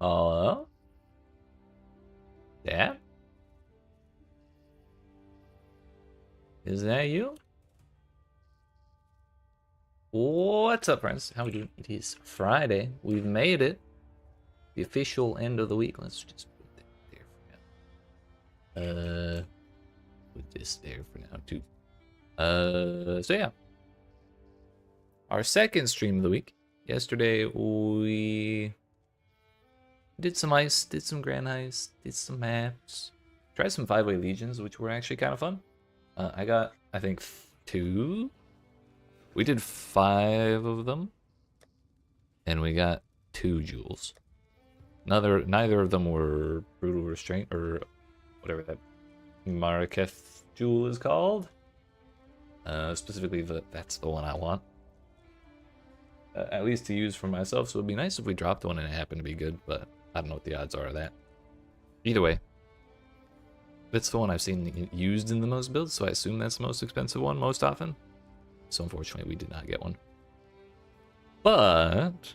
Hello? Dad? Is that you? What's up, friends? How we doing? It is Friday. We've made it. The official end of the week. Let's just put that there for now. Put this there for now, too. So yeah. Our second stream of the week. Yesterday, we did some ice, did some grand heist, did some maps. Tried some 5-way legions, which were actually kind of fun. I got, I think, 2. We did 5 of them, and we got 2 jewels. Neither of them were brutal restraint or whatever that Maraketh jewel is called. Specifically, that's the one I want. At least to use for myself, so it'd be nice if we dropped one and it happened to be good, but I don't know what the odds are of that. Either way, that's the one I've seen used in the most builds, so I assume that's the most expensive one most often. So unfortunately, we did not get one. But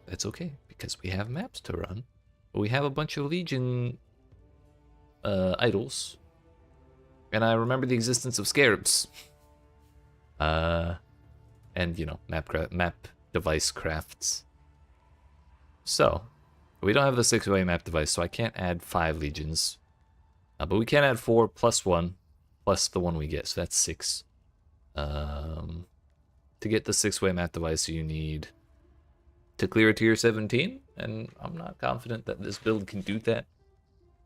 that's okay, because we have maps to run. We have a bunch of Legion idols. And I remember the existence of scarabs. And, you know, map device crafts. So, we don't have the 6-way map device, so I can't add 5 legions. But we can add 4 plus 1, plus the one we get, so that's 6. To get the 6-way map device, you need to clear a tier 17, and I'm not confident that this build can do that.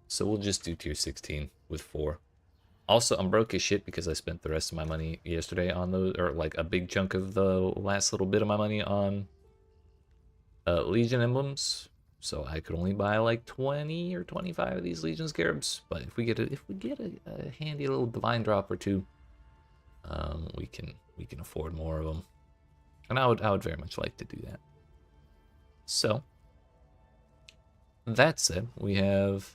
So we'll just do tier 16 with 4. Also, I'm broke as shit because I spent the rest of my money yesterday on those, or like a big chunk of the last little bit of my money on Legion emblems. So I could only buy like 20 or 25 of these Legion scarabs. But if we get a handy little divine drop or 2, we can afford more of them. And I would very much like to do that. So that said, we have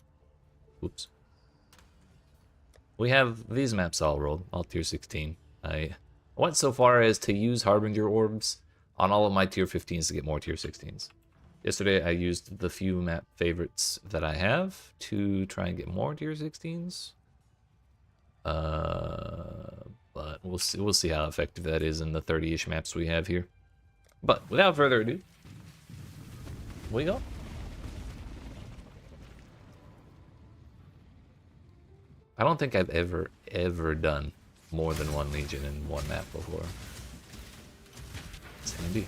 these maps all rolled, all tier 16. I went so far as to use Harbinger orbs on all of my tier 15s to get more tier 16s. Yesterday I used the few map favorites that I have to try and get more tier 16s. But we'll see how effective that is in the 30-ish maps we have here. But without further ado, we go. I don't think I've ever done more than 1 Legion in 1 map before. It's handy.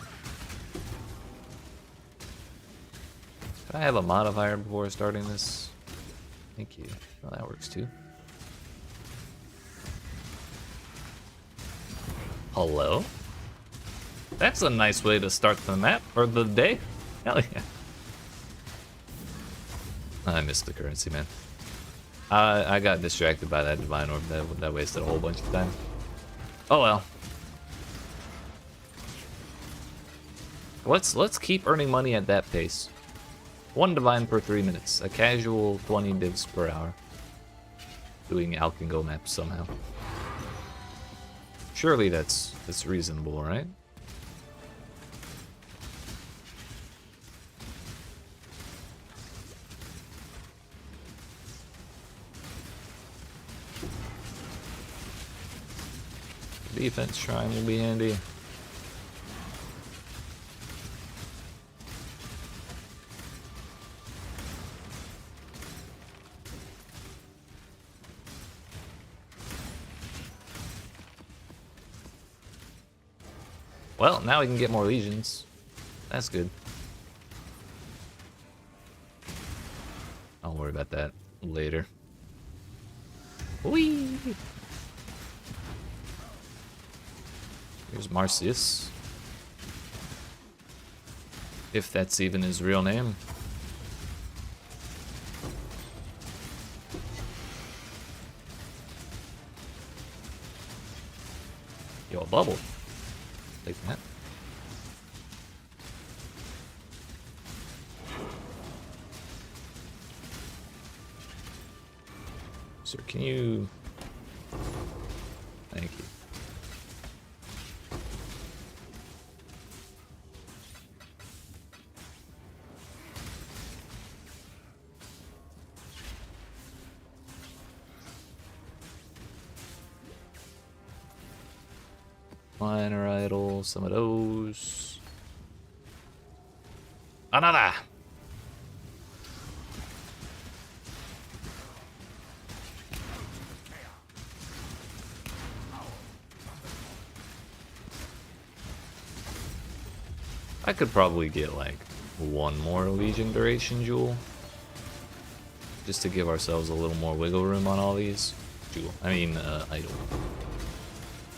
Could I have a modifier before starting this? Thank you. Well, that works too. Hello? That's a nice way to start the map, or the day. Hell yeah. I missed the currency, man. I got distracted by that divine orb. That wasted a whole bunch of time. Oh well. Let's keep earning money at that pace. 1 divine per 3 minutes. A casual 20 divs per hour. Doing Alkengo maps somehow. Surely that's reasonable, right? Defense shrine will be handy. Well, now we can get more legions. That's good. I'll worry about that later. Whee! Here's Marcius. If that's even his real name. Yo, a bubble. Take that. Sir, can you... Thank you. Minor idol, some of those. Another! I could probably get like one more Legion duration jewel. Just to give ourselves a little more wiggle room on all these. Idol.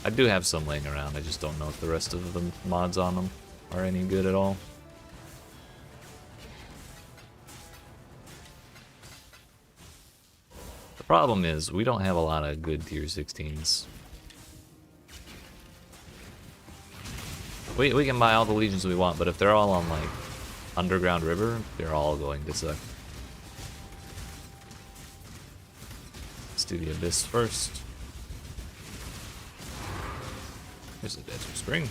I do have some laying around, I just don't know if the rest of the mods on them are any good at all. The problem is, we don't have a lot of good tier 16s. We can buy all the legions we want, but if they're all on like Underground River, they're all going to suck. Let's do the Abyss first. Here's the Desert Spring.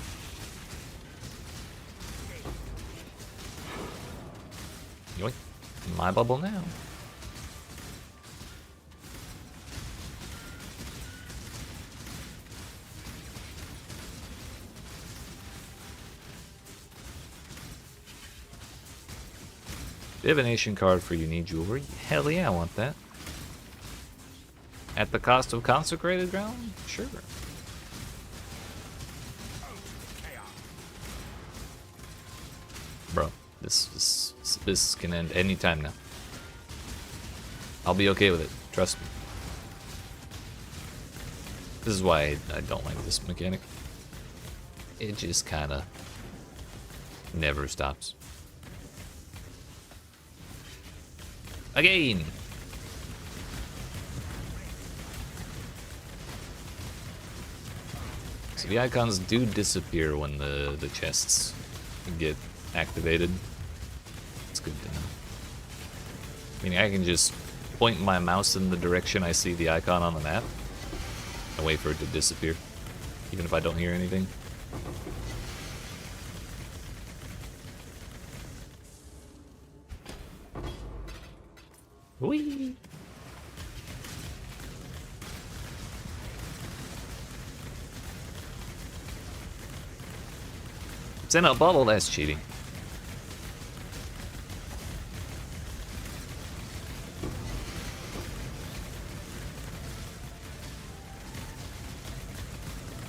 Yoink. My bubble now. Divination card for unique jewelry. Hell yeah, I want that. At the cost of consecrated ground? Sure. Bro, this can end any time now. I'll be okay with it. Trust me. This is why I don't like this mechanic. It just kind of never stops. Again! So the icons do disappear when the chests get activated. It's good to know. Meaning I can just point my mouse in the direction I see the icon on the map and wait for it to disappear, even if I don't hear anything. Whee! It's in a bubble, that's cheating.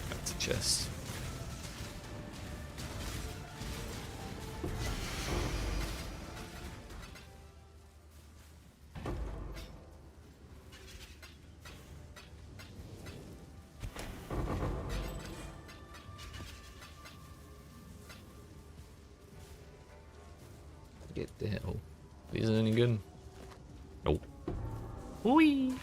That's a chest. Get the hell. These are any good? Nope. Whee!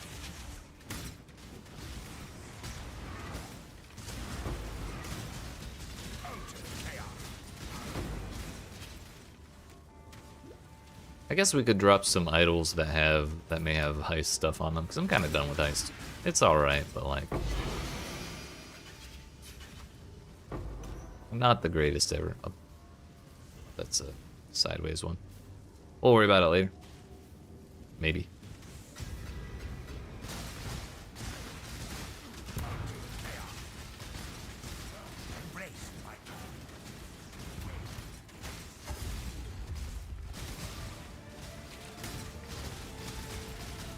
I guess we could drop some idols that may have heist stuff on them, because I'm kind of done with heist. It's alright, but like, not the greatest ever. Oh, that's a sideways one. We'll worry about it later. Maybe.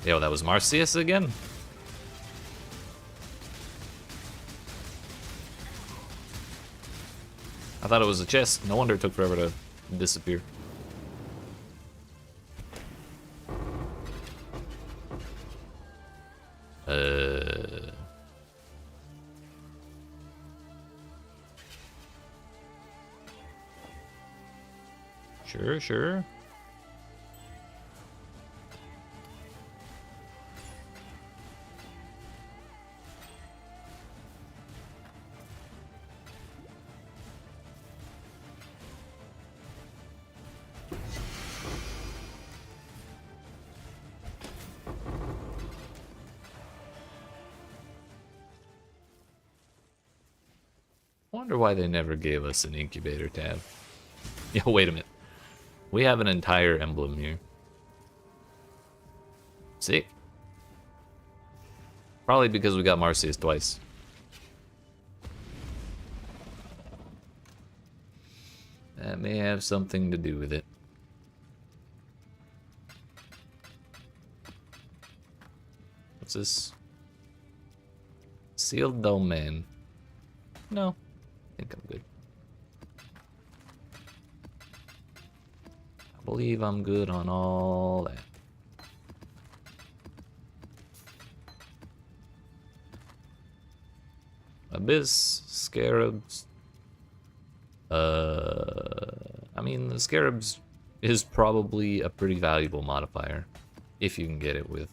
Yo, that was Marcius again? I thought it was a chest. No wonder it took forever to disappear. Sure. Wonder why they never gave us an incubator tab. Yo, wait a minute. We have an entire emblem here. Sick. Probably because we got Marcius twice. that may have something to do with it. What's this? Sealed domain. No, I think I'm good. I believe I'm good on all that. Abyss, Scarabs. I mean, the Scarabs is probably a pretty valuable modifier if you can get it with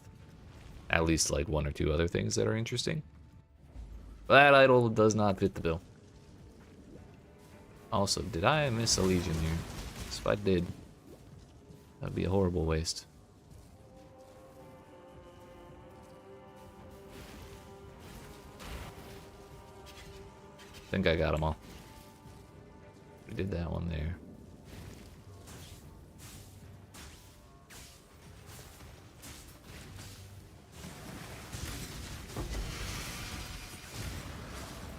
at least like one or two other things that are interesting. That idol does not fit the bill. Also, did I miss a Legion here? Because if I did, that'd be a horrible waste. I think I got them all. We did that one there.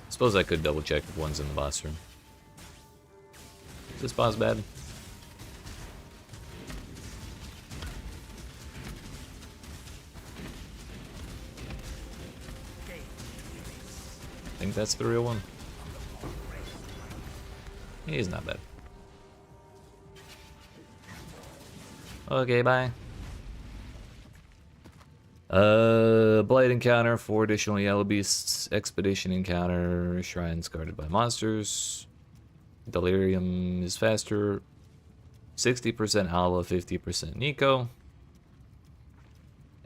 Suppose I could double check if one's in the boss room. Is this boss bad? I think that's the real one. He's not bad. Okay, bye. Blight encounter, 4 additional yellow beasts, expedition encounter, shrines guarded by monsters. Delirium is faster. 60% Alva, 50% Nico.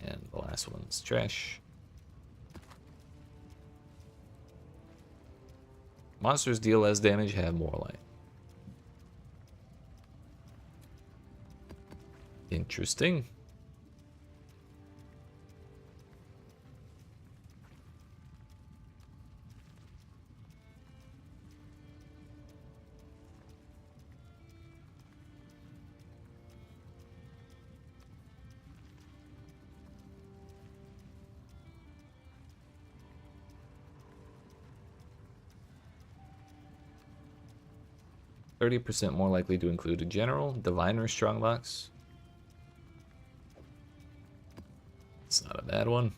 And the last one's trash. Monsters deal less damage, have more light. Interesting. %, more likely to include a general, diviner strongbox. It's not a bad one.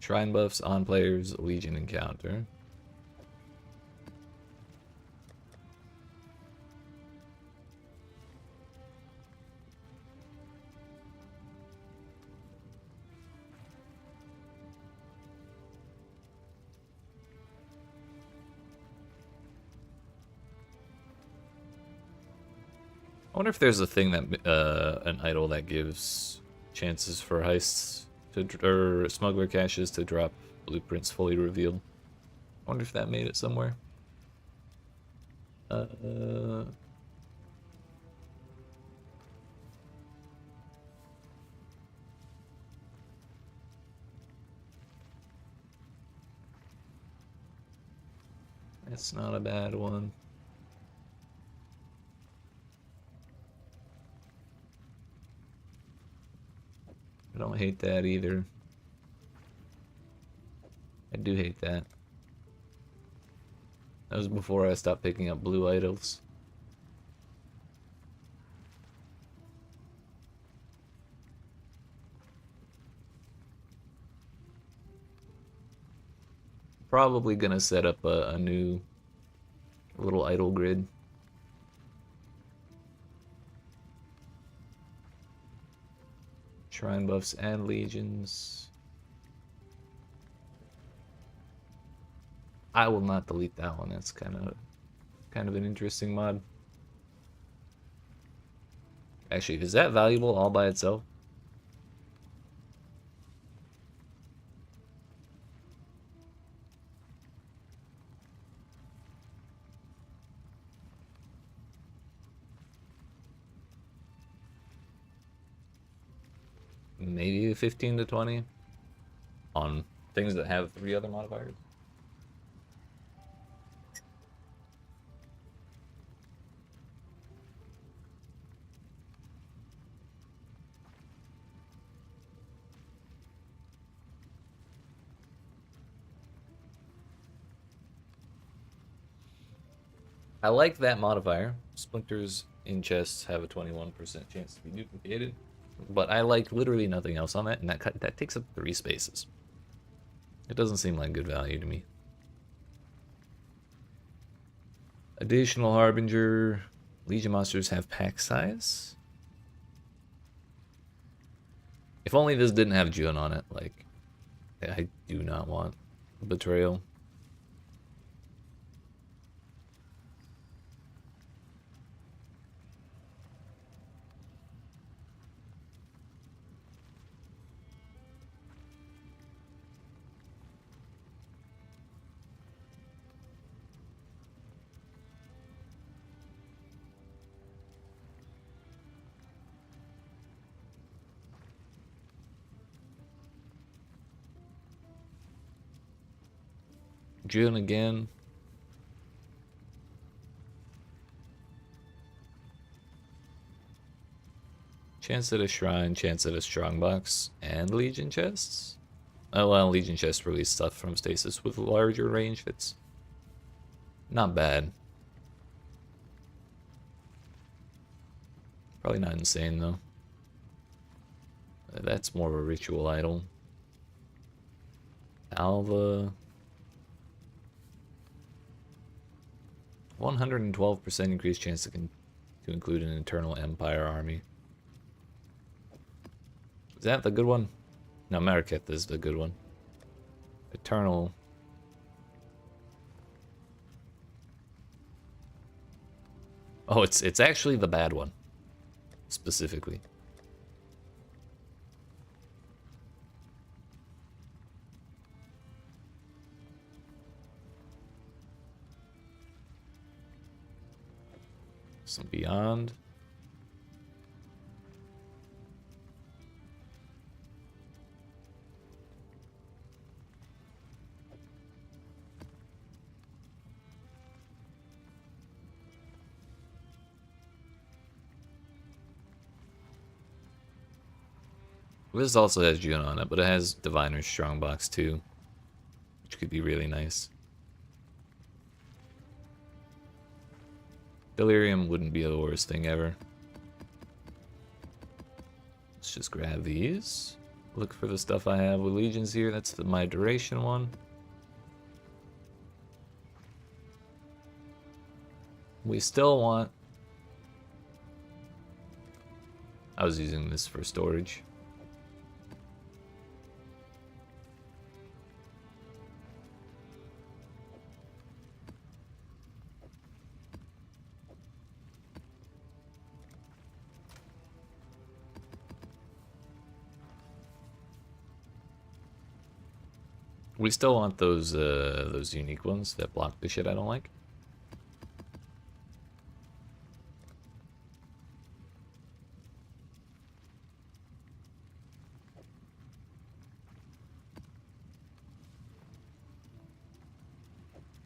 Shrine buffs on players, Legion encounter. I wonder if there's a thing that an idol that gives chances for heists to or smuggler caches to drop blueprints fully revealed. I wonder if that made it somewhere. That's not a bad one. I don't hate that either. I do hate that. That was before I stopped picking up blue idols. Probably gonna set up a new little idol grid. Shrine buffs and legions. I will not delete that one. That's kind of an interesting mod. Actually, is that valuable all by itself? Maybe 15 to 20 on things that have 3 other modifiers. I like that modifier. Splinters in chests have a 21% chance to be duplicated. But I like literally nothing else on that, and that takes up 3 spaces. It doesn't seem like good value to me. Additional Harbinger. Legion monsters have pack size. If only this didn't have June on it. Like, I do not want Betrayal. June again. Chance at a shrine, chance at a strongbox, and Legion chests. Oh well, Legion chests release stuff from stasis with larger range fits. Not bad. Probably not insane though. That's more of a ritual idol. Alva. 112% increased chance to include an Eternal Empire army. Is that the good one? No, Maraketh is the good one. Eternal. Oh, it's actually the bad one. Specifically. Some Beyond. This also has June on it, but it has Diviner's Strongbox too, which could be really nice. Delirium wouldn't be the worst thing ever. Let's just grab these. Look for the stuff I have with Legions here. That's my duration one. We still want... I was using this for storage. We still want those unique ones that block the shit I don't like.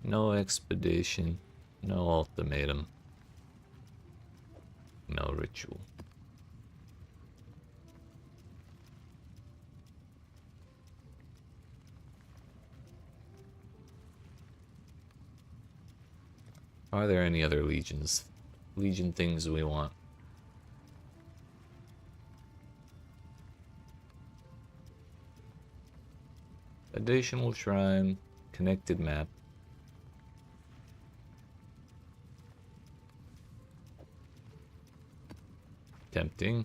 No expedition, no ultimatum, no ritual. Are there any other Legion things we want? Additional shrine, connected map. Tempting.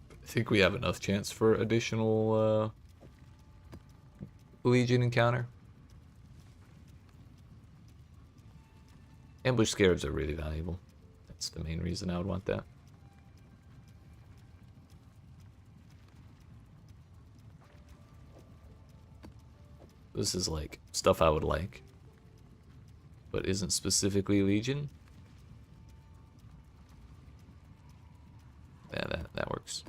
I think we have enough chance for additional Legion encounter. Ambush Scarabs are really valuable. That's the main reason I would want that. This is like stuff I would like, but isn't specifically Legion. Yeah, that works.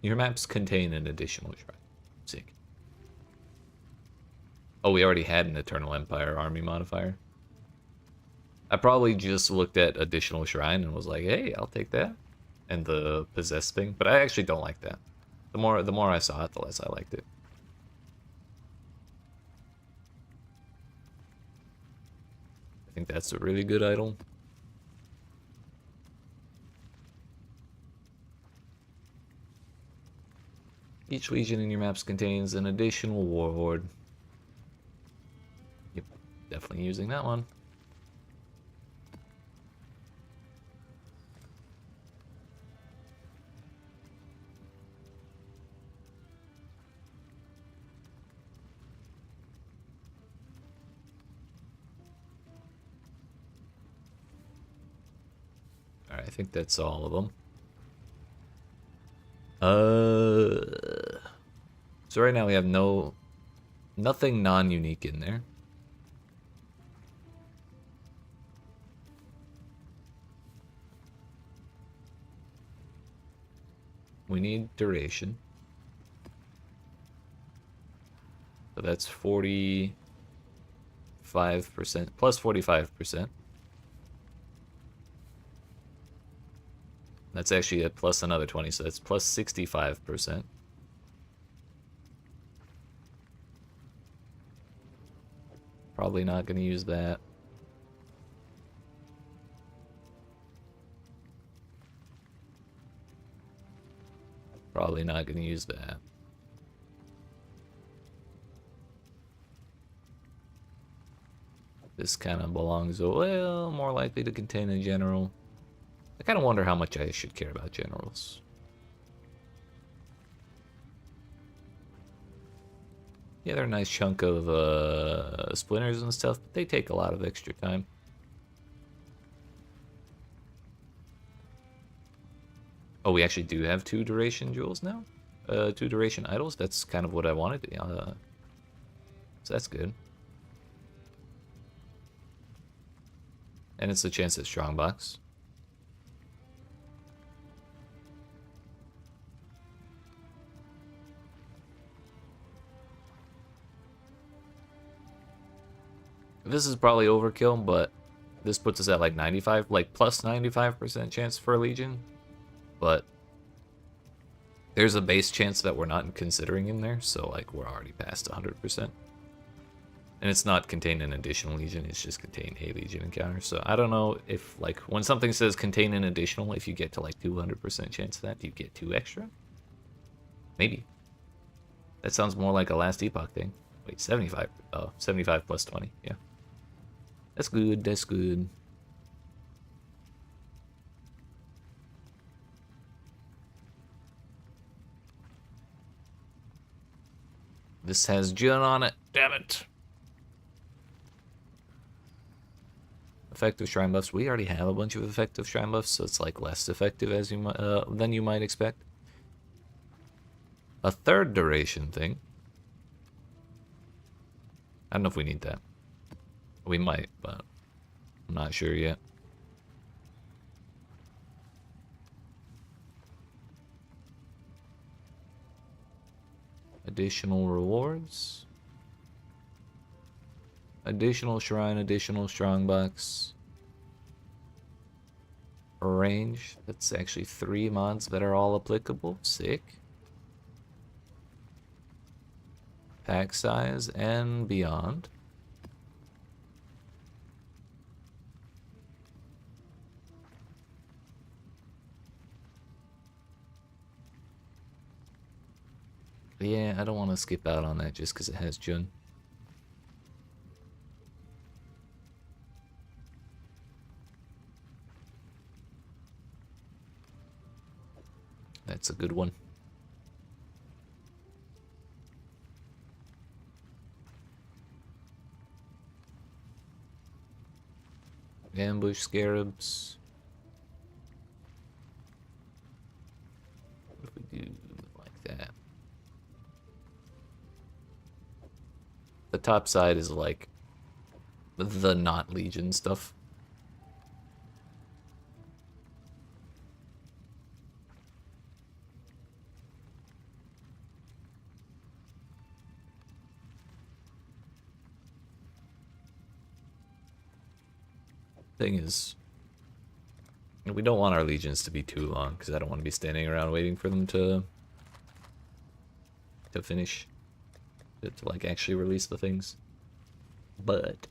Your maps contain an additional shrine. Sick. Oh, we already had an Eternal Empire army modifier. I probably just looked at additional shrine and was like, hey, I'll take that. And the possess thing. But I actually don't like that. The more I saw it, the less I liked it. I think that's a really good idol. Each legion in your maps contains an additional warlord. Yep, definitely using that one. Alright, I think that's all of them. So right now we have nothing non-unique in there. We need duration. So that's 45%, plus 45%. That's actually at plus another 20, so that's plus 65%. Probably not going to use that. Probably not going to use that. This kind of belongs, well, more likely to contain a general. I kind of wonder how much I should care about generals. Yeah, they're a nice chunk of splinters and stuff, but they take a lot of extra time. Oh, we actually do have 2 duration jewels now? 2 duration idols? That's kind of what I wanted. So that's good. And it's a chance at strongbox. This is probably overkill, but this puts us at like 95, like plus 95% chance for a Legion. But there's a base chance that we're not considering in there, so like we're already past 100%. And it's not contain an additional Legion, it's just contain a Legion encounter. So I don't know if like when something says contain an additional, if you get to like 200% chance of that, do you get 2 extra? Maybe. That sounds more like a last epoch thing. Wait, 75. Oh, 75 plus 20, yeah. That's good, that's good. This has Jun on it, damn it. Effective shrine buffs. We already have a bunch of effective shrine buffs, so it's like less effective as you might, than you might expect. A third duration thing. I don't know if we need that. We might, but I'm not sure yet. Additional rewards. Additional shrine, additional strongbox. Range. That's actually 3 mods that are all applicable. Sick. Pack size and beyond. But yeah, I don't want to skip out on that just because it has Jun. That's a good one. Ambush scarabs. What if we do like that? The top side is like the not Legion stuff. Thing is, we don't want our legions to be too long, because I don't want to be standing around waiting for them to finish, to like actually release the things. But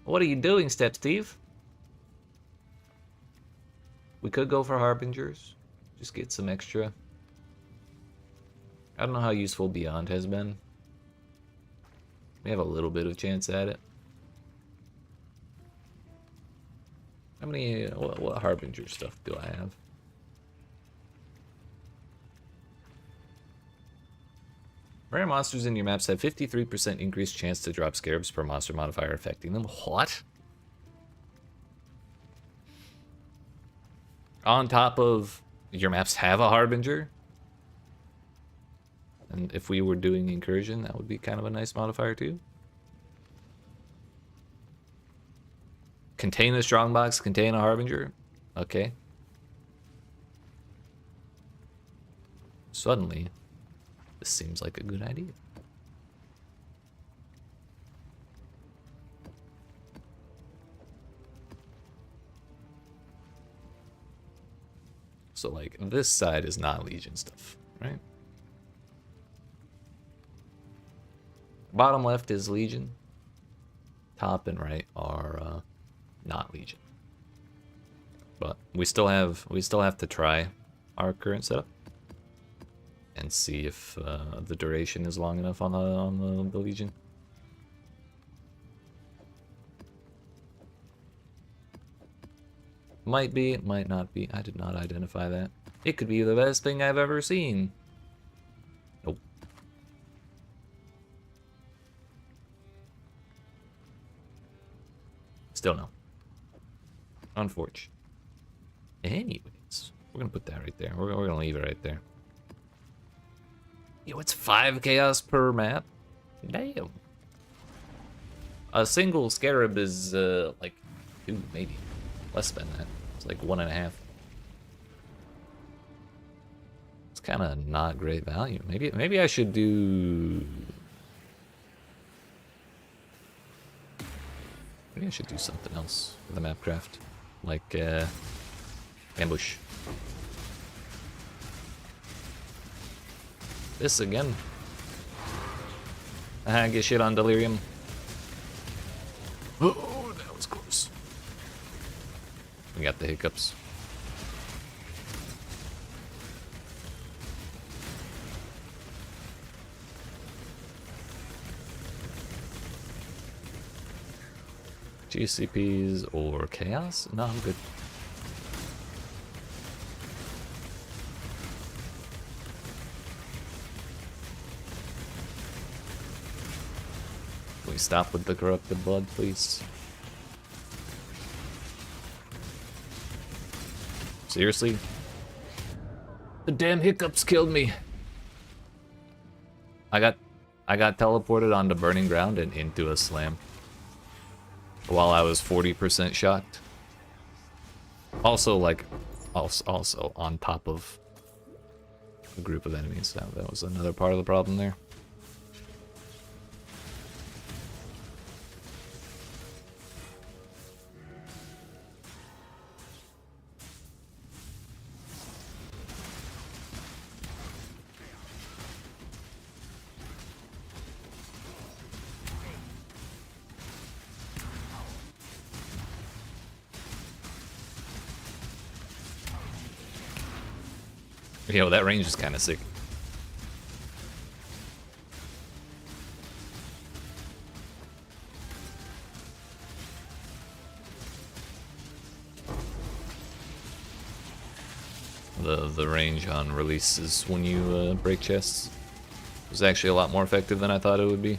what are you doing, Step Steve? We could go for Harbingers, just get some extra. I don't know how useful Beyond has been. We have a little bit of chance at it. How many, what Harbinger stuff do I have? Rare monsters in your maps have 53% increased chance to drop scarabs per monster modifier affecting them. What? On top of your maps have a Harbinger? And if we were doing Incursion, that would be kind of a nice modifier too. Contain a strongbox, contain a Harbinger? Okay. Suddenly, this seems like a good idea. So like, this side is not Legion stuff, right? Bottom left is Legion. Top and right are not Legion. But we still have to try our current setup and see if the duration is long enough on the Legion. Might be, it might not be. I did not identify that. It could be the best thing I've ever seen. Nope. Still no. Unfortunate. Anyways, we're gonna put that right there. We're gonna leave it right there. Yo, it's 5 chaos per map? Damn. A single scarab is like 2, maybe. Less than that. It's like 1.5. It's kind of not great value. Maybe I should do... Maybe I should do something else for the map craft. Like, ambush. This again. Get shit on Delirium. Oh, that was close. We got the hiccups. GCPs or chaos? No, I'm good. Can we stop with the corrupted blood, please? Seriously? The damn hiccups killed me. I got teleported onto burning ground and into a slam while I was 40% shocked. Also, like, also on top of a group of enemies. That was another part of the problem there. Yo, that range is kind of sick. The range on releases when you break chests was actually a lot more effective than I thought it would be.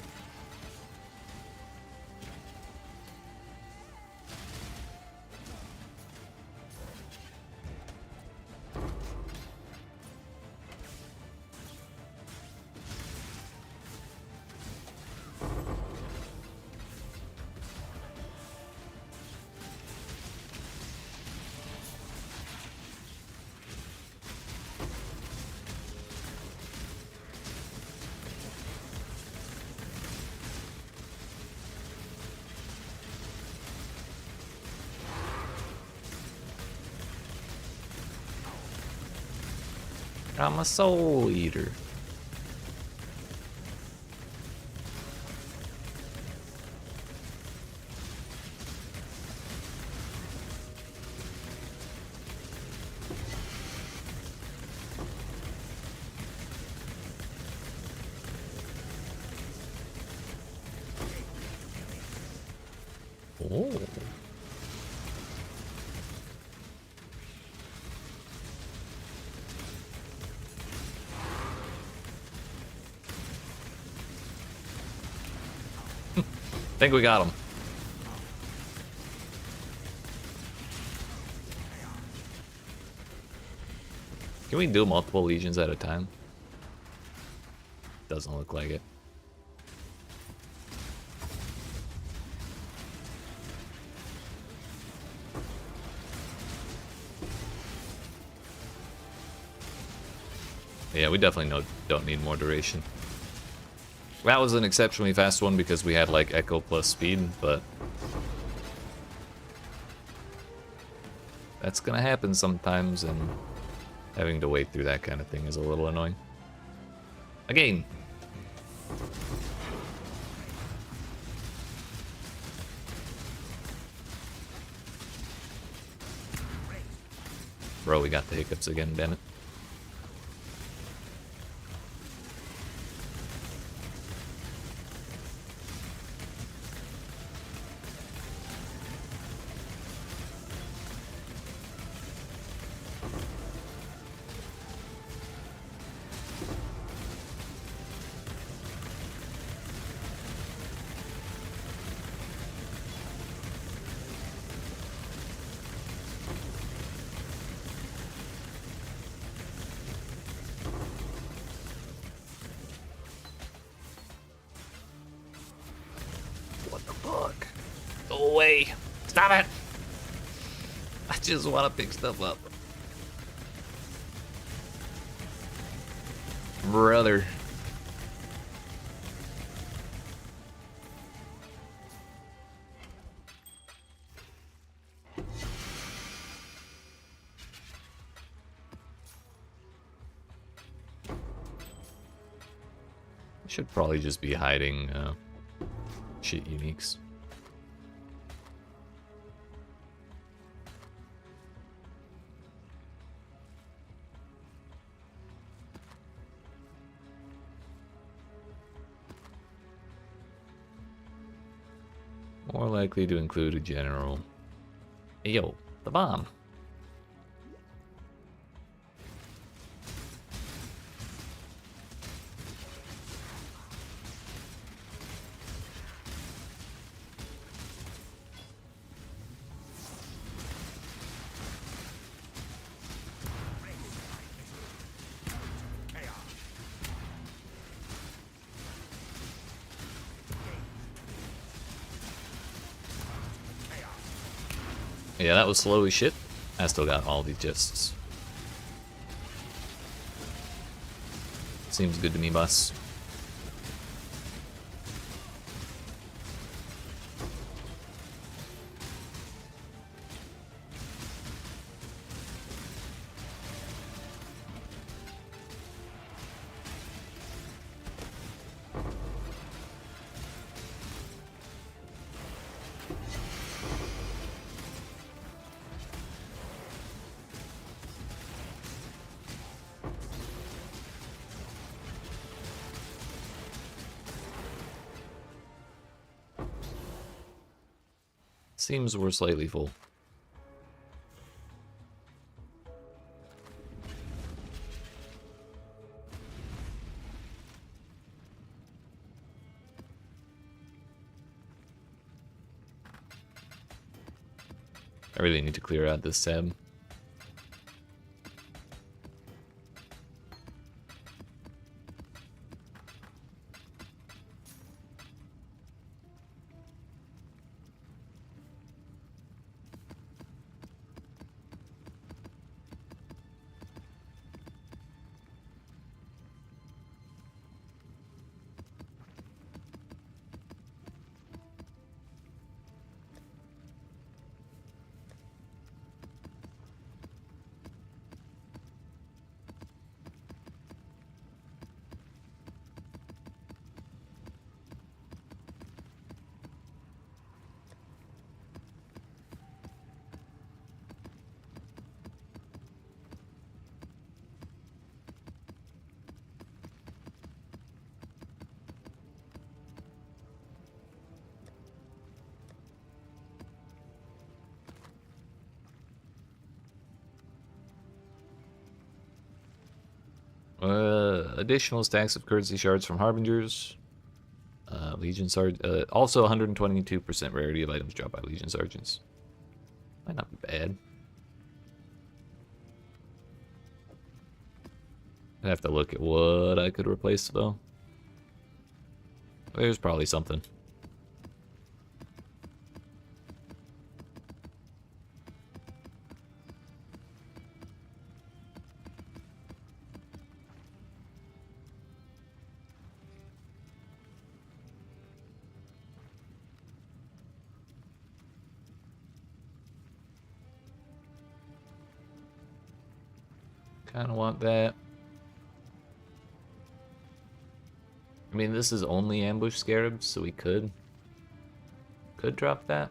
I'm a soul eater. Oh. Think we got him. Can we do multiple legions at a time? Doesn't look like it. Yeah, we definitely don't need more duration. That was an exceptionally fast one because we had like echo plus speed, but that's gonna happen sometimes, and having to wait through that kind of thing is a little annoying. Again. Bro, we got the hiccups again, damn it. Stop it! I just want to pick stuff up. Brother. Should probably just be hiding shit uniques. More likely to include a general. Hey, yo, the bomb. Yeah, that was slow as shit. I still got all these chests. Seems good to me, boss. Seems we're slightly full. I really need to clear out this tab. Additional stacks of currency shards from Harbingers. Legion Sergeant. Also 122% rarity of items dropped by Legion Sergeants. Might not be bad. I'd have to look at what I could replace, though. There's probably something. Kind of want that. I mean, this is only ambush scarabs, so we could drop that.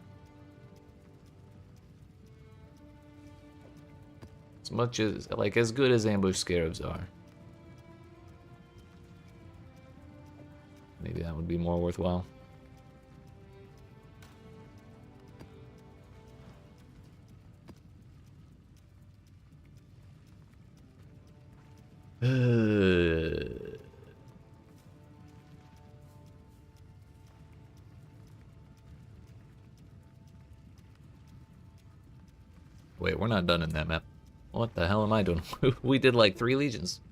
As much as, like, as good as ambush scarabs are. Maybe that would be more worthwhile. Wait, we're not done in that map. What the hell am I doing? We did like 3 legions.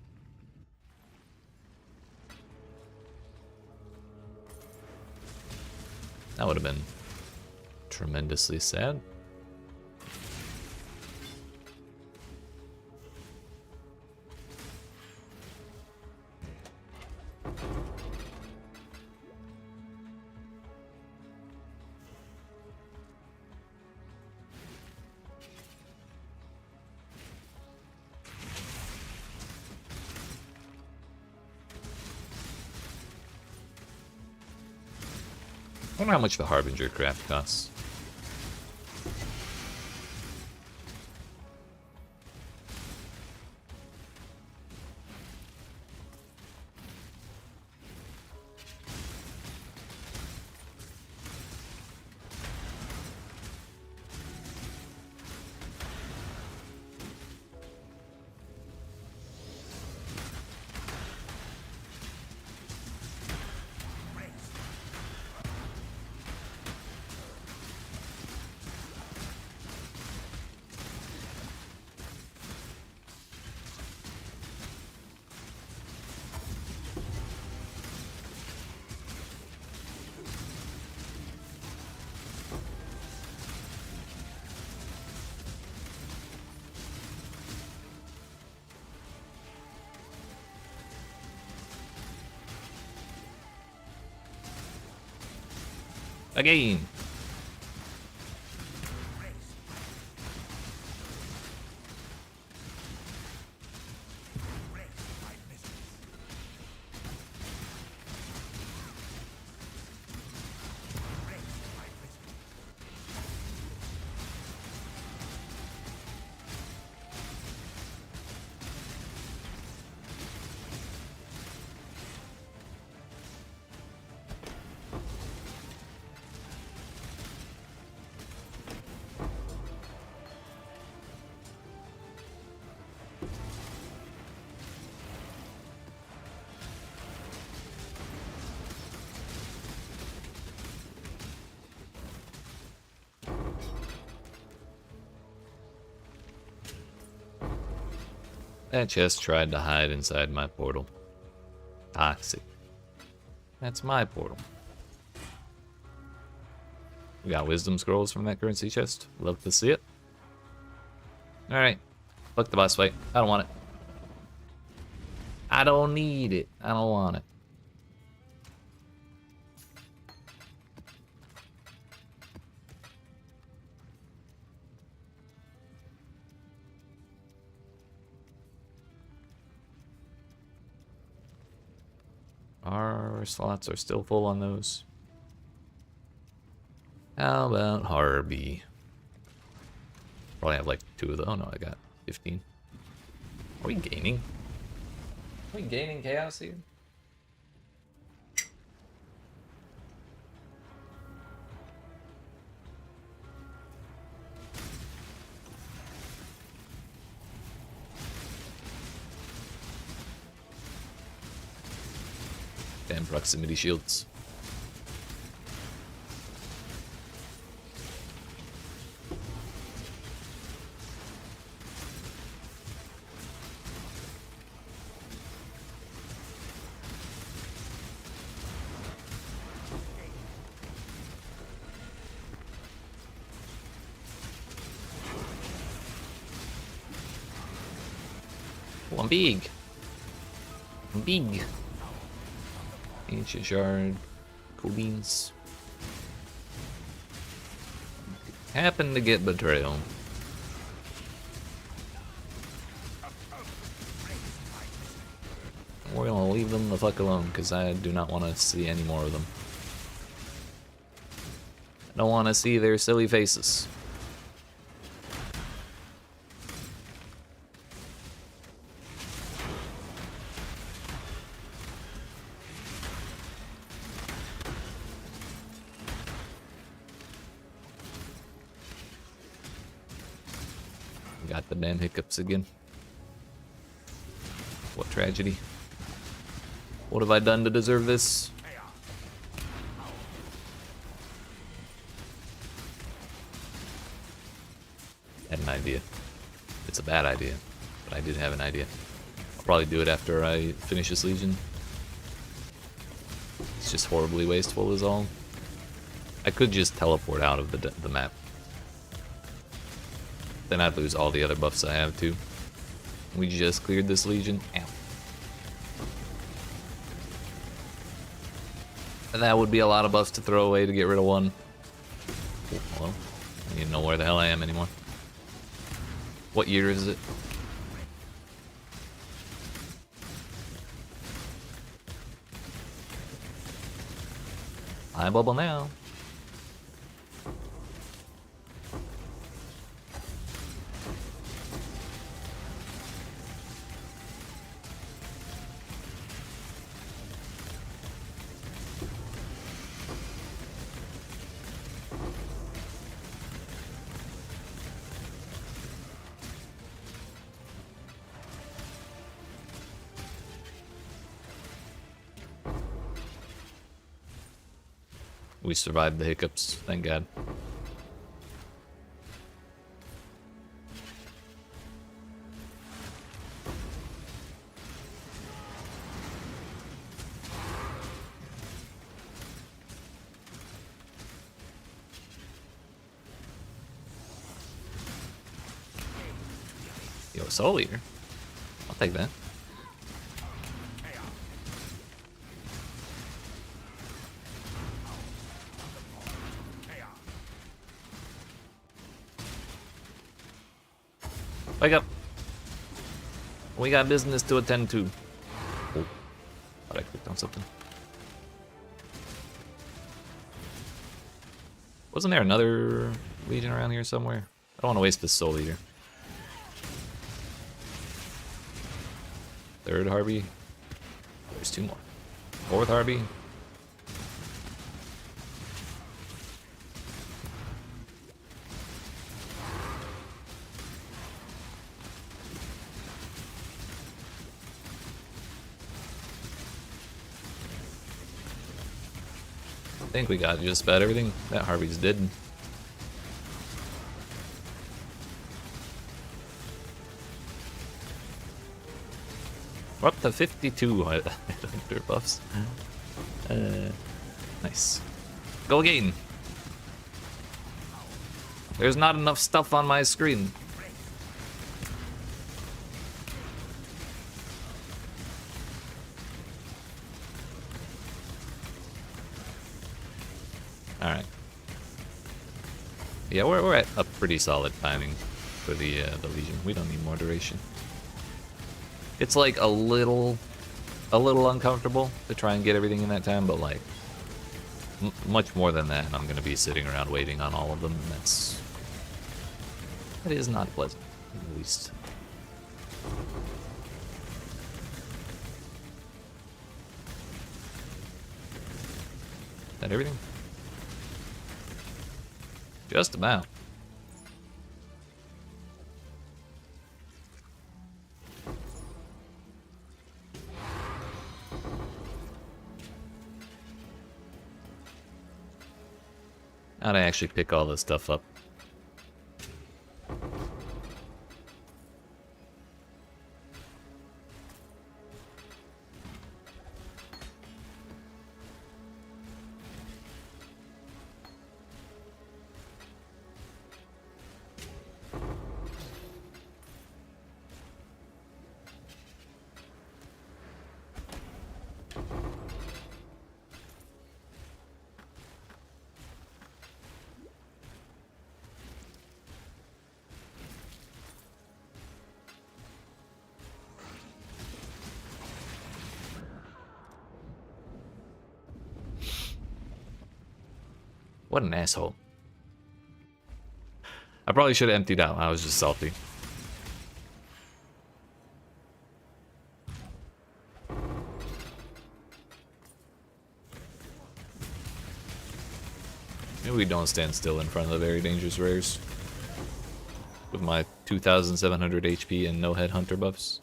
That would have been tremendously sad. I wonder how much the Harbinger craft costs. Again. That chest tried to hide inside my portal. Toxic. That's my portal. We got wisdom scrolls from that currency chest. Love to see it. Alright. Fuck the boss fight. I don't want it. I don't need it. I don't want it. Our slots are still full on those. How about Harby? Probably have like 2 of those. Oh no, I got 15. Are we gaining? Are we gaining chaos here? Damn proximity shields. Oh, I'm big. I'm big. Ancient shard. Cool beans. Happen to get betrayal. We're gonna leave them the fuck alone because I do not want to see any more of them. I don't want to see their silly faces. Got the damn hiccups again. What tragedy. What have I done to deserve this? I had an idea. It's a bad idea, but I did have an idea. I'll probably do it after I finish this Legion. It's just horribly wasteful is all. I could just teleport out of the map. Then I'd lose all the other buffs I have too. We just cleared this Legion. Ow. And that would be a lot of buffs to throw away to get rid of one. Oh, hello? I don't even know where the hell I am anymore. What year is it? I bubble now. We survived the hiccups, thank God. Yo, Soul Eater. I'll take that. Wake up. We got business to attend to. Oh, thought I clicked on something. Wasn't there another Legion around here somewhere? I don't want to waste this Soul Eater. Third Harvey. There's two more. Fourth Harvey. I think we got just about everything. That Harvey's dead. We're up to 52 hunter buffs. Nice. Go again. There's not enough stuff on my screen. Alright. Yeah, we're at a pretty solid timing for the Legion. We don't need more duration. It's like a little uncomfortable to try and get everything in that time, but like much more than that, I'm gonna be sitting around waiting on all of them, and that is not pleasant, at least. Is that everything? Just about. How'd I actually pick all this stuff up? What an asshole. I probably should have emptied out. I was just salty. Maybe we don't stand still in front of the very dangerous rares. With my 2,700 HP and no headhunter buffs.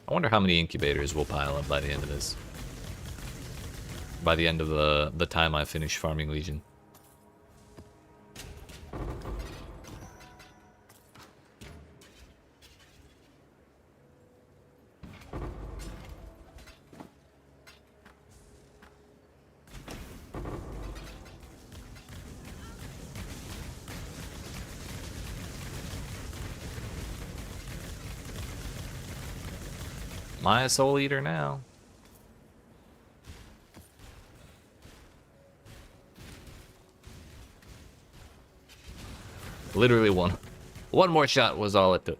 I wonder how many incubators will pile up by the end of this. By the end of the time I finish farming Legion. My soul eater now. Literally one more shot was all it took.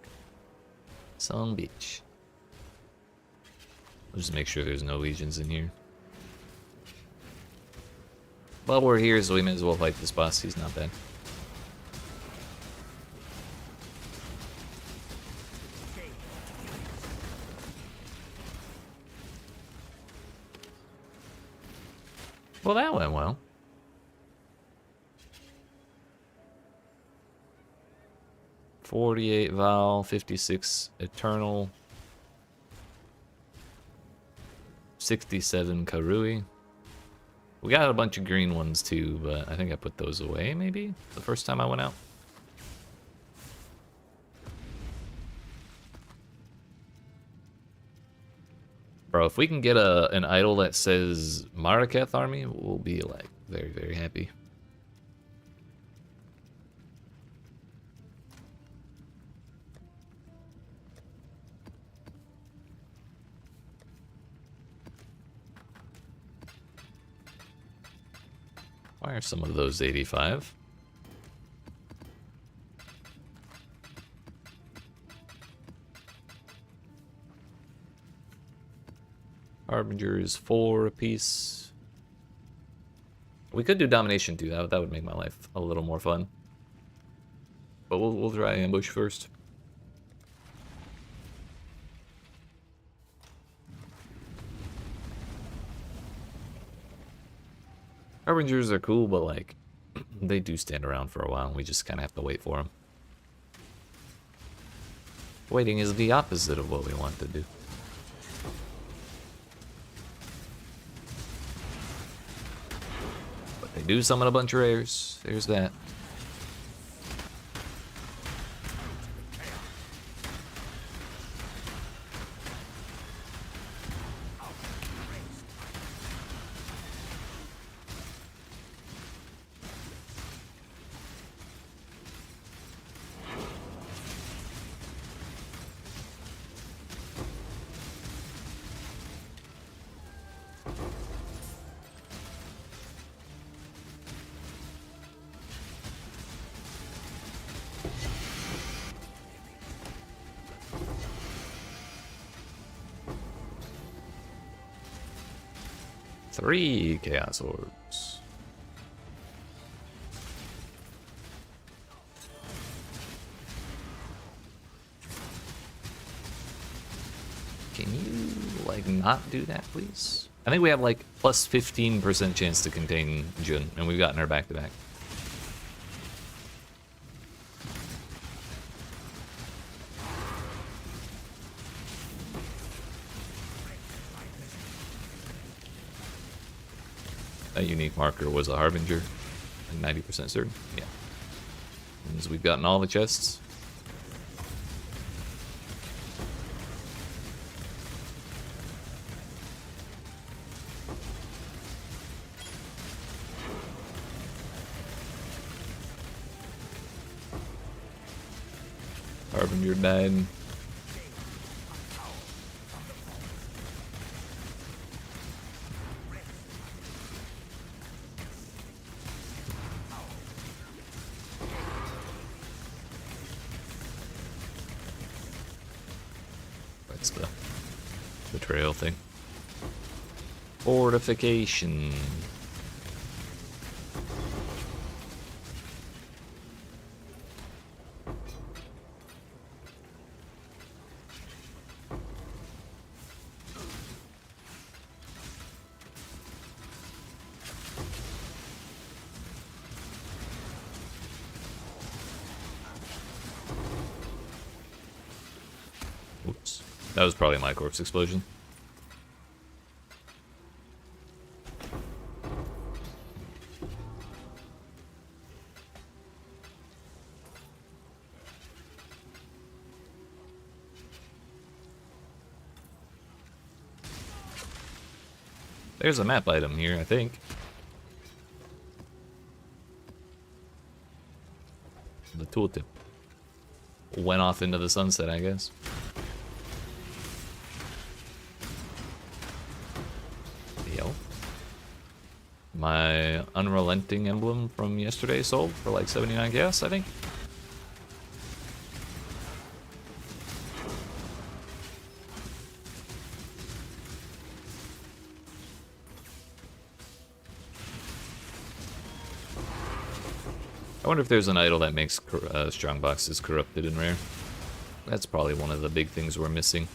Some bitch. I'll just make sure there's no legions in here. Well, we're here, so we may as well fight this boss. He's not bad. Well, that went well. $48 Val, 56 Eternal, 67 Karui. We got a bunch of green ones too, but I think I put those away maybe the first time I went out. Bro, if we can get an idol that says Maraketh army, we'll be like very, very happy. Why are some of those 85? Harbingers 4 apiece. We could do domination too. That would make my life a little more fun. But we'll try ambush first. Harbingers are cool, but like they do stand around for a while. We just kind of have to wait for them. Waiting is the opposite of what we want to do. They do summon a bunch of rares. There's that. Three Chaos Orbs. Can you, like, not do that, please? I think we have, like, plus 15% chance to contain Jun, and we've gotten her back-to-back. That unique marker was a Harbinger. Like 90% certain. Yeah. Means we've gotten all the chests. Harbinger died. That's the betrayal thing. Fortification. Oops. That was probably my corpse explosion. There's a map item here, I think. The tooltip went off into the sunset, I guess. Yo. My unrelenting emblem from yesterday sold for like 79 gas, I think. I wonder if there's an idol that makes strong boxes corrupted and rare. That's probably one of the big things we're missing.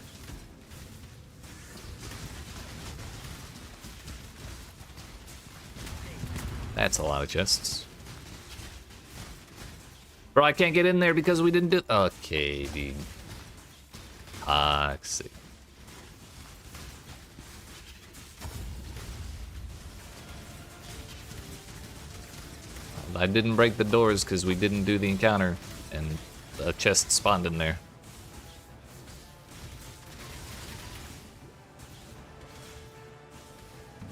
That's a lot of chests. Bro, I can't get in there because we didn't do... Okay, dude. Toxic. I didn't break the doors because we didn't do the encounter, and a chest spawned in there.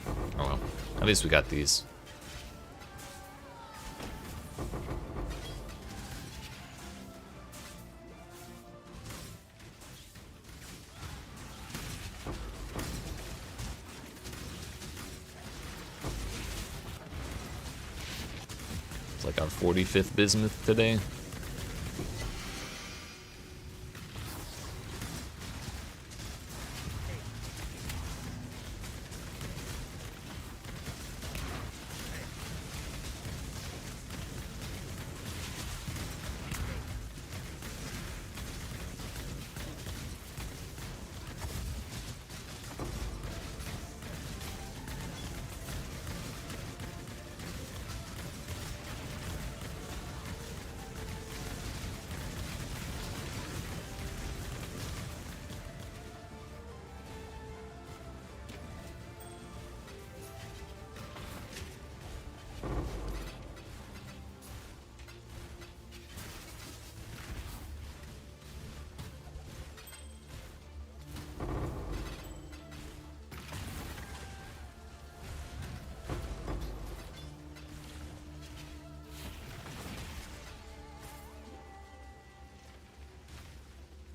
Oh well, at least we got these. Like our 45th bismuth today.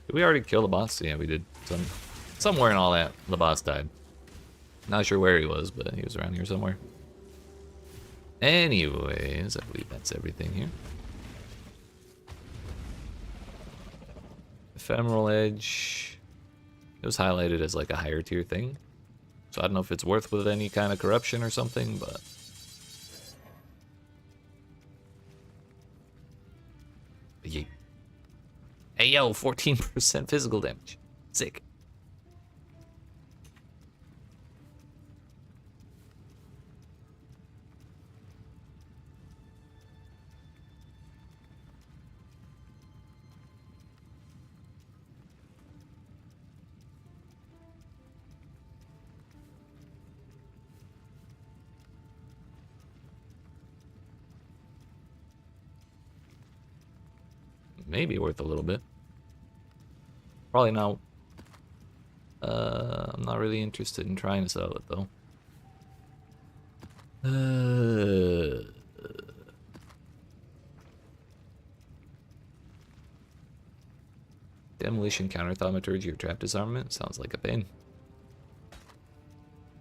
Did we already kill the boss? Yeah, we did. Somewhere in all that, the boss died. Not sure where he was, but he was around here somewhere. Anyways, I believe that's everything here. Ephemeral Edge. It was highlighted as like a higher tier thing. So I don't know if it's worth with any kind of corruption or something, but... Yeet. Hey yo, 14% physical damage. Sick. maybe worth a little bit. Probably not. I'm not really interested in trying to sell it though. Demolition, counter thaumaturgy, or trap disarmament sounds like a pain.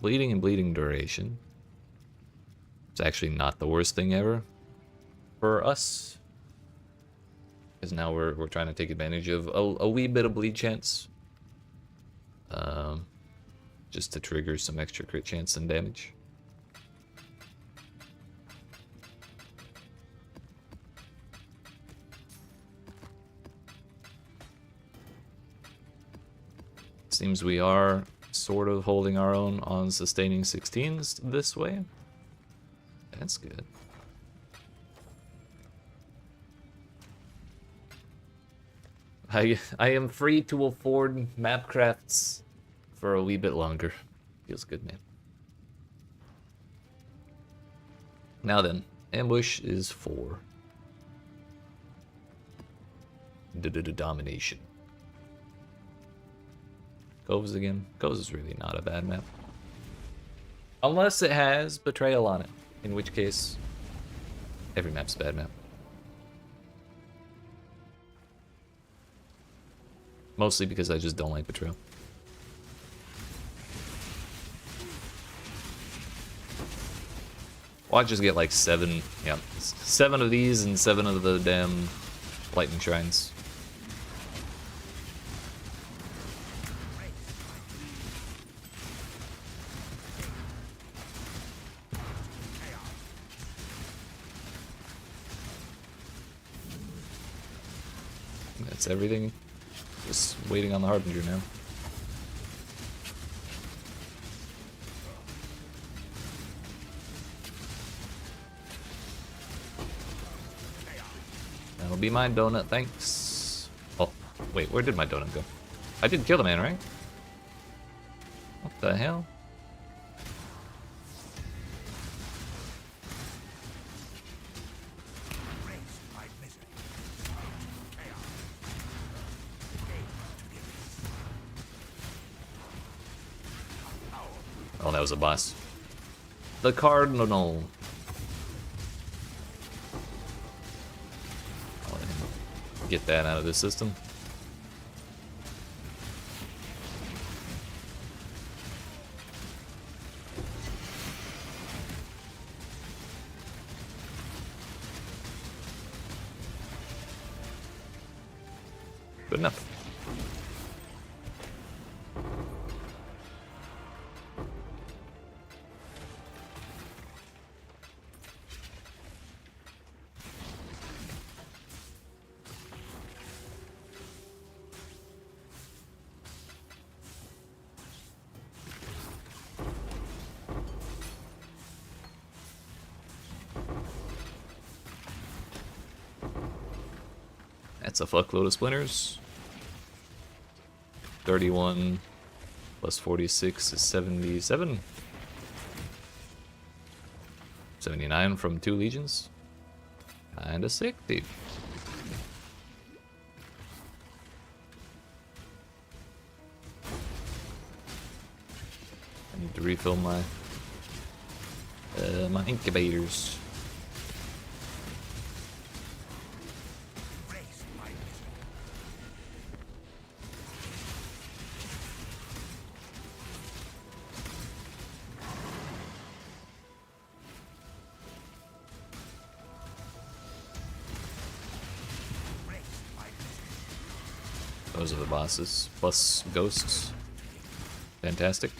Bleeding and bleeding duration. It's actually not the worst thing ever for us, because now we're trying to take advantage of a wee bit of bleed chance, just to trigger some extra crit chance and damage. Seems we are sort of holding our own on sustaining 16s this way. That's good. I am free to afford map crafts for a wee bit longer. Feels good, man. Now then, ambush is 4. Domination. Coves again. Coves is really not a bad map. Unless it has Betrayal on it. In which case, every map's a bad map. Mostly because I just don't like Betrayal. Well, I just get like 7 of these and 7 of the damn lightning shrines. That's everything. Just waiting on the Harbinger now. That'll be my donut, thanks. Oh, wait, where did my donut go? I did kill the man, right? What the hell? Oh, that was a boss. The Cardinal. I'll let him get that out of the system. Good enough. That's a fuckload of splinters. 31 plus 46 is 77. 79 from 2 legions. Kinda sick, dude. I need to refill my my incubators. Those are the bosses, plus ghosts. Fantastic.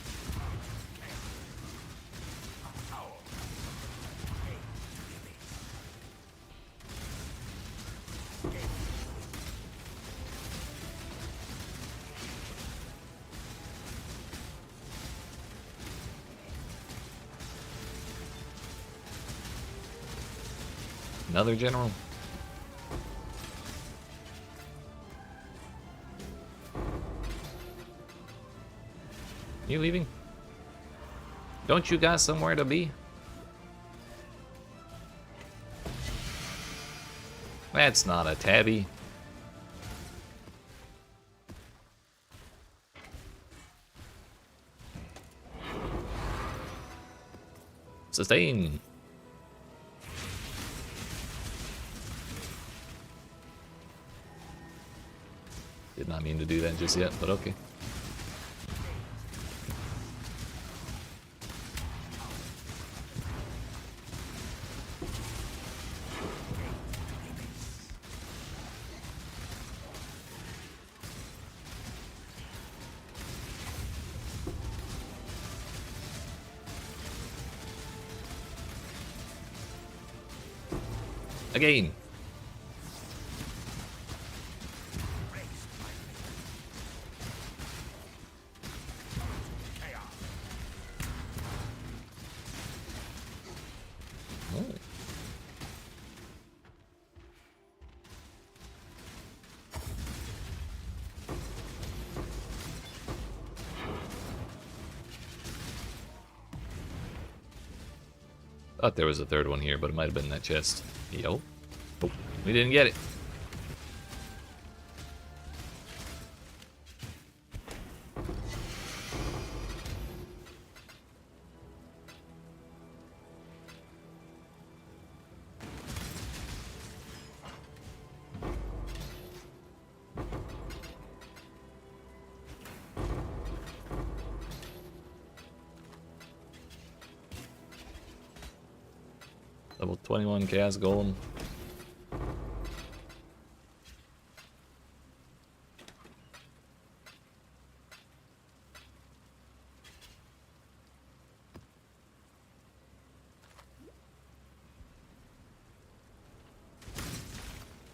Another general. You leaving? Don't you got somewhere to be? That's not a tabby. Sustain. Did not mean to do that just yet, but okay. Again. Oh. Thought there was a third one here, but it might have been in that chest. Yo. Oh, we didn't get it. Level 21 Chaos Golem.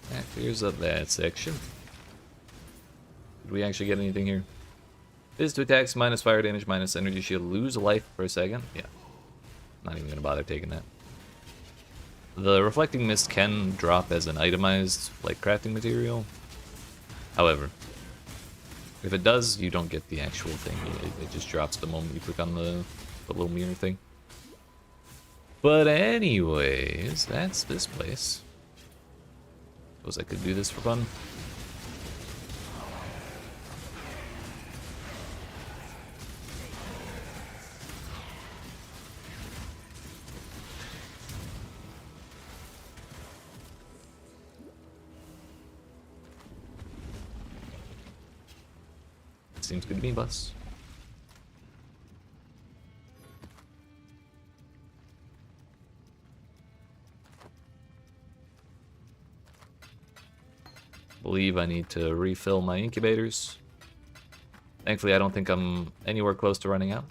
That clears up that section. Did we actually get anything here? Is to attacks, minus fire damage, minus energy shield, lose a life for a second. Yeah. Not even gonna bother taking that. The reflecting mist can drop as an itemized, like, crafting material. However, if it does, you don't get the actual thing. It just drops the moment you click on the little mirror thing. But anyways, that's this place. Suppose I could do this for fun. Seems good to me, boss. Believe I need to refill my incubators. Thankfully, I don't think I'm anywhere close to running out.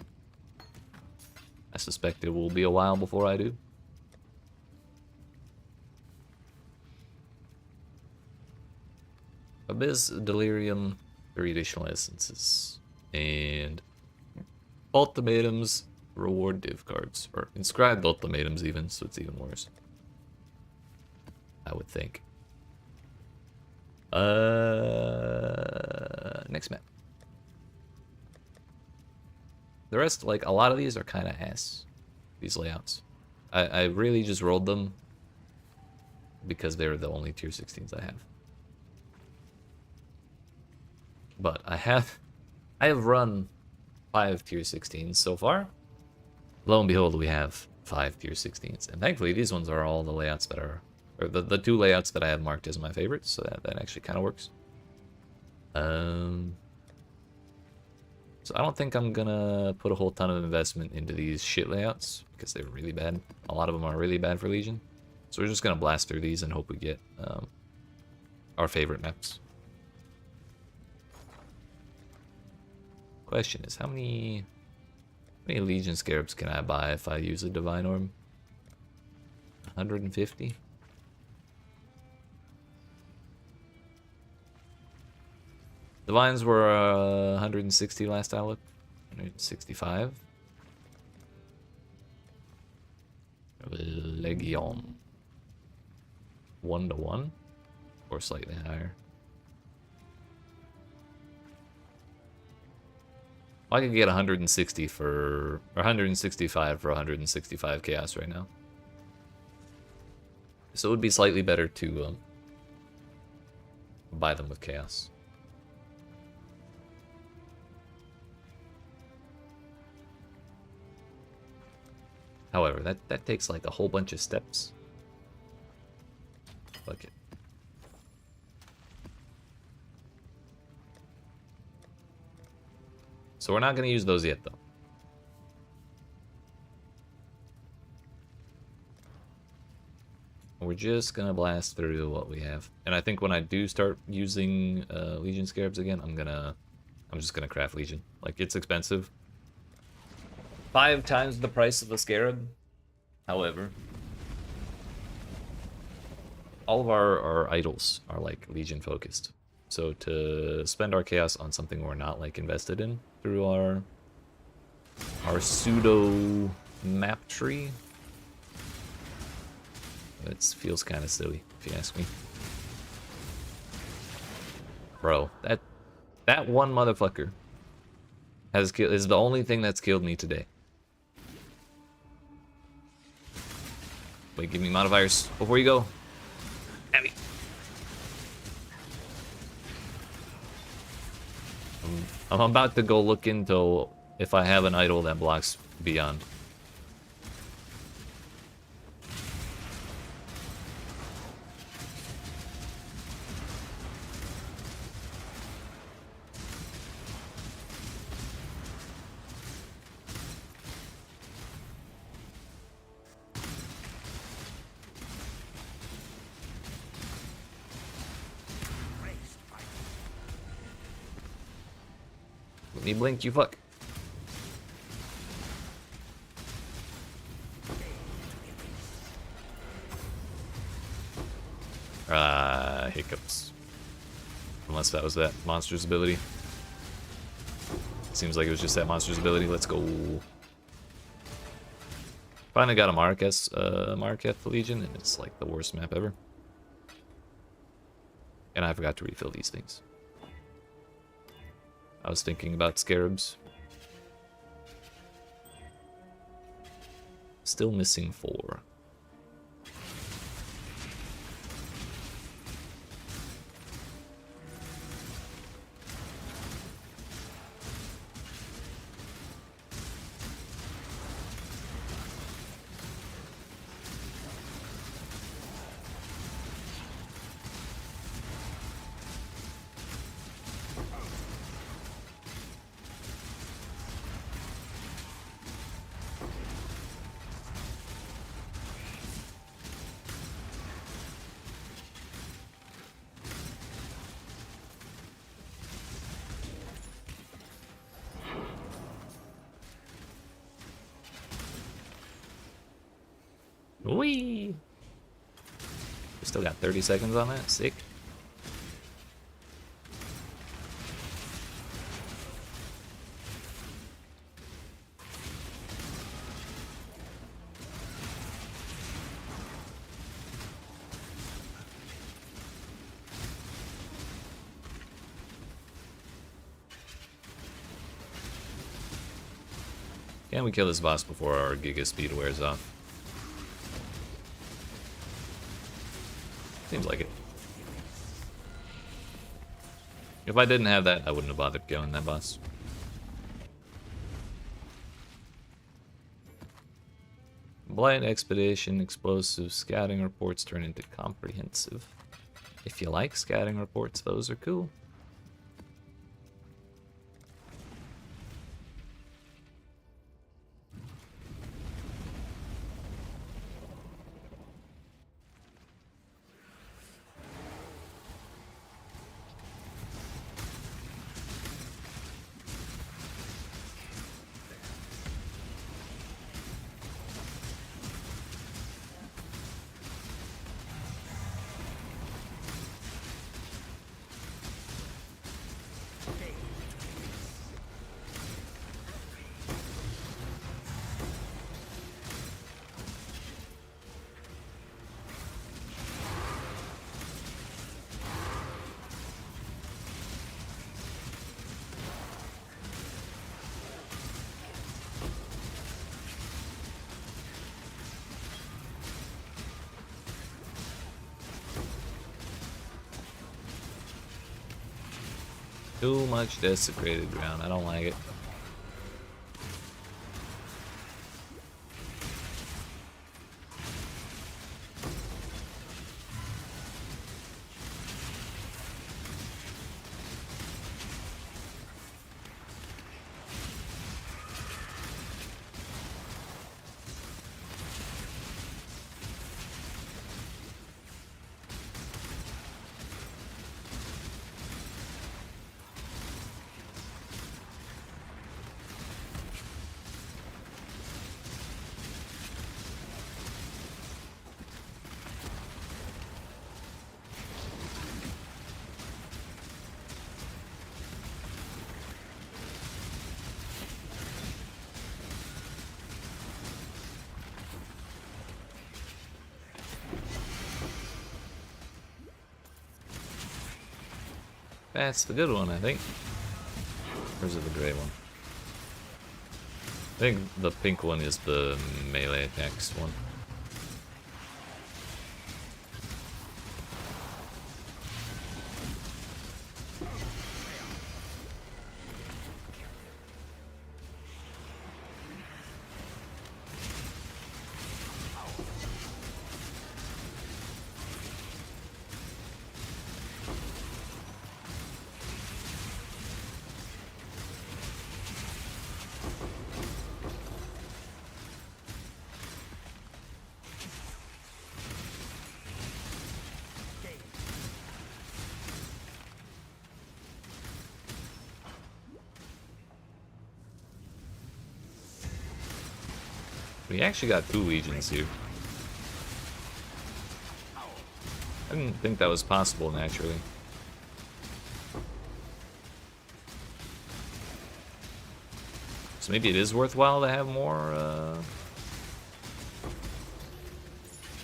I suspect it will be a while before I do. Abyss, Delirium, 3 additional essences, and ultimatums, reward div cards, or inscribed ultimatums even, so it's even worse. I would think. Next map. The rest, like, a lot of these are kind of ass, these layouts. I really just rolled them because they're the only tier 16s I have. But I have run 5 tier 16s so far. Lo and behold, we have 5 tier 16s. And thankfully, these ones are all the layouts that are... Or the 2 layouts that I have marked as my favorites, so that actually kind of works. So I don't think I'm gonna put a whole ton of investment into these shit layouts, because they're really bad. A lot of them are really bad for Legion. So we're just gonna blast through these and hope we get our favorite maps. Question is, how many Legion Scarabs can I buy if I use a Divine Orb? 150? Divines were 160 last I looked. 165. Legion. 1-to-1? Or slightly higher. I could get 160 for... Or 165 for 165 chaos right now. So it would be slightly better to buy them with chaos. However, that takes like a whole bunch of steps. Fuck it. So we're not going to use those yet, though. We're just going to blast through what we have. And I think when I do start using Legion Scarabs again, I'm just going to craft Legion. Like, it's expensive. 5 times the price of a Scarab. However, all of our idols are, like, Legion focused. So to spend our chaos on something we're not, like, invested in through our pseudo map tree, it feels kind of silly, if you ask me. Bro, that one motherfucker is the only thing that's killed me today. Wait, give me modifiers before you go. Abby. I'm about to go look into if I have an idol that blocks beyond. Let me blink, you fuck. Hiccups. Unless that was that monster's ability. Seems like it was just that monster's ability. Let's go. Finally got a Marketh Legion, and it's like the worst map ever. And I forgot to refill these things. I was thinking about Scarabs. Still missing 4. Whee! We still got 30 seconds on that. Sick. Can we kill this boss before our Giga Speed wears off? Seems like it. If I didn't have that, I wouldn't have bothered killing that boss. Blight Expedition, Explosive, Scouting Reports turn into Comprehensive. If you like Scouting Reports, those are cool. Too much desecrated ground. I don't like it. That's the good one, I think. Or is it the gray one? I think the pink one is the melee attacks one. We actually got 2 legions here. I didn't think that was possible naturally. So maybe it is worthwhile to have more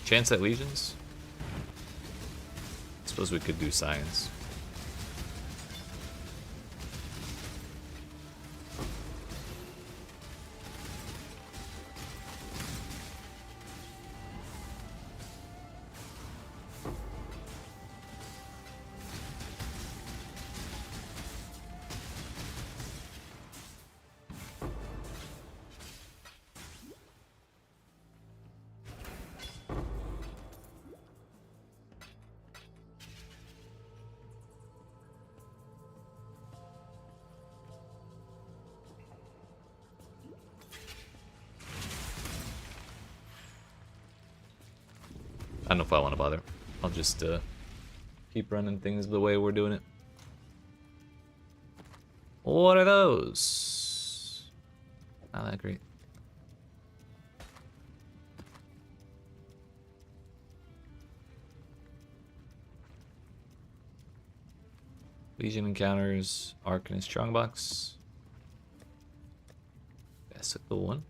chance at legions. I suppose we could do science. I don't know if I want to bother. I'll just keep running things the way we're doing it. What are those? Not that great. Legion encounters, Arcanist Strongbox. That's a cool one.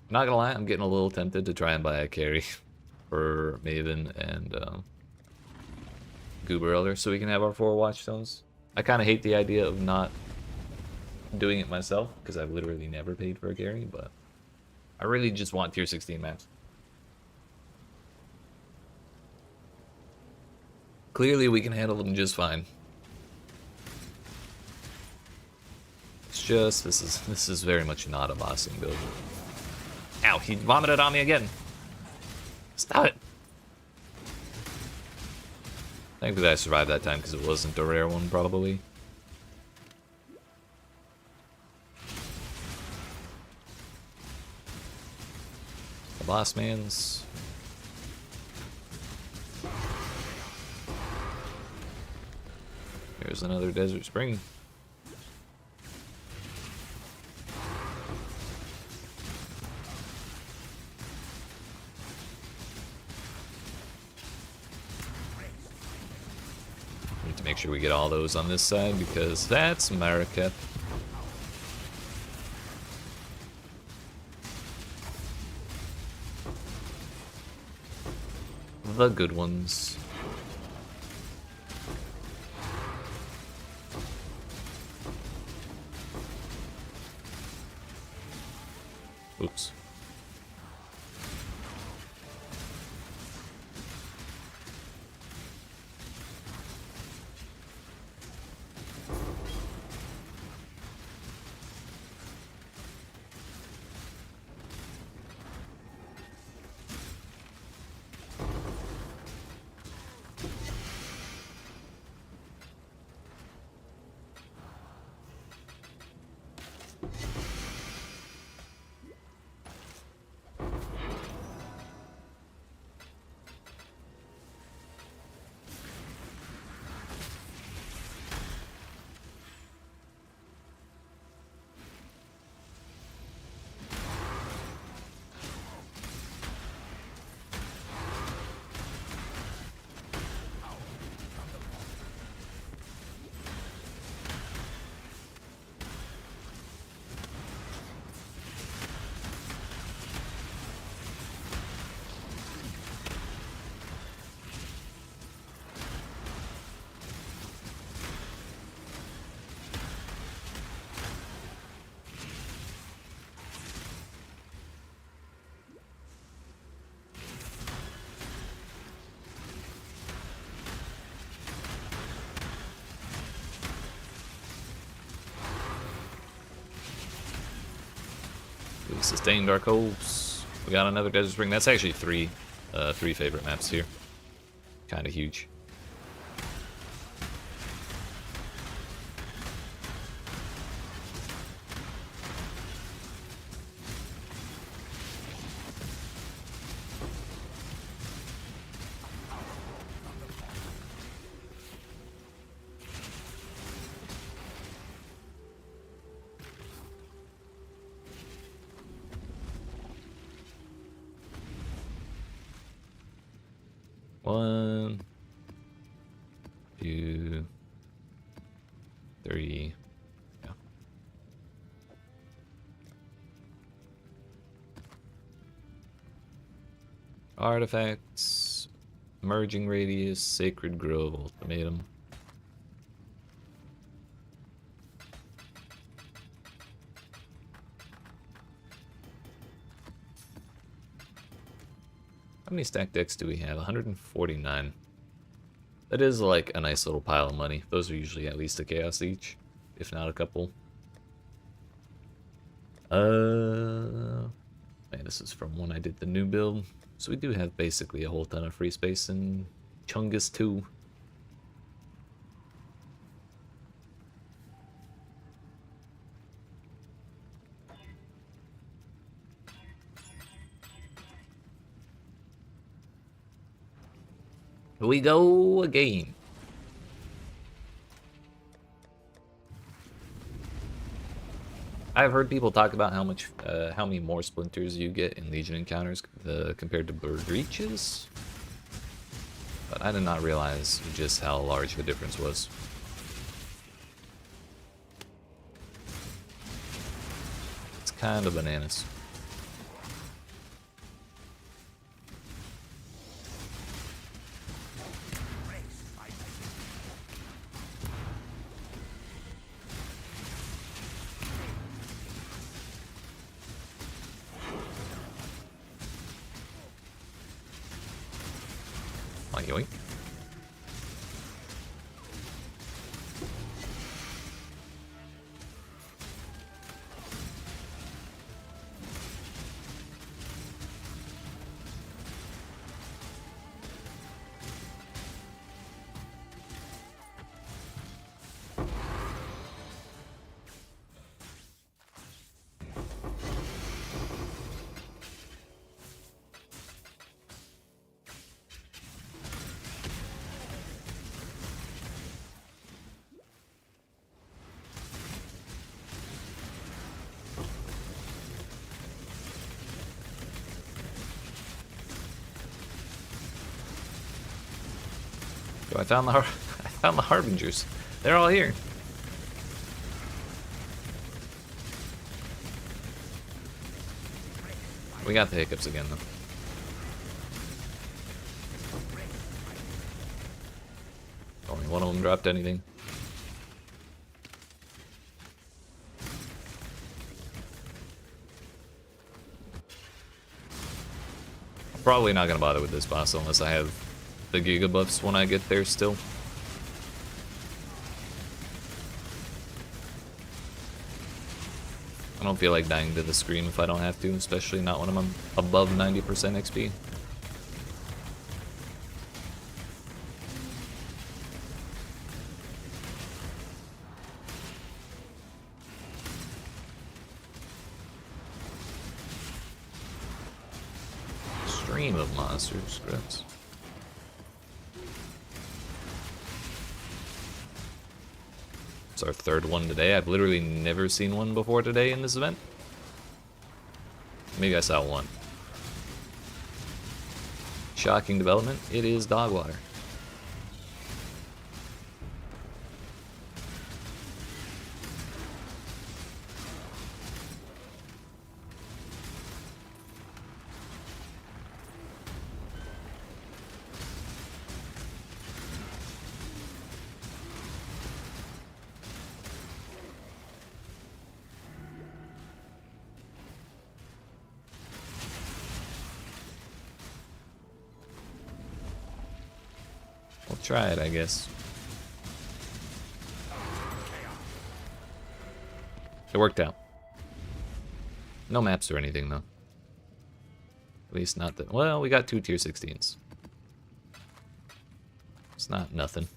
Not gonna lie, I'm getting a little tempted to try and buy a carry for Maven and Goober Elder so we can have our 4 Watchstones. I kind of hate the idea of not doing it myself because I've literally never paid for a carry, but I really just want tier 16 maps. Clearly we can handle them just fine. It's just this is very much not a bossing build. Ow, he vomited on me again. Stop it. Thankfully I survived that time because it wasn't a rare one, probably. The boss man's. Here's another desert spring. Make sure we get all those on this side because that's Mariketh. The good ones. Oops. sustained our hopes. We got another Desert Spring. That's actually three favorite maps here. Kind of huge. One, two, three. Yeah. Artifacts, merging radius, sacred grove, ultimatum. How many stack decks do we have? 149. That is like a nice little pile of money. Those are usually at least a chaos each, if not a couple. Man, this is from when I did the new build. So we do have basically a whole ton of free space in Chungus 2. Here we go again. I've heard people talk about how many more splinters you get in Legion encounters compared to breaches, but I did not realize just how large the difference was. It's kind of bananas. Yoink. I found the Harbingers. They're all here. We got the hiccups again, though. Only one of them dropped anything. I'm probably not gonna bother with this boss unless I have the Giga buffs when I get there still. I don't feel like dying to the scream if I don't have to, especially not when I'm above 90% XP. Stream of monsters, gross. It's our third one today. I've literally never seen one before today in this event. Maybe I saw one. Shocking development. It is dog water. We'll try it, I guess. It worked out. No maps or anything, though. At least not that. Well, we got 2 tier 16s. It's not nothing.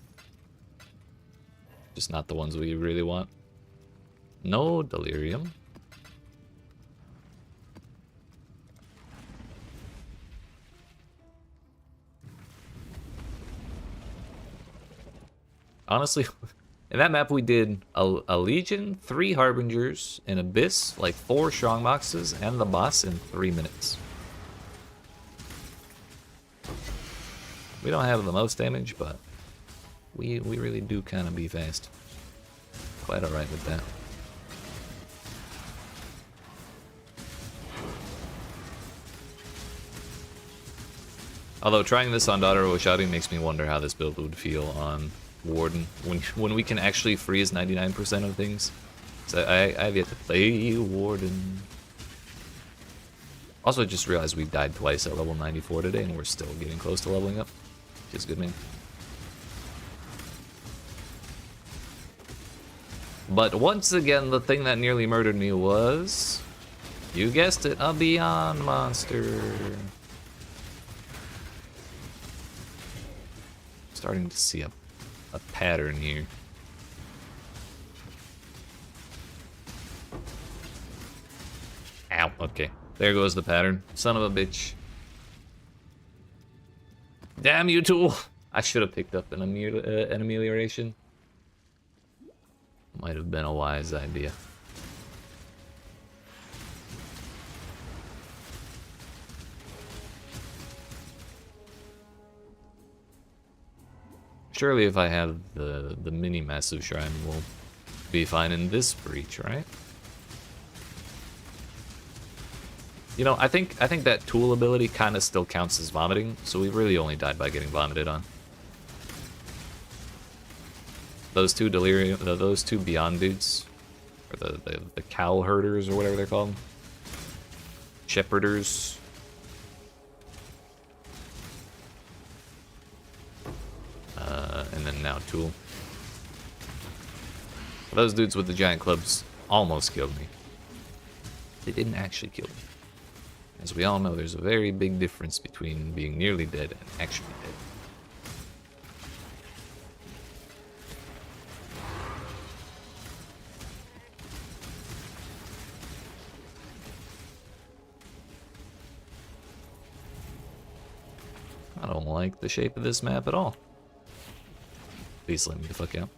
Just not the ones we really want. No delirium. Honestly, in that map we did a Legion, 3 Harbingers, an Abyss, like 4 Strongboxes, and the boss in 3 minutes. We don't have the most damage, but we really do kind of be fast. Quite alright with that. Although trying this on Daughter of Oshabi makes me wonder how this build would feel on Warden when we can actually freeze 99% of things. So I've yet to play Warden. Also, just realized we died twice at level 94 today, and we're still getting close to leveling up. Which is good, man. But once again, the thing that nearly murdered me was, you guessed it, a Beyond monster. Starting to see a pattern here. Ow, okay. There goes the pattern. Son of a bitch. Damn you, tool! I should have picked up an amelioration. Might have been a wise idea. Surely if I have the mini massive shrine, we'll be fine in this breach, right? You know, I think that tool ability kind of still counts as vomiting, so we really only died by getting vomited on. Those 2 delirium, those 2 beyond dudes, or the cow herders or whatever they're called, shepherders. And then now tool. Those dudes with the giant clubs almost killed me. They didn't actually kill me. As we all know, there's a very big difference between being nearly dead and actually dead. I don't like the shape of this map at all. Please let me the fuck out.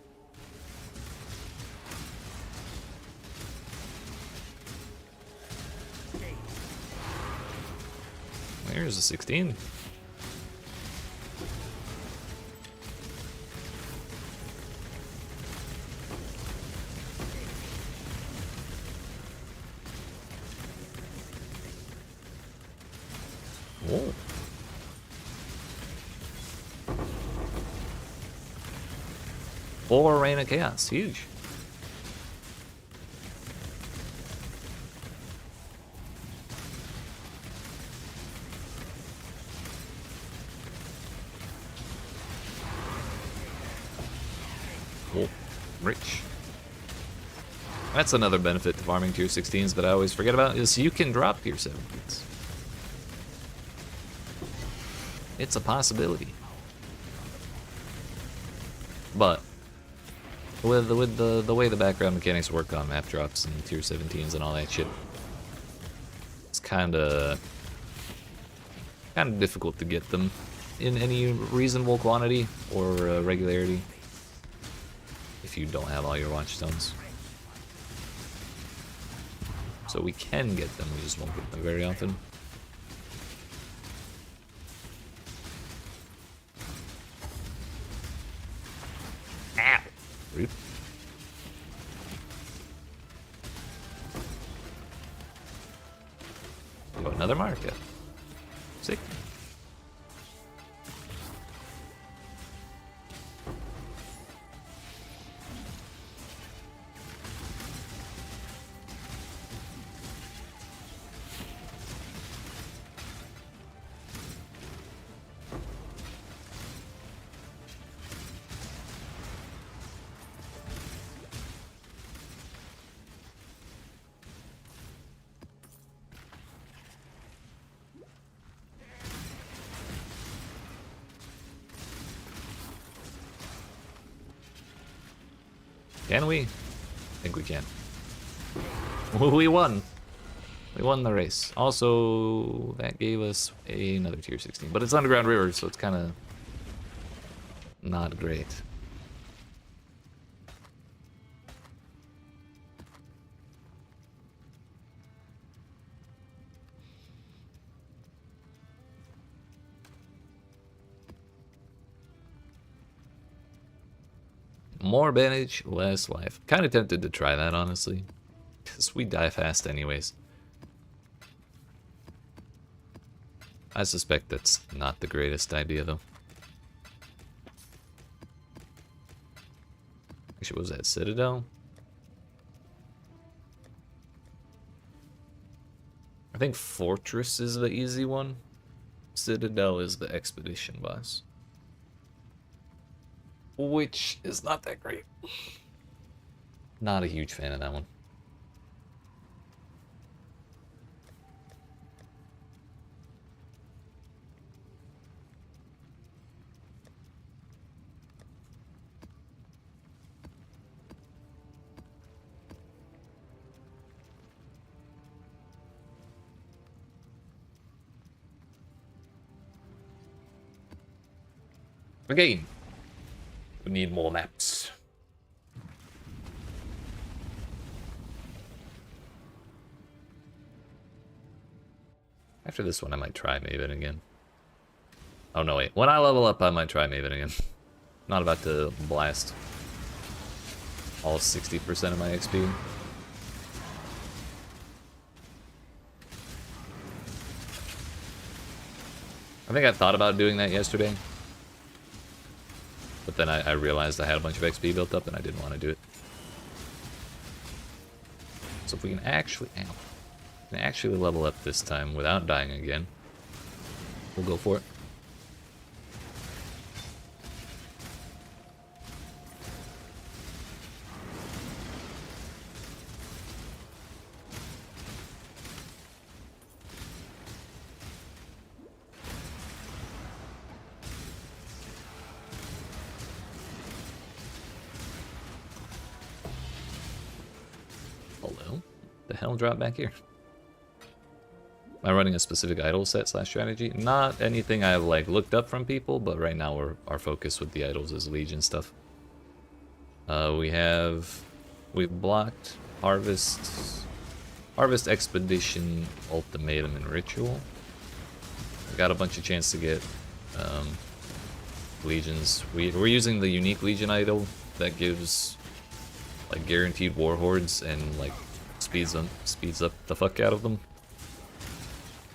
There's a 16. Whoa. Or Reign of Chaos, huge. Whoa, rich. That's another benefit to farming tier 16s that I always forget about, is you can drop tier 17s. It's a possibility. But with the way the background mechanics work on map drops and tier 17s and all that shit, it's kind of difficult to get them in any reasonable quantity or regularity if you don't have all your watchstones. So we can get them, we just won't get them very often. Ow! Rude. Oh, another marker. Sick. Can we? I think we can. We won. We won the race. Also, that gave us another tier 16. But it's underground river, so it's kind of not great. More bandage, less life. Kind of tempted to try that, honestly. Because we die fast anyways. I suspect that's not the greatest idea, though. Actually, what was that? Citadel? I think Fortress is the easy one. Citadel is the expedition boss. Which is not that great. Not a huge fan of that one. Again, we need more maps. After this one, I might try Maven again. Oh, no, wait. When I level up, I might try Maven again. Not about to blast all 60% of my XP. I think I thought about doing that yesterday. But then I realized I had a bunch of XP built up and I didn't want to do it. So if we can actually level up this time without dying again, we'll go for it. Hell drop back here. Am I running a specific idol set / strategy? Not anything I've like looked up from people, but right now our focus with the idols is Legion stuff. We've blocked Harvest Expedition, Ultimatum, and Ritual. We got a bunch of chance to get Legions. We're using the unique Legion idol that gives like guaranteed war hordes and like speeds up the fuck out of them.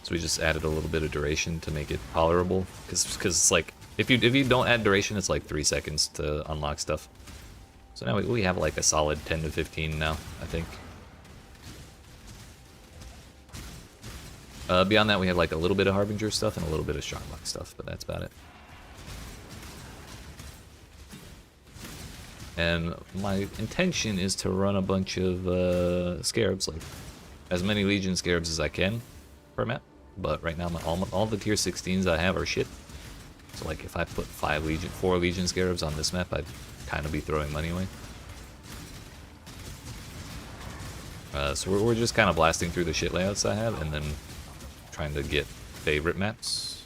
So we just added a little bit of duration to make it tolerable, because like if you don't add duration, it's like 3 seconds to unlock stuff. So now we have like a solid 10 to 15 now, I think. Beyond that, we have like a little bit of Harbinger stuff and a little bit of Stronglock stuff, but that's about it. And my intention is to run a bunch of Scarabs, like as many Legion Scarabs as I can per map. But right now, all the tier 16s I have are shit. So like if I put 4 Legion Scarabs on this map, I'd kind of be throwing money away. So we're just kind of blasting through the shit layouts I have, and then trying to get favorite maps.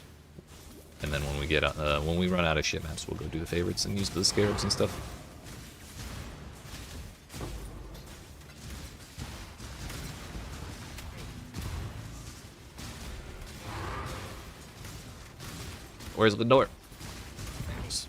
And then when we run out of shit maps, we'll go do the favorites and use the Scarabs and stuff. Where's the door? Thanks.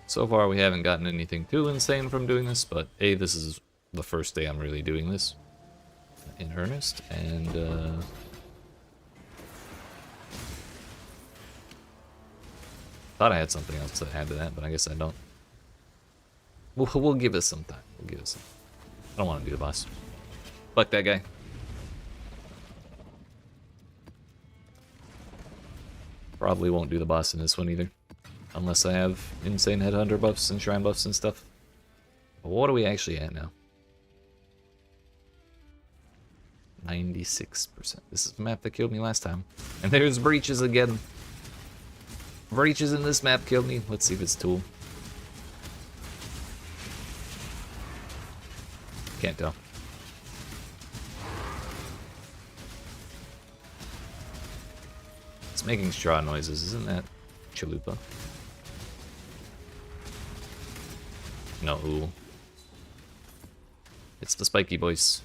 So far, we haven't gotten anything too insane from doing this, but this is the first day I'm really doing this in earnest, and thought I had something else to add to that, but I guess I don't. We'll give it some time. I don't want to do the boss. Fuck that guy. Probably won't do the boss in this one either. Unless I have insane headhunter buffs and shrine buffs and stuff. But what are we actually at now? 96%. This is the map that killed me last time. And there's breaches again. Breaches in this map killed me. Let's see if it's tool. Can't tell. It's making straw noises, isn't that chalupa? No, ooh. It's the spiky boys.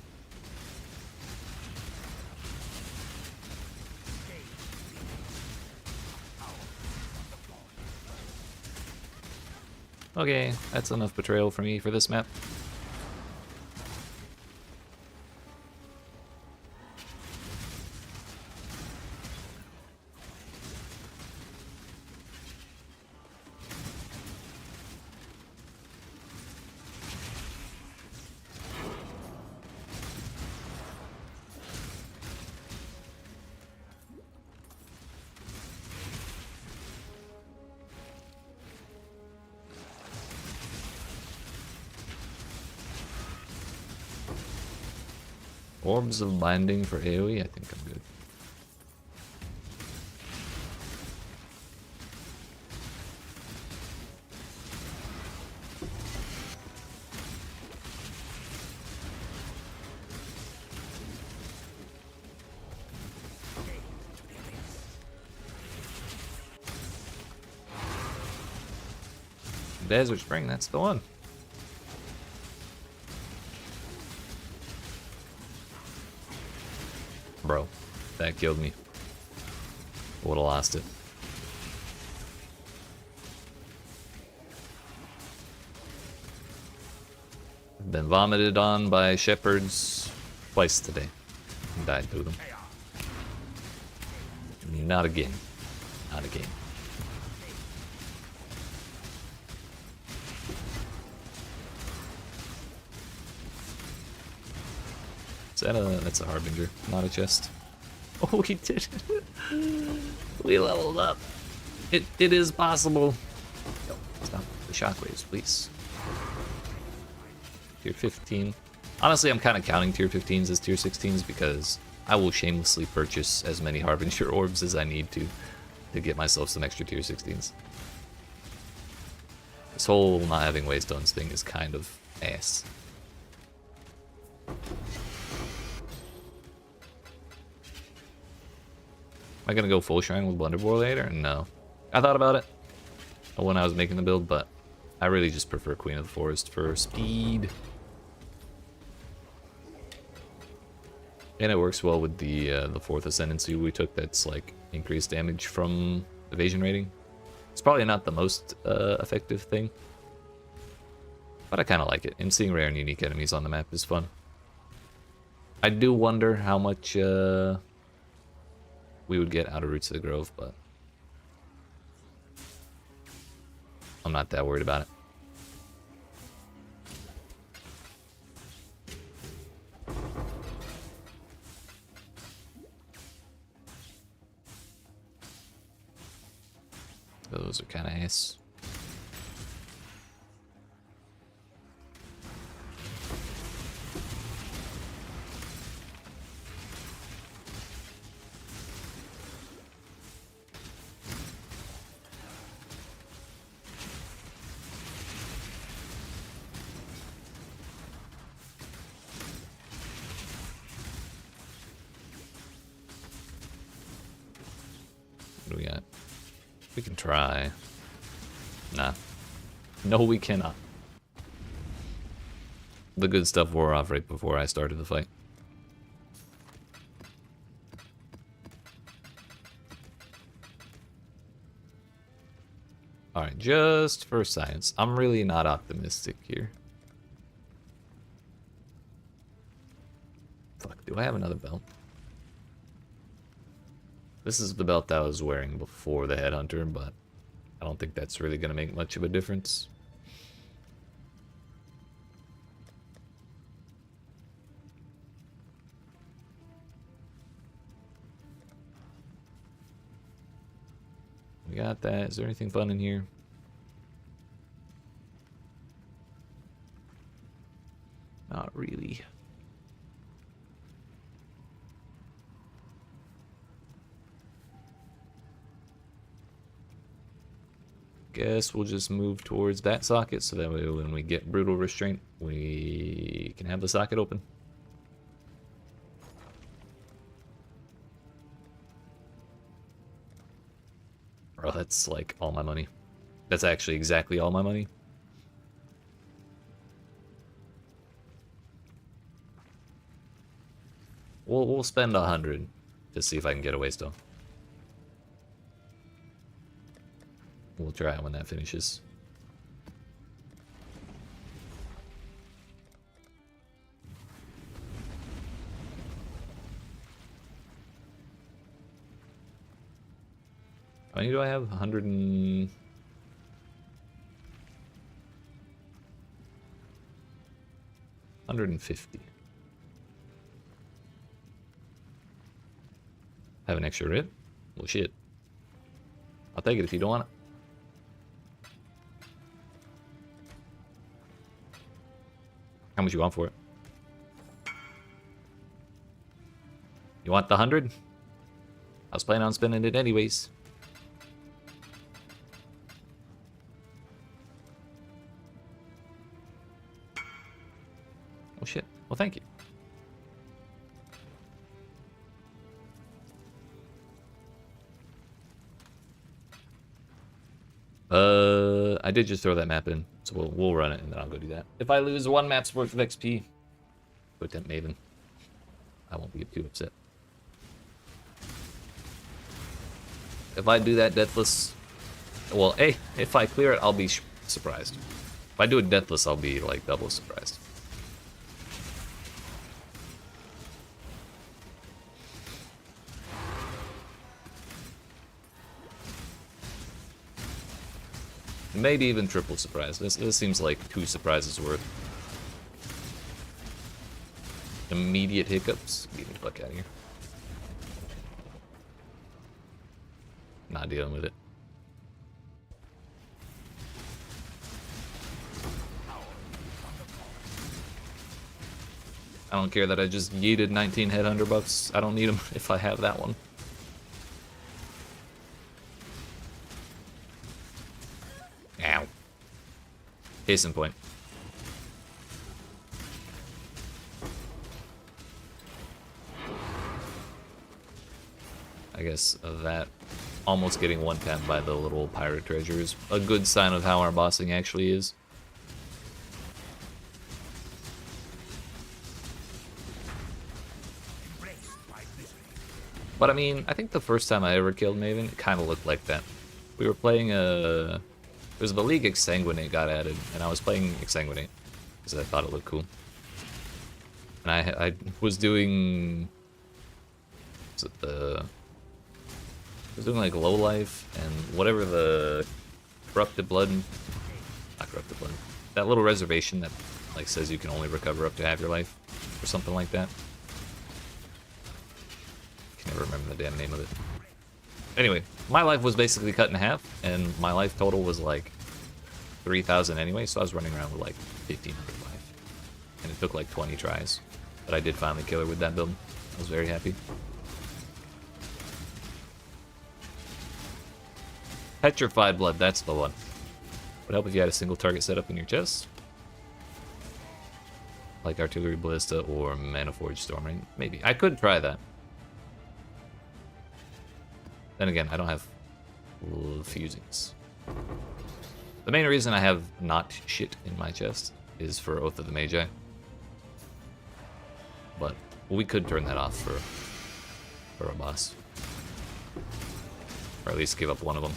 Okay, that's enough betrayal for me for this map. Orbs of binding for AoE? I think I'm good. Desert Spring, that's the one. Bro, that killed me. Would've lost it. Been vomited on by shepherds twice today. Died to them. Not again. Not again. Is that that's a harbinger, not a chest. Oh, we did it. We leveled up. It is possible. Yo, stop the shockwaves, please. Tier 15. Honestly, I'm kind of counting tier 15s as tier 16s because I will shamelessly purchase as many harbinger orbs as I need to get myself some extra tier 16s. This whole not having waystones thing is kind of ass. Am I gonna go full shrine with Blunderbore later? No. I thought about it when I was making the build, but I really just prefer Queen of the Forest for speed. And it works well with the 4th Ascendancy we took that's like increased damage from evasion rating. It's probably not the most effective thing, but I kind of like it. And seeing rare and unique enemies on the map is fun. I do wonder how much we would get out of Roots of the Grove, but I'm not that worried about it. Those are kind of ass. What do we got? We can try. Nah. No, we cannot. The good stuff wore off right before I started the fight. Alright, just for science. I'm really not optimistic here. Fuck, do I have another belt? This is the belt I was wearing before the Headhunter, but I don't think that's really going to make much of a difference. We got that. Is there anything fun in here? Not really. Guess we'll just move towards that socket so that way when we get brutal restraint, we can have the socket open. Bro, that's like all my money. That's actually exactly all my money. We'll spend 100 to see if I can get away still. We'll try it when that finishes. How many do I have? 100 and... 150. Have an extra rip? Well, shit. I'll take it if you don't want it. How much you want for it? You want the 100? I was planning on spending it anyways. Oh shit. Well, thank you. I did just throw that map in, so we'll run it and then I'll go do that. If I lose 1 map's worth of XP, go tempt Maven. I won't be too upset. If I do that deathless, well, hey, if I clear it, I'll be surprised. If I do it deathless, I'll be like double surprised. Maybe even triple surprise. This seems like 2 surprises worth. Immediate hiccups. Get me the fuck out of here. Not dealing with it. I don't care that I just yeeted 19 headhunter buffs. I don't need them if I have that one. Ow. Case in point. I guess that almost getting one-tapped by the little pirate treasure is a good sign of how our bossing actually is. But I mean, I think the first time I ever killed Maven, it kind of looked like that. We were playing a... It was the League Exsanguinate got added, and I was playing Exsanguinate because I thought it looked cool. And I was doing... Was it the... I was doing like low life and whatever the corrupted blood, not corrupted blood, that little reservation that like says you can only recover up to half your life or something like that. I can never remember the damn name of it. Anyway, my life was basically cut in half, and my life total was like 3,000 anyway, so I was running around with like 1,500 life, and it took like 20 tries, but I did finally kill her with that build. I was very happy. Petrified Blood, that's the one. Would help if you had a single target set up in your chest. Like Artillery Ballista or Mana Forge Stormring. Maybe. I could try that. Then again, I don't have fusings. The main reason I have not shit in my chest is for Oath of the Magi. But we could turn that off for a boss. Or at least give up one of them.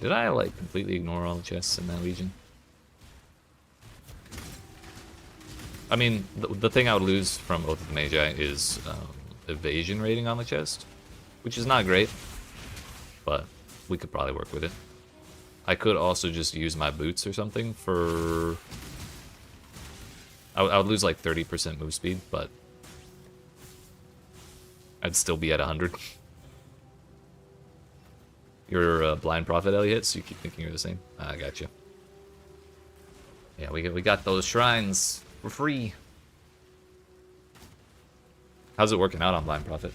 Did I, like, completely ignore all the chests in that Legion? I mean, the thing I would lose from Oath of the Magi is evasion rating on the chest, which is not great, but we could probably work with it. I could also just use my boots or something for... I would lose like 30% move speed, but I'd still be at 100. You're a blind prophet, Elliot, so you keep thinking you're the same. I gotcha. Yeah, we got those shrines for free. How's it working out on blind prophet?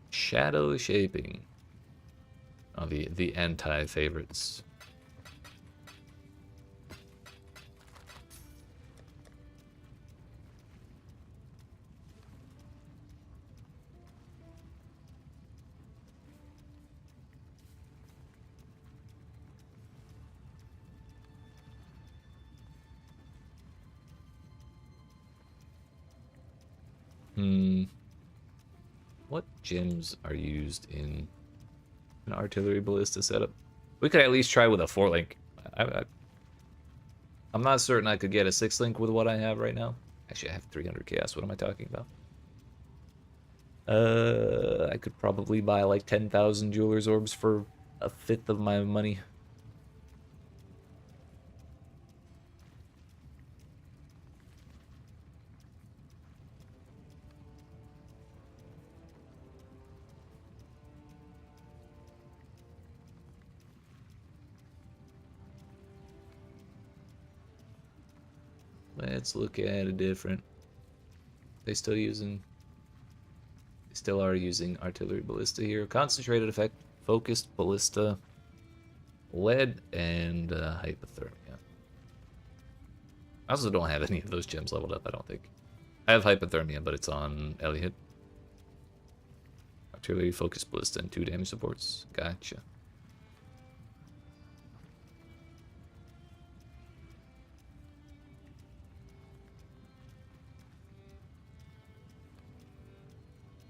Shadow shaping. Oh, the anti-favorites. What gems are used in an artillery ballista setup? We could at least try with a 4-link. I'm not certain I could get a 6-link with what I have right now. Actually, I have 300 chaos. What am I talking about? I could probably buy like 10,000 jeweler's orbs for a fifth of my money. Let's look at a different. They still are using artillery ballista here. Concentrated effect, focused ballista, lead, and hypothermia. I also don't have any of those gems leveled up, I don't think. I have hypothermia, but it's on Elliot. Artillery, focused ballista, and 2 damage supports. Gotcha.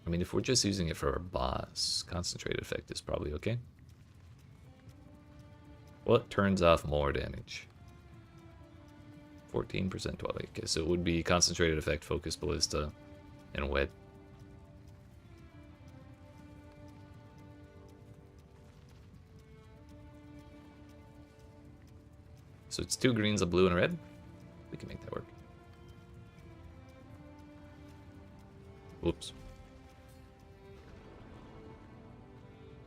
I mean, if we're just using it for our boss, concentrated effect is probably okay. What turns off more damage? 14% 12. Okay, so it would be concentrated effect, focus ballista, and wet. So it's 2 greens, a blue, and a red. We can make that work. Whoops.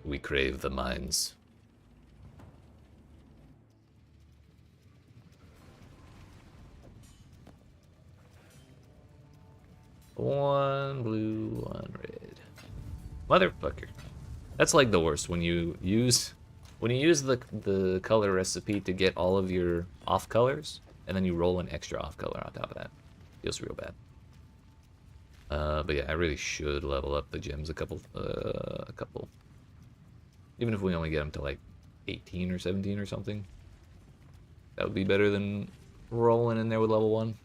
We crave the mines. One blue, one red. Motherfucker. That's like the worst when you use the color recipe to get all of your off colors, and then you roll an extra off color on top of that. Feels real bad. But yeah, I really should level up the gems a couple. Even if we only get them to like 18 or 17 or something. That would be better than rolling in there with level 1.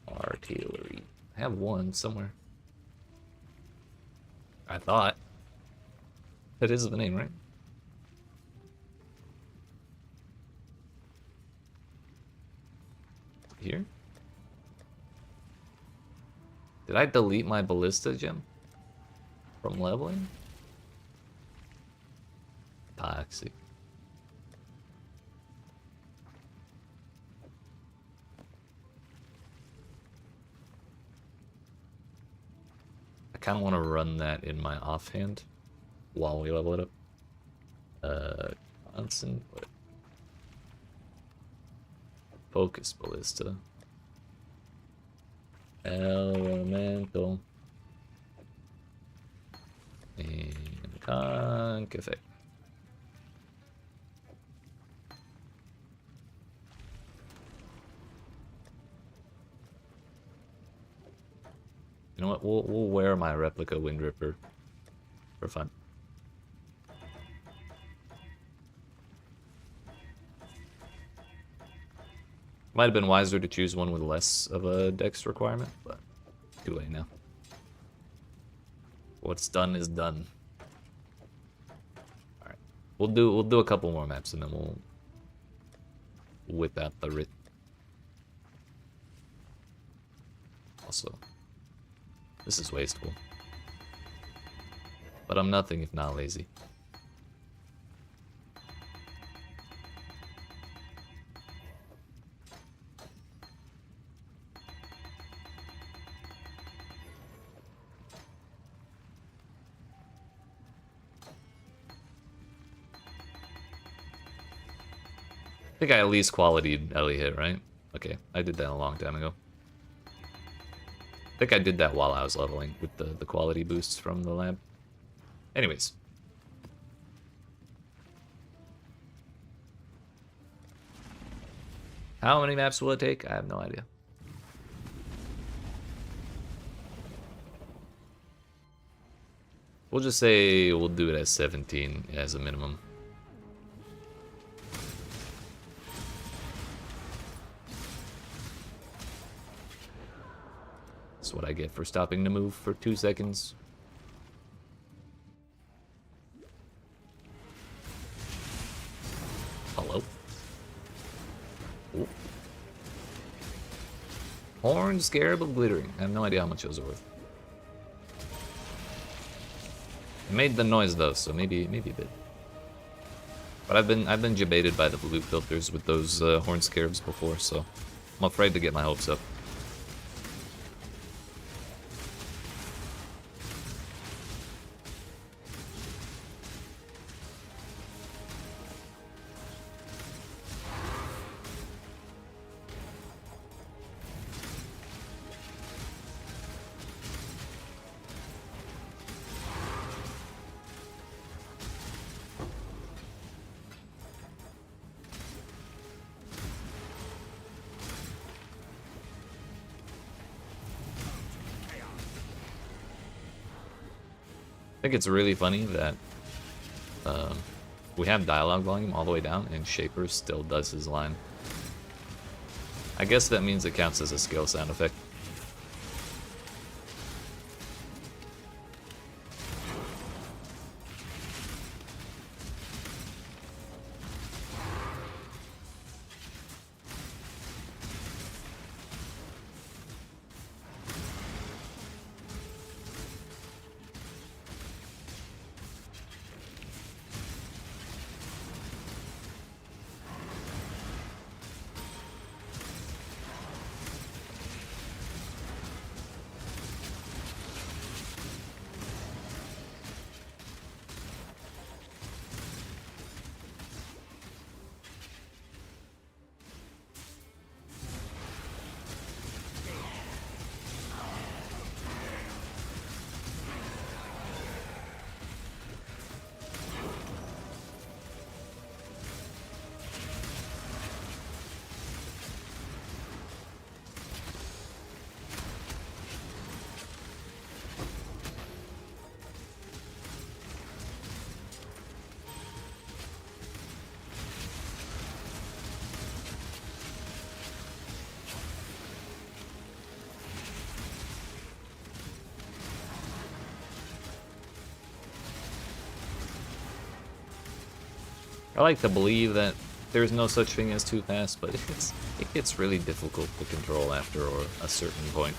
Artillery. I have one somewhere. I thought. That is the name, right? Here? Did I delete my ballista gem from leveling? Toxic. I kind of want to run that in my offhand while we level it up. Constant focus ballista. Elemental. And conk effect. You know what? We'll wear my replica Wind Ripper for fun. Might have been wiser to choose one with less of a dex requirement, but too late now. What's done is done. Alright. We'll do a couple more maps and then we'll whip out the writ. Also, this is wasteful. But I'm nothing if not lazy. I think I at least quality'd Ellie hit, right? Okay, I did that a long time ago. I think I did that while I was leveling with the quality boosts from the lab. Anyways. How many maps will it take? I have no idea. We'll just say we'll do it as 17 as a minimum. That's what I get for stopping to move for 2 seconds. Hello? Ooh. Horn, Scarab of Glittering. I have no idea how much those are worth. It made the noise though, so maybe a bit. But I've been debated by the blue filters with those horn scarabs before, so I'm afraid to get my hopes up. I think it's really funny that we have dialogue volume all the way down and Shaper still does his line. I guess that means it counts as a skill sound effect. I like to believe that there's no such thing as too fast, but it gets really difficult to control after a certain point.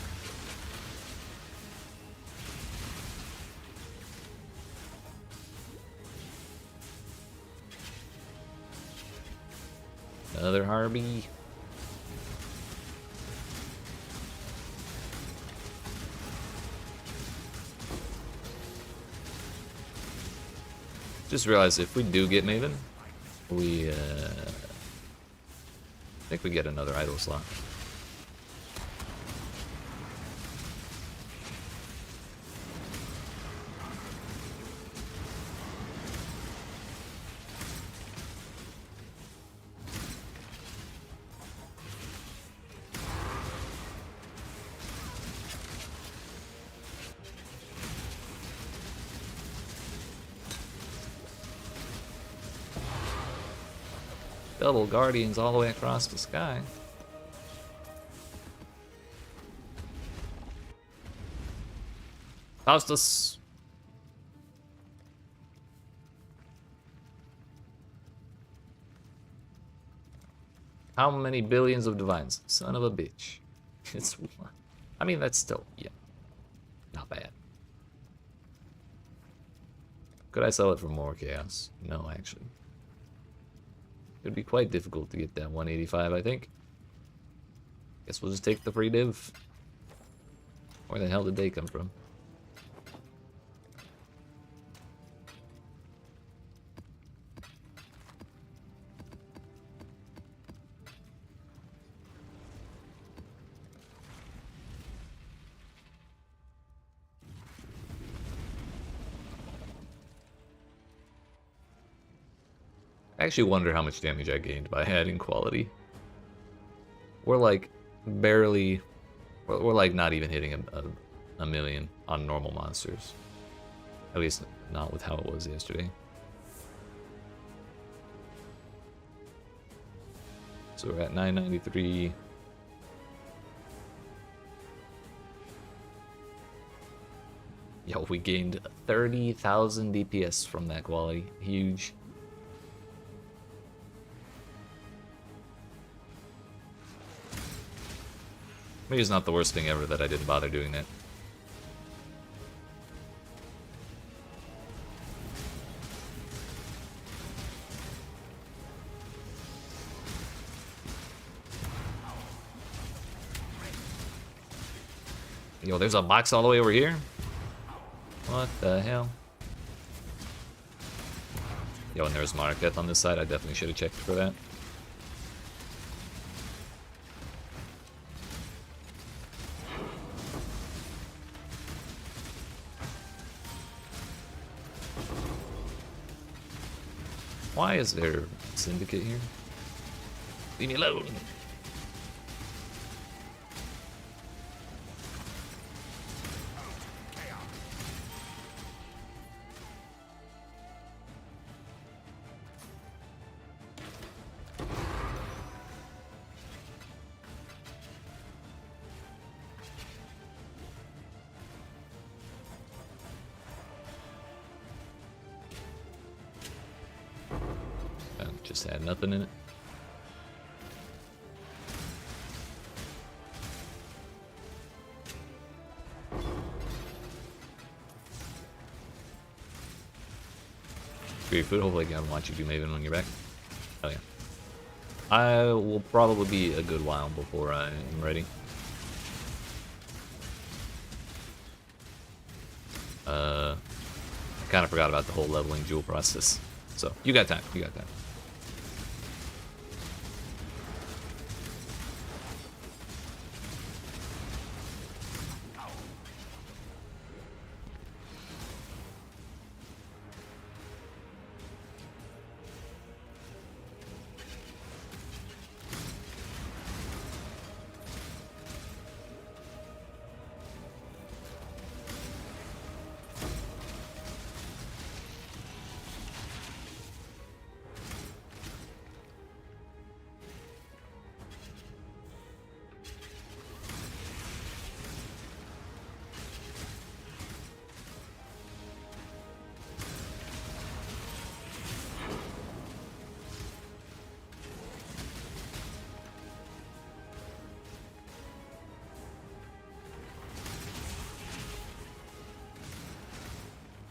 Another Harby. Just realized if we do get Maven, we I think we get another idle slot. Double Guardians all the way across the sky. Faustus. How many billions of divines? Son of a bitch. It's one. I mean, that's still, yeah, not bad. Could I sell it for more chaos? No, actually. It'd be quite difficult to get that 185, I think. Guess we'll just take the free div. Where the hell did they come from? I actually wonder how much damage I gained by adding quality. We're like barely, we're like not even hitting a million on normal monsters. At least not with how it was yesterday. So we're at 993. Yo, we gained 30,000 DPS from that quality. Huge. Maybe it's not the worst thing ever that I didn't bother doing that. Yo, there's a box all the way over here? What the hell? Yo, and there's Market on this side. I definitely should have checked for that. Why is there Syndicate here? Leave me alone! Just had nothing in it. Free food, hopefully I can watch you do Maven when you're back. Oh yeah. I will probably be a good while before I am ready. I kind of forgot about the whole leveling jewel process. So, you got time, you got time.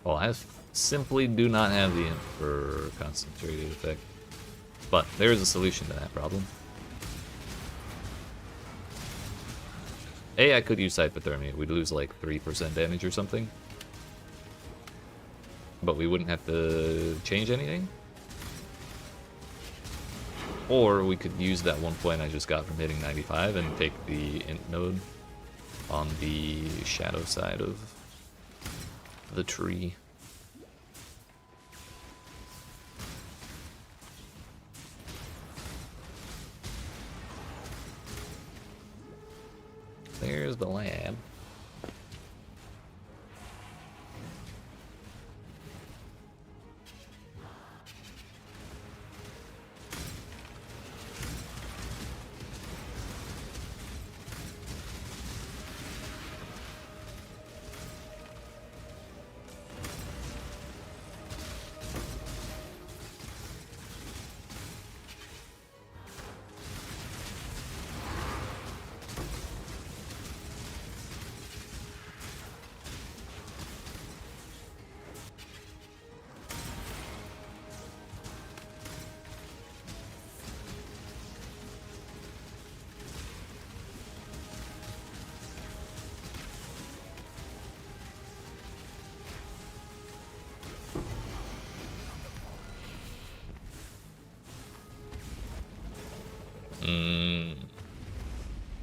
Well, I simply do not have the Emperor concentrated effect. But there is a solution to that problem. I could use Hypothermia. We'd lose like 3% damage or something. But we wouldn't have to change anything. Or we could use that 1 point I just got from hitting 95 and take the int node on the shadow side of the tree. There's the lab.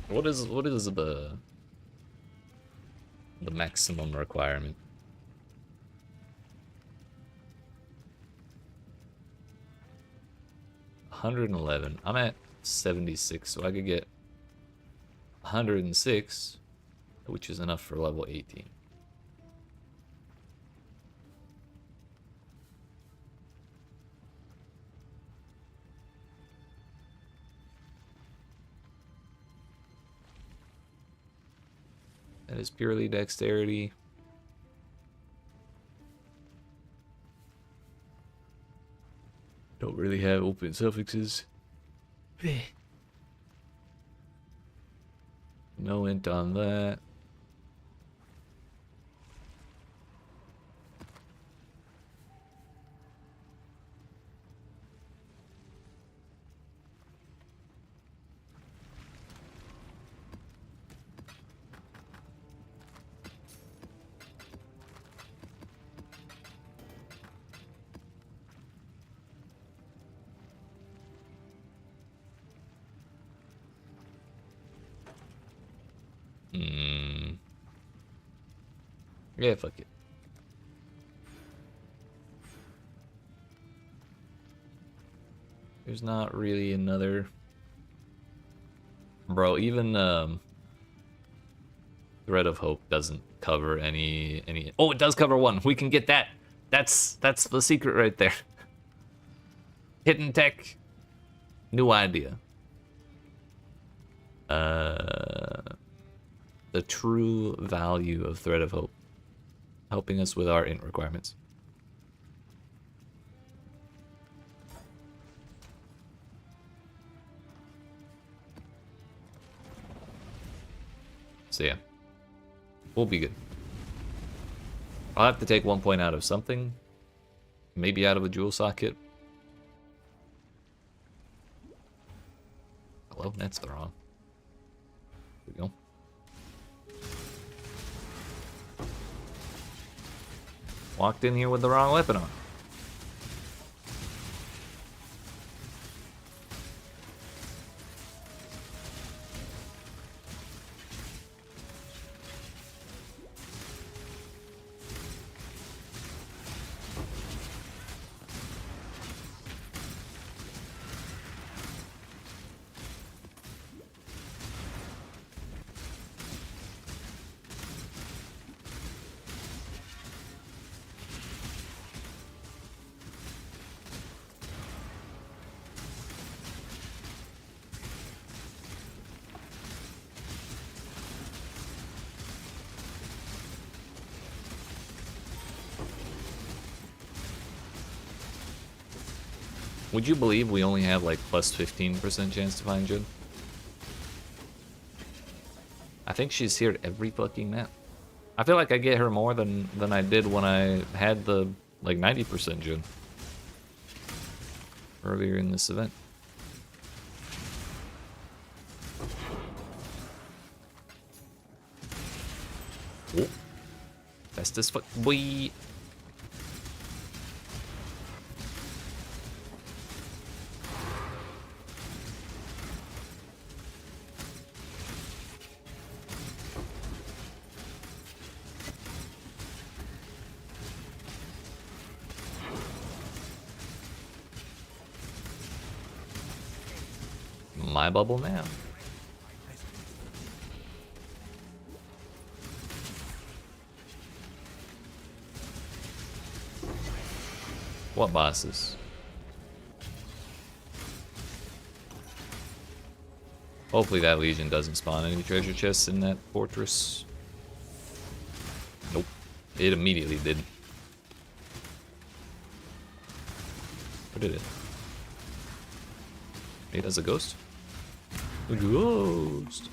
What is the maximum requirement? $111. I'm at 76, so I could get 106, which is enough for level 18. That is purely dexterity. Don't really have open suffixes. No int on that. Yeah, fuck it. There's not really another... Bro, even Thread of Hope doesn't cover any... Oh, it does cover one. We can get that. That's the secret right there. Hidden tech. New idea. The true value of Thread of Hope. Helping us with our int requirements. So yeah, we'll be good. I'll have to take 1 point out of something. Maybe out of a jewel socket. Hello, that's the wrong. There we go. Walked in here with the wrong weapon on. Would you believe we only have like plus 15% chance to find Jun? I think she's here every fucking map. I feel like I get her more than I did when I had the like 90% Jun earlier in this event. Oh, fast as fuck, boy. My bubble now. What bosses? Hopefully that Legion doesn't spawn any treasure chests in that fortress. Nope. It immediately did. Where did it? It has a ghost? A ghost!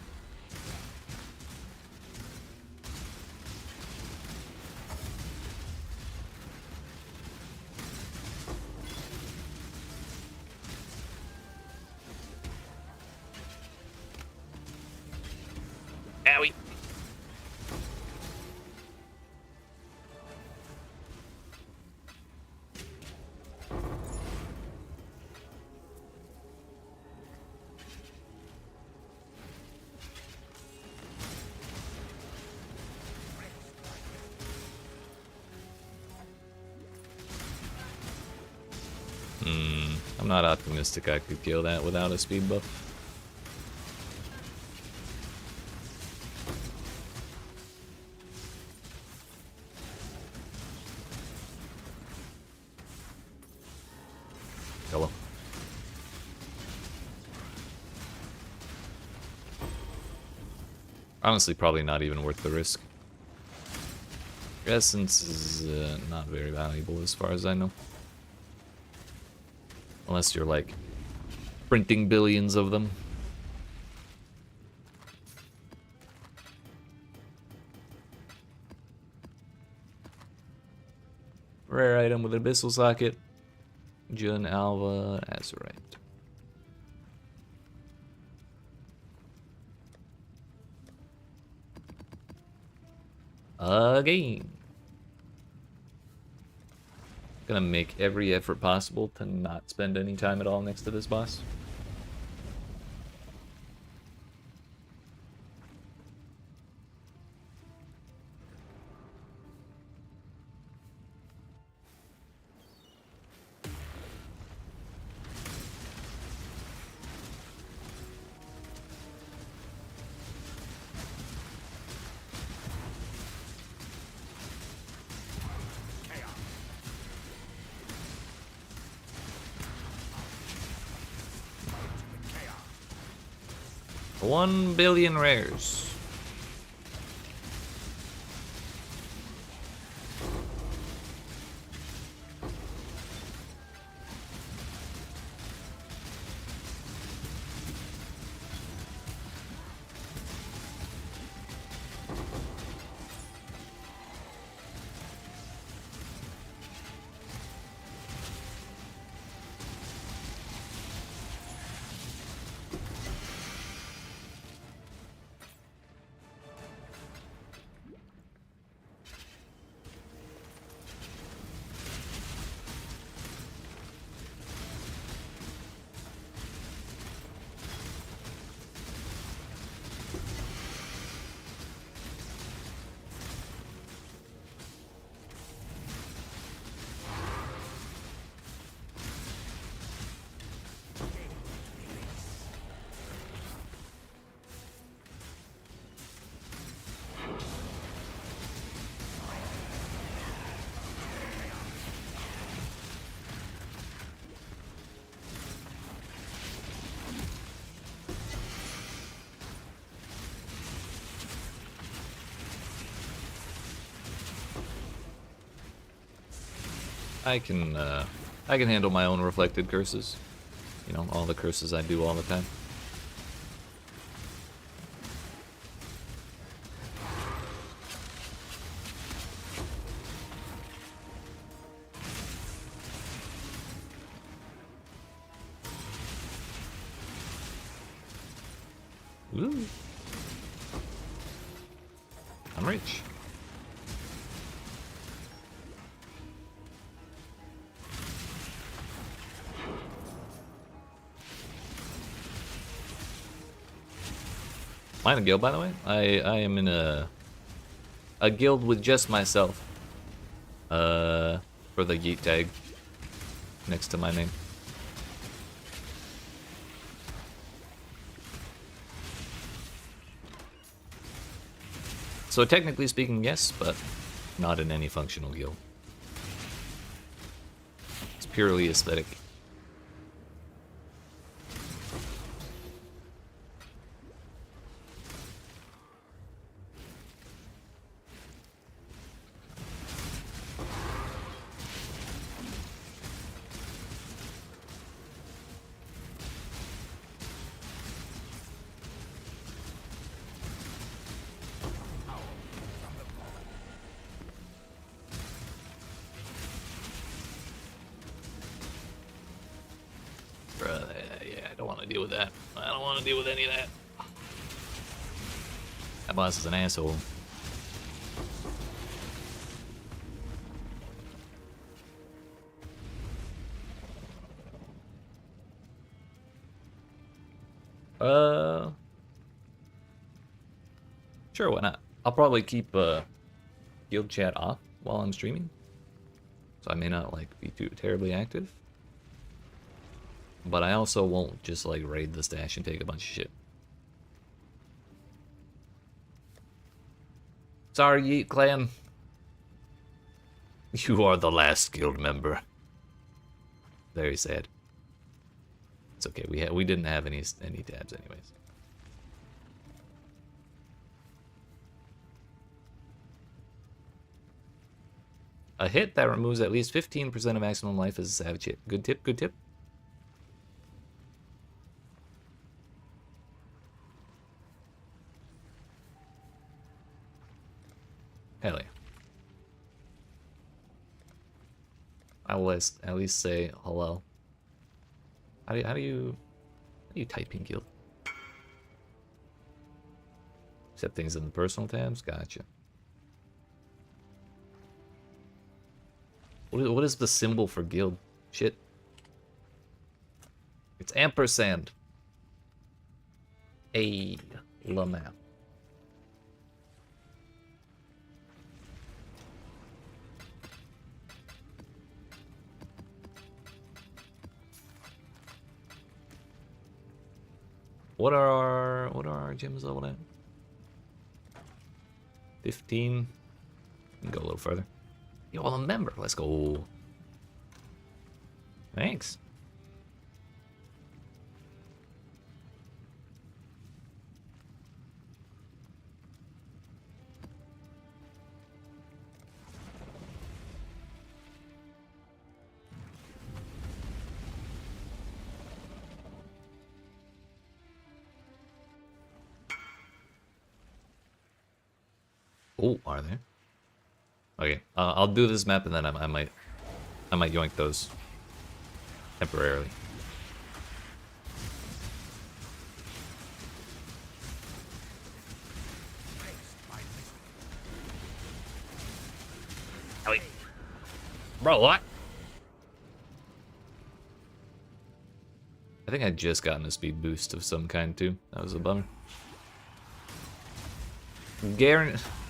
Owie! I'm not optimistic I could kill that without a speed buff. Hello. Honestly, probably not even worth the risk. Your essence is not very valuable as far as I know. Unless you're like printing billions of them. Rare item with an abyssal socket. Jun Alva Azurite. Again. Gonna make every effort possible to not spend any time at all next to this boss. $1 billion rares. I can handle my own reflected curses. You know, all the curses I do all the time. Woo. I'm rich. Find a guild, by the way. I am in a guild with just myself. For the YEET tag next to my name. So technically speaking, yes, but not in any functional guild. It's purely aesthetic. Yeah, I don't want to deal with that. I don't want to deal with any of that. That boss is an asshole. Sure, why not? I'll probably keep guild chat off while I'm streaming, so I may not like be too terribly active. But I also won't just like raid the stash and take a bunch of shit. Sorry, YEET clan. You are the last guild member. Very sad. It's okay. We didn't have any tabs anyways. A hit that removes at least 15% of maximum life is a savage hit. Good tip, good tip. Hell yeah. I will at least say hello. How do you type in guild? Set things in the personal tabs? Gotcha. What is the symbol for guild? Shit. It's ampersand. A lamap. What are our gyms leveled at? 15. Can go a little further. Yo, I'm a member. Let's go. Thanks. Oh, are there? Okay, I'll do this map and then I might yoink those temporarily. Wait. Bro, what? I think I just gotten a speed boost of some kind too. That was a bummer.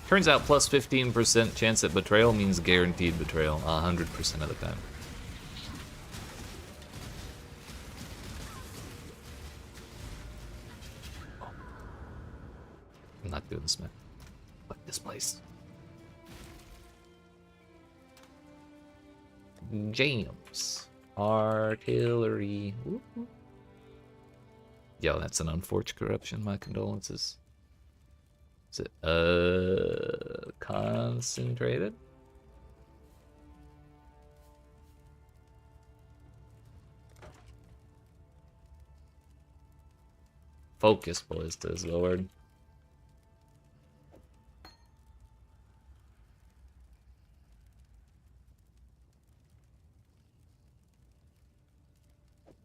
Turns out plus 15% chance at betrayal means guaranteed betrayal 100% of the time. I'm not doing this, man. Fuck this place. James. Artillery. Ooh. Yo, that's an unfortunate corruption. My condolences. Is it, concentrated? Focus ballista is the word.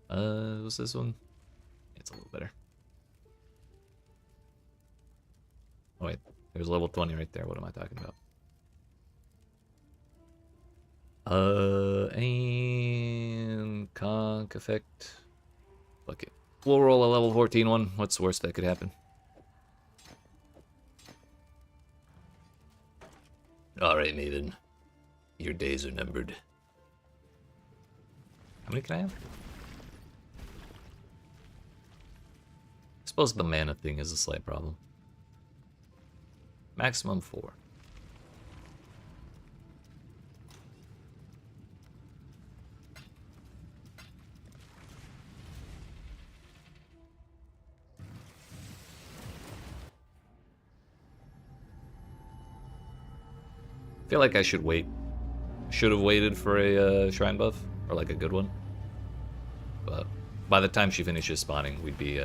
Was this one? It's a little better. Oh wait, there's level 20 right there. What am I talking about? And conk effect. Fuck it. We'll roll a level 14 one. What's the worst that could happen? Alright, Maven. Your days are numbered. How many can I have? I suppose the mana thing is a slight problem. Maximum 4. I feel like I should wait. Should have waited for a shrine buff, or like a good one. But by the time she finishes spawning, we'd be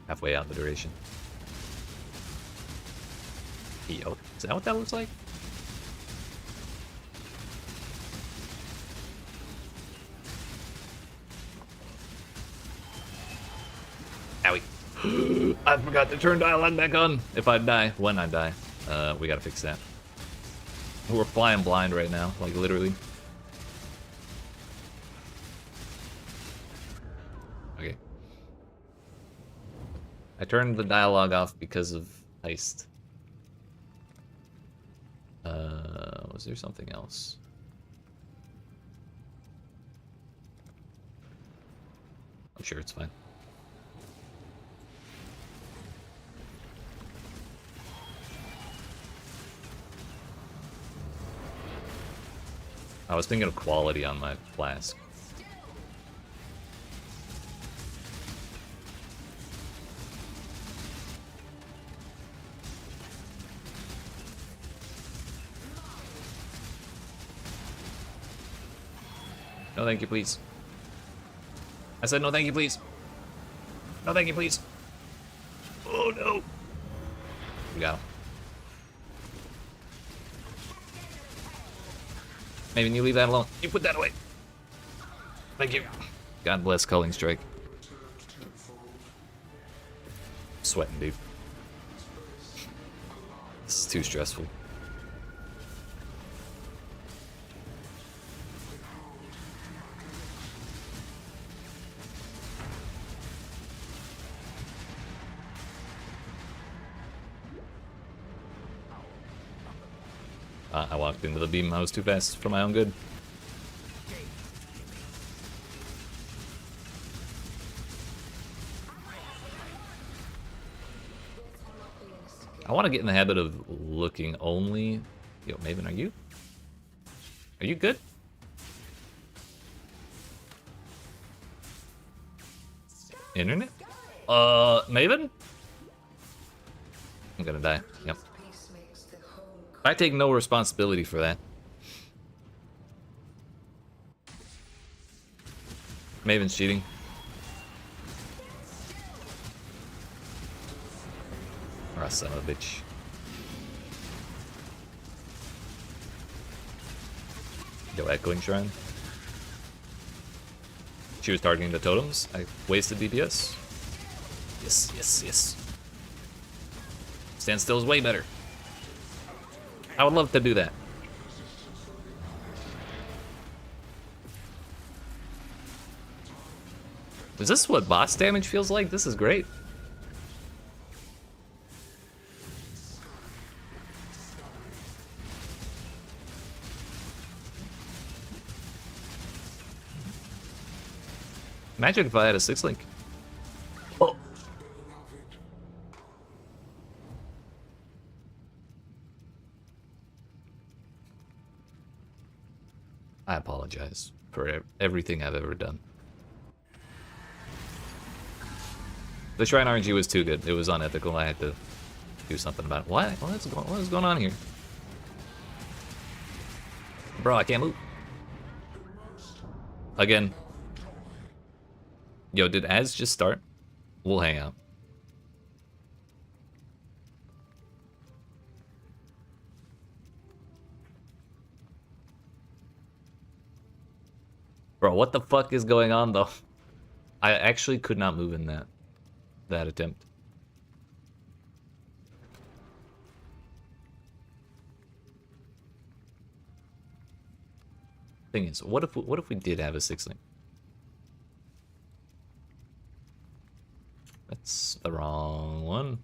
halfway out the duration. Yo, is that what that looks like? Owie. I forgot to turn dialogue back on. If I die, when I die, we gotta fix that. We're flying blind right now, like literally. Okay. I turned the dialogue off because of heist. Was there something else? I'm sure it's fine. I was thinking of quality on my flask. No thank you, please. I said no thank you, please. No thank you, please. Oh no. We got him. Maybe you leave that alone. You put that away. Thank you. God bless Culling Strike. I'm sweating, dude. This is too stressful. I walked into the beam. I was too fast for my own good. I want to get in the habit of looking only. Yo, Maven, are you? Are you good? Internet? Maven? I'm gonna die. Yep. I take no responsibility for that. Maven's cheating. Oh, son of a bitch. Yo, Echoing Shrine. She was targeting the totems. I wasted DPS. Yes, yes, yes. Stand still is way better. I would love to do that. Is this what boss damage feels like? This is great. Imagine if I had a 6-link. Oh. I apologize for everything I've ever done. The Shrine RNG was too good. It was unethical. I had to do something about it. What is going on here? Bro, I can't move. Again. Yo, did Az just start? We'll hang out. Bro, what the fuck is going on though? I actually could not move in that attempt. Thing is, what if we did have a 6-link? That's the wrong one.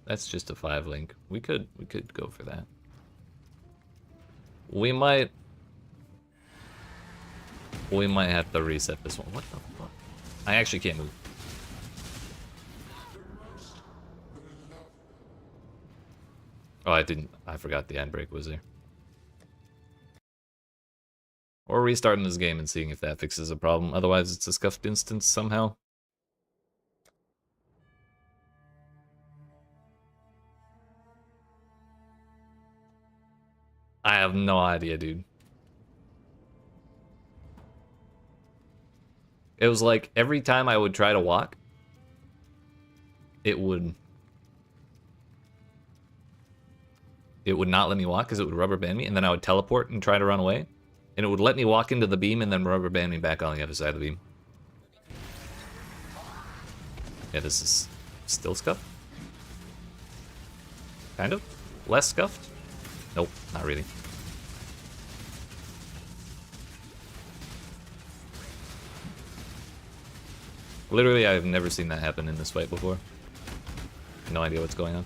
That's just a 5-link. We could go for that. We might have to reset this one. What the fuck? I actually can't move. Oh, I forgot the end break was there. Or restarting this game and seeing if that fixes a problem. Otherwise, it's a scuffed instance somehow. I have no idea, dude. It was like every time I would try to walk, it would not let me walk because it would rubber band me, and then I would teleport and try to run away, and it would let me walk into the beam and then rubber band me back on the other side of the beam. Yeah, this is still scuffed. Kind of. Less scuffed. Nope, not really. Literally, I've never seen that happen in this fight before. No idea what's going on.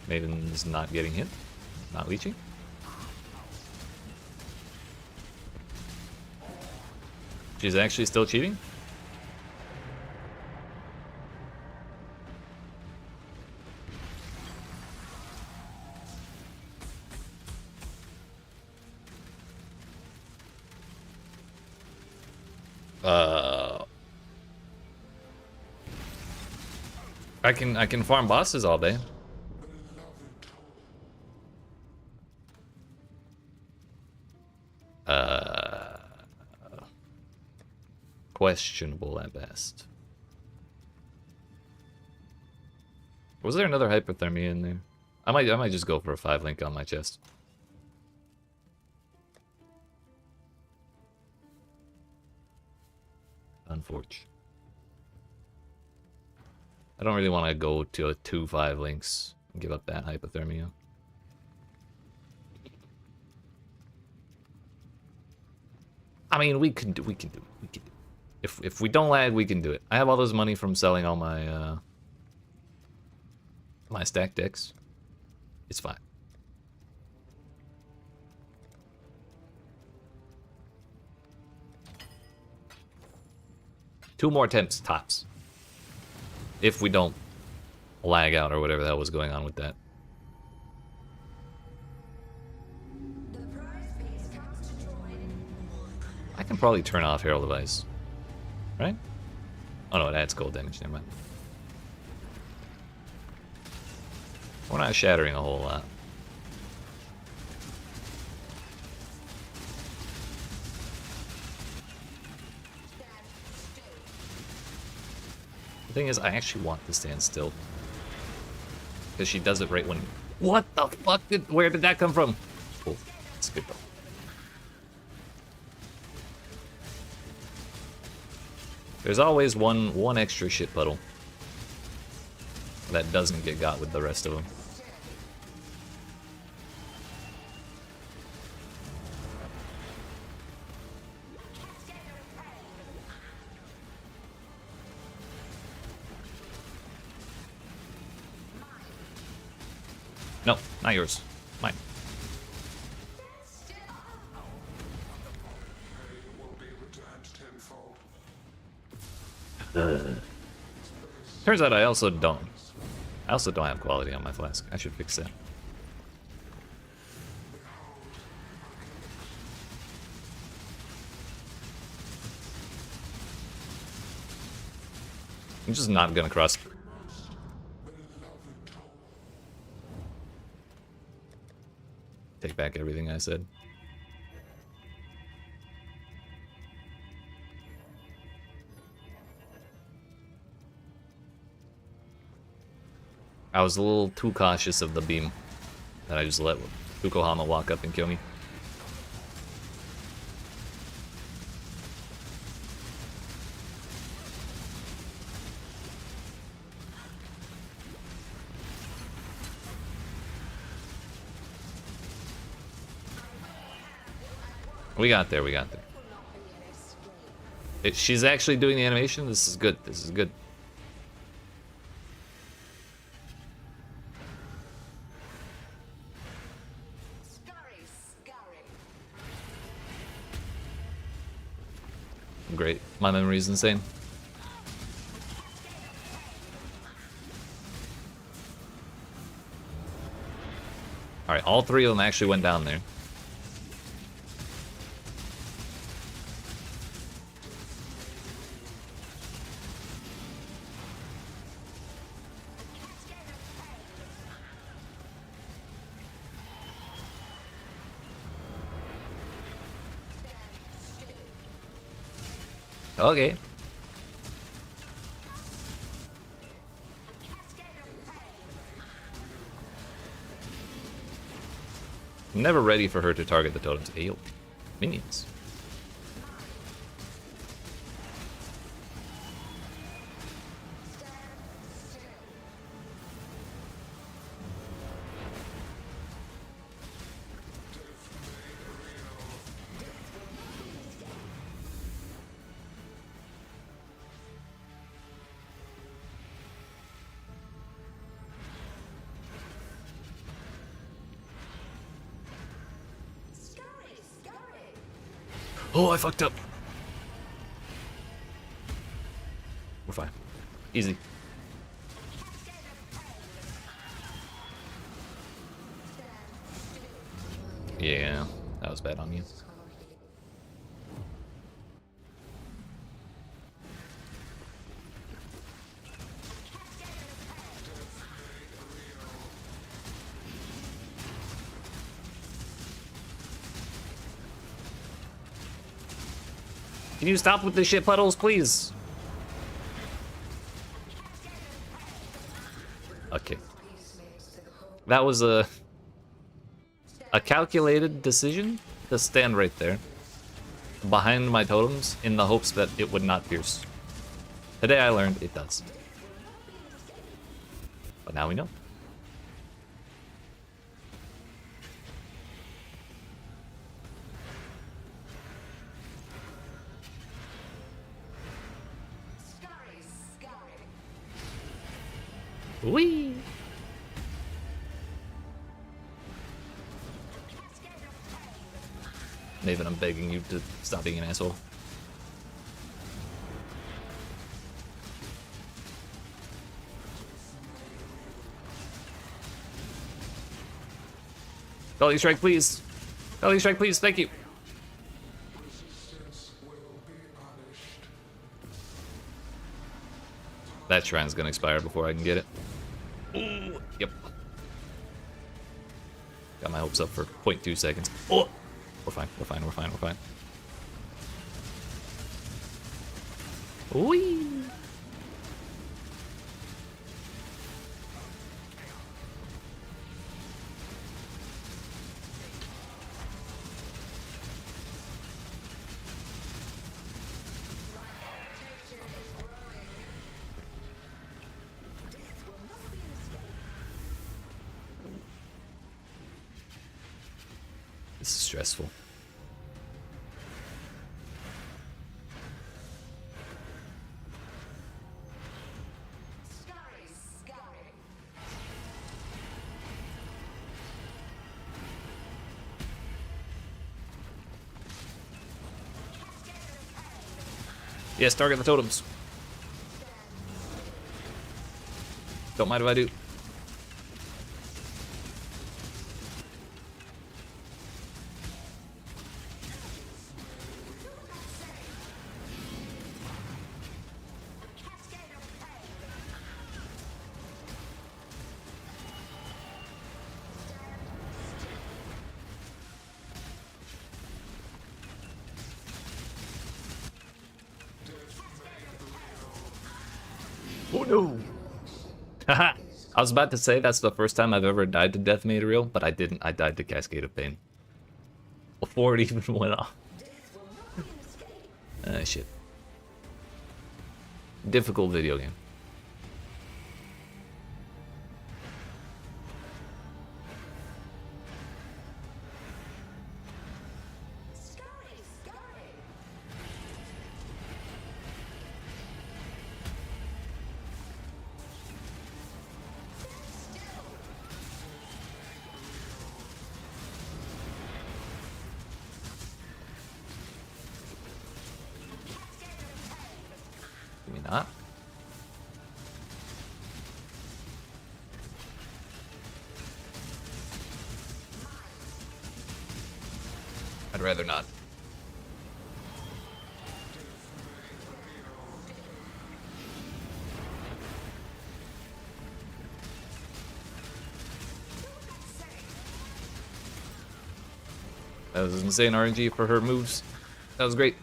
Maiden's not getting hit. Not leeching. She's actually still cheating? I can farm bosses all day. Questionable at best. Was there another hypothermia in there? I might just go for a 5-link on my chest. Unfortunate. I don't really want to go to a 2 5-links and give up that hypothermia. I mean, we can do it. If we don't lag, we can do it. I have all this money from selling all my my stack decks. It's fine. Two more attempts, tops. If we don't lag out or whatever the hell was going on with that. I can probably turn off Herald of Ice. Right? Oh no, it adds cold damage, never mind. We're not shattering a whole lot. The thing is, I actually want to stand still. Because she does it right when... What the fuck where did that come from? Oh, that's good though. There's always one extra shit puddle that doesn't get got with the rest of them. No, not yours. Mine. Turns out I also don't have quality on my flask. I should fix that. I'm just not gonna cross. Take back everything I said. I was a little too cautious of the beam that I just let Fukuhama walk up and kill me. We got there, we got there. She's actually doing the animation? This is good, this is good. Great, my memory's insane. Alright, all three of them actually went down there. Okay. I'm never ready for her to target the totems. Ayo. Minions. Oh, I fucked up. We're fine. Easy. Yeah, that was bad on you. Can you stop with the shit puddles, please? Okay. That was a calculated decision to stand right there behind my totems in the hopes that it would not pierce. Today I learned it does. But now we know. Whee! Maven, I'm begging you to stop being an asshole. Belly strike, please. Belly strike, please. Thank you. That shrine's gonna expire before I can get it. Ooh, yep. Got my hopes up for 0.2 seconds. Oh! We're fine, we're fine, we're fine, we're fine. Whee! This is stressful. Yes, target the totems. Don't mind if I do. Oh no! Haha! I was about to say that's the first time I've ever died to Death Made Real, but I didn't. I died to Cascade of Pain. Before it even went off. Shit. Difficult video game. Maybe not. I'd rather not. That was insane RNG for her moves. That was great.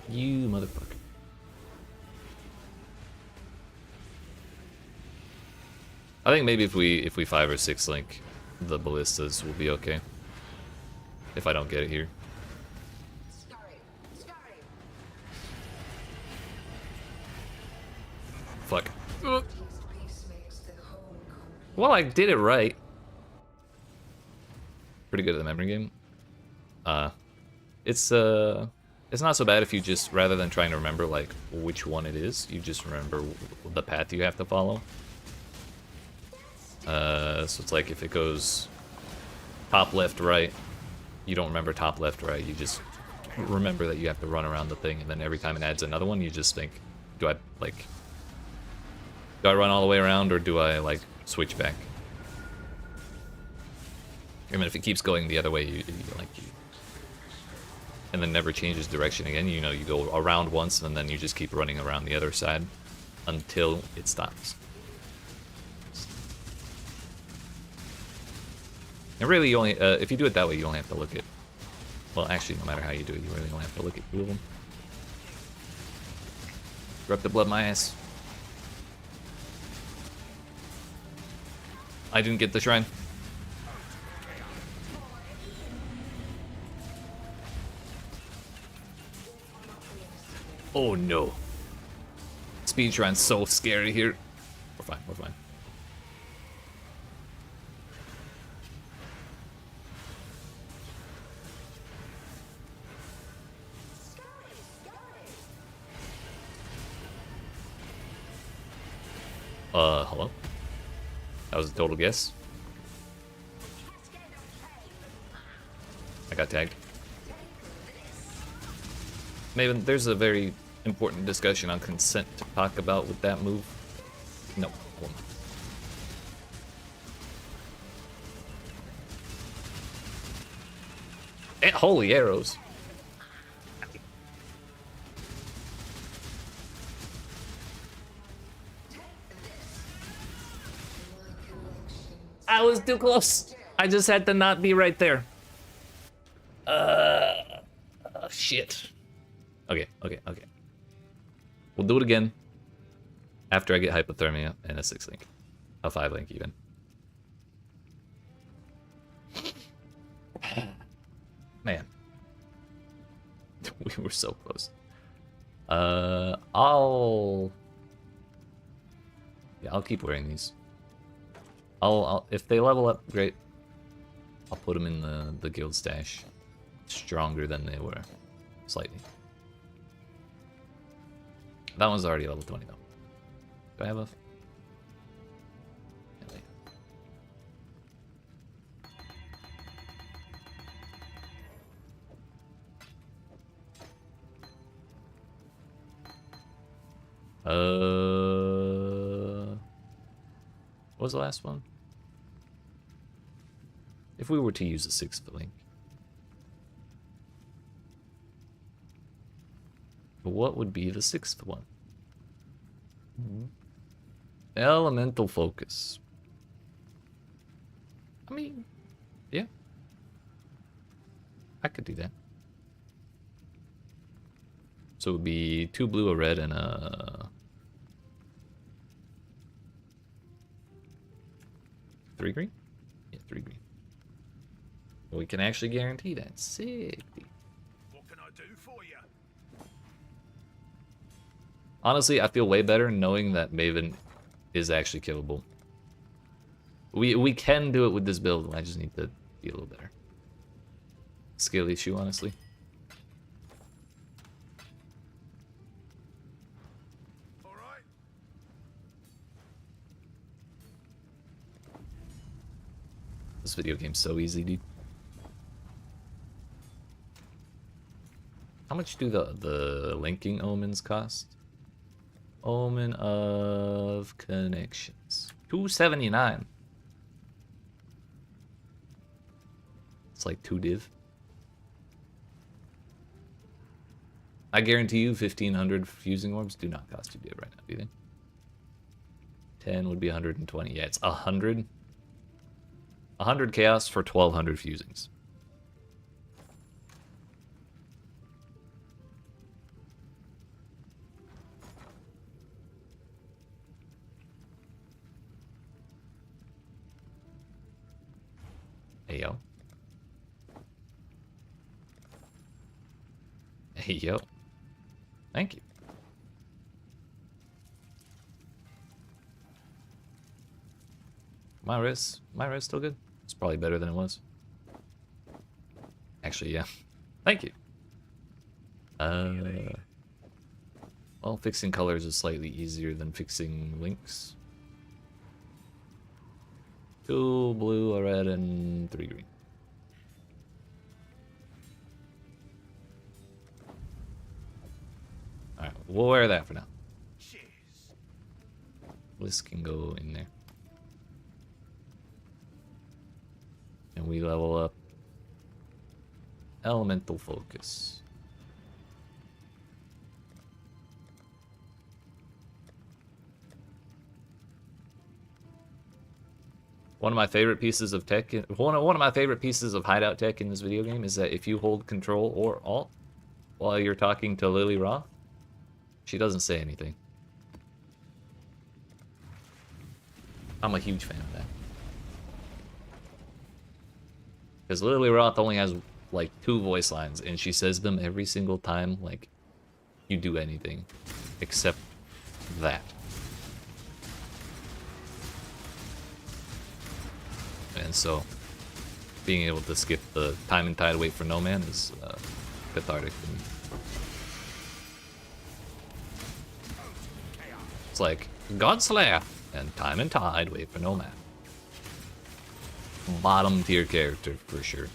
You motherfucker. I think maybe if we 5 or 6 link the ballistas, will be okay. If I don't get it here. Fuck. Well, I did it right. Pretty good at the memory game. It's not so bad if you just, rather than trying to remember like which one it is, you just remember the path you have to follow. So it's like if it goes top, left, right. You don't remember top, left, right. You just remember that you have to run around the thing, and then every time it adds another one, you just think, do I run all the way around, or do I, like, switch back? I mean, if it keeps going the other way, you and then never changes direction again, you know, you go around once, and then you just keep running around the other side until it stops. And really, you only, if you do it that way, you only have to look at, well, actually, no matter how you do it, you really only have to look at 2 of them. Rep the blood my ass. I didn't get the shrine. Oh no. Speed shrine's so scary here. We're fine, we're fine. Hello? That was a total guess. I got tagged. Maven, there's a very important discussion on consent to talk about with that move. No. And holy arrows. I was too close. I just had to not be right there. Shit. Okay. We'll do it again after I get hypothermia and a 6 link. A 5 link even. Man. We were so close. I'll keep wearing these. I'll if they level up, great. I'll put them in the guild stash. Stronger than they were. Slightly. That one's already level 20 though. Do I have a... What was the last one? If we were to use the 6th link. What would be the 6th one? Elemental focus. I mean, yeah. I could do that. So it would be 2 blue, a red, and a... 3 green? Yeah, 3 green. We can actually guarantee that. Sick. What can I do for you? Honestly, I feel way better knowing that Maven is actually killable. We can do it with this build. I just need to be a little better. Skill issue, honestly. All right. This video game's so easy, dude. How much do the linking omens cost? Omen of connections. 279. It's like 2 div. I guarantee you 1500 fusing orbs do not cost 2 div right now, do they? 10 would be 120. Yeah, it's 100. 100 chaos for 1200 fusings. Hey, yo. Hey, yo. Thank you. My wrist still good? It's probably better than it was. Actually, yeah. Thank you. Well, fixing colors is slightly easier than fixing links. 2 blue, a red, and 3 green. We'll wear that for now. Cheers. This can go in there. And we level up Elemental Focus. One of my favorite pieces of tech, one of my favorite pieces of hideout tech in this video game is that if you hold Control or Alt while you're talking to Lily Roth, she doesn't say anything. I'm a huge fan of that. Because Lily Roth only has like 2 voice lines, and she says them every single time, like, you do anything except that. And so, being able to skip the time and tide wait for no man is cathartic to me. It's like, Godslayer and time and tide wait for no man. Bottom tier character for sure.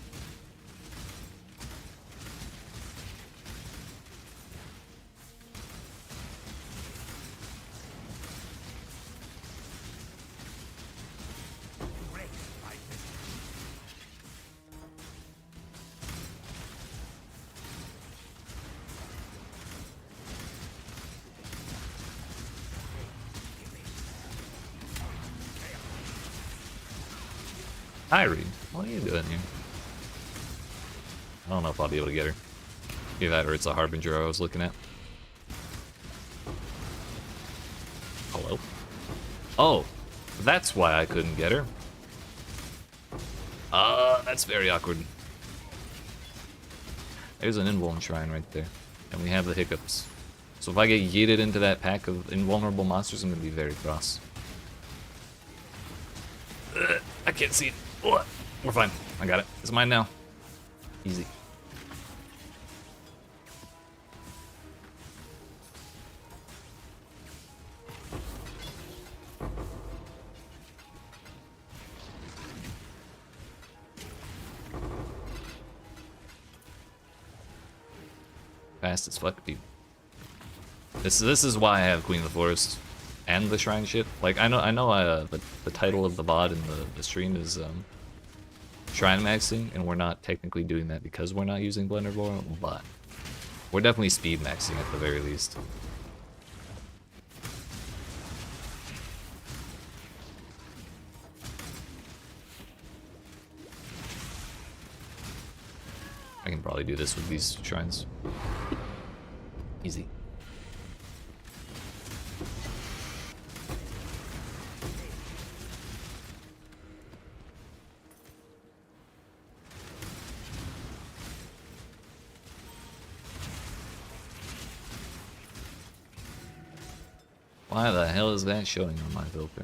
Hi, Reed. What are you doing here? I don't know if I'll be able to get her. Either that or it's a Harbinger I was looking at. Hello? Oh, that's why I couldn't get her. That's very awkward. There's an Invuln Shrine right there. And we have the hiccups. So if I get yeeted into that pack of invulnerable monsters, I'm going to be very cross. I can't see it. What? We're fine. I got it. It's mine now. Easy. Fast as fuck, dude. This is why I have Queen of the Forest and the Shrine shit. Like I know the title of the VOD and the stream is Shrine maxing, and we're not technically doing that because we're not using Blender Boil, but we're definitely speed maxing at the very least. I can probably do this with these shrines. Easy. Why the hell is that showing on my filter?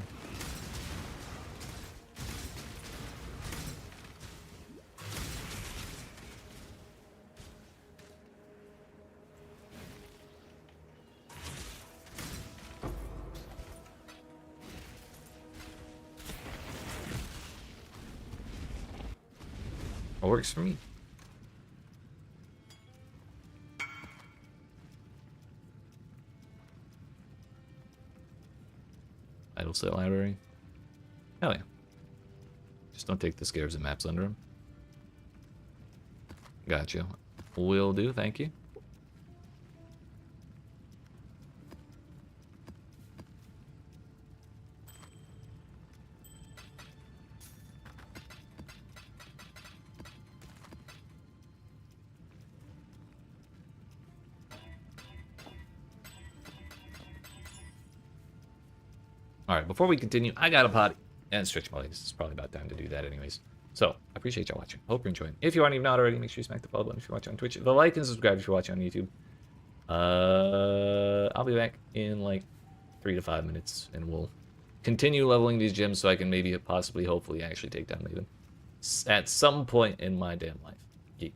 It works for me. Idle set library. Hell yeah. Just don't take the scares and maps under them. Gotcha. Will do, thank you. Alright, before we continue, I got a potty and stretch my legs. It's probably about time to do that anyways. So, I appreciate y'all watching. Hope you're enjoying. If you aren't even out already, make sure you smack the follow button if you're watching on Twitch. The like and subscribe if you're watching on YouTube. I'll be back in like 3 to 5 minutes, and we'll continue leveling these gems so I can maybe, possibly, hopefully, actually take down Maven at some point in my damn life. Yeet.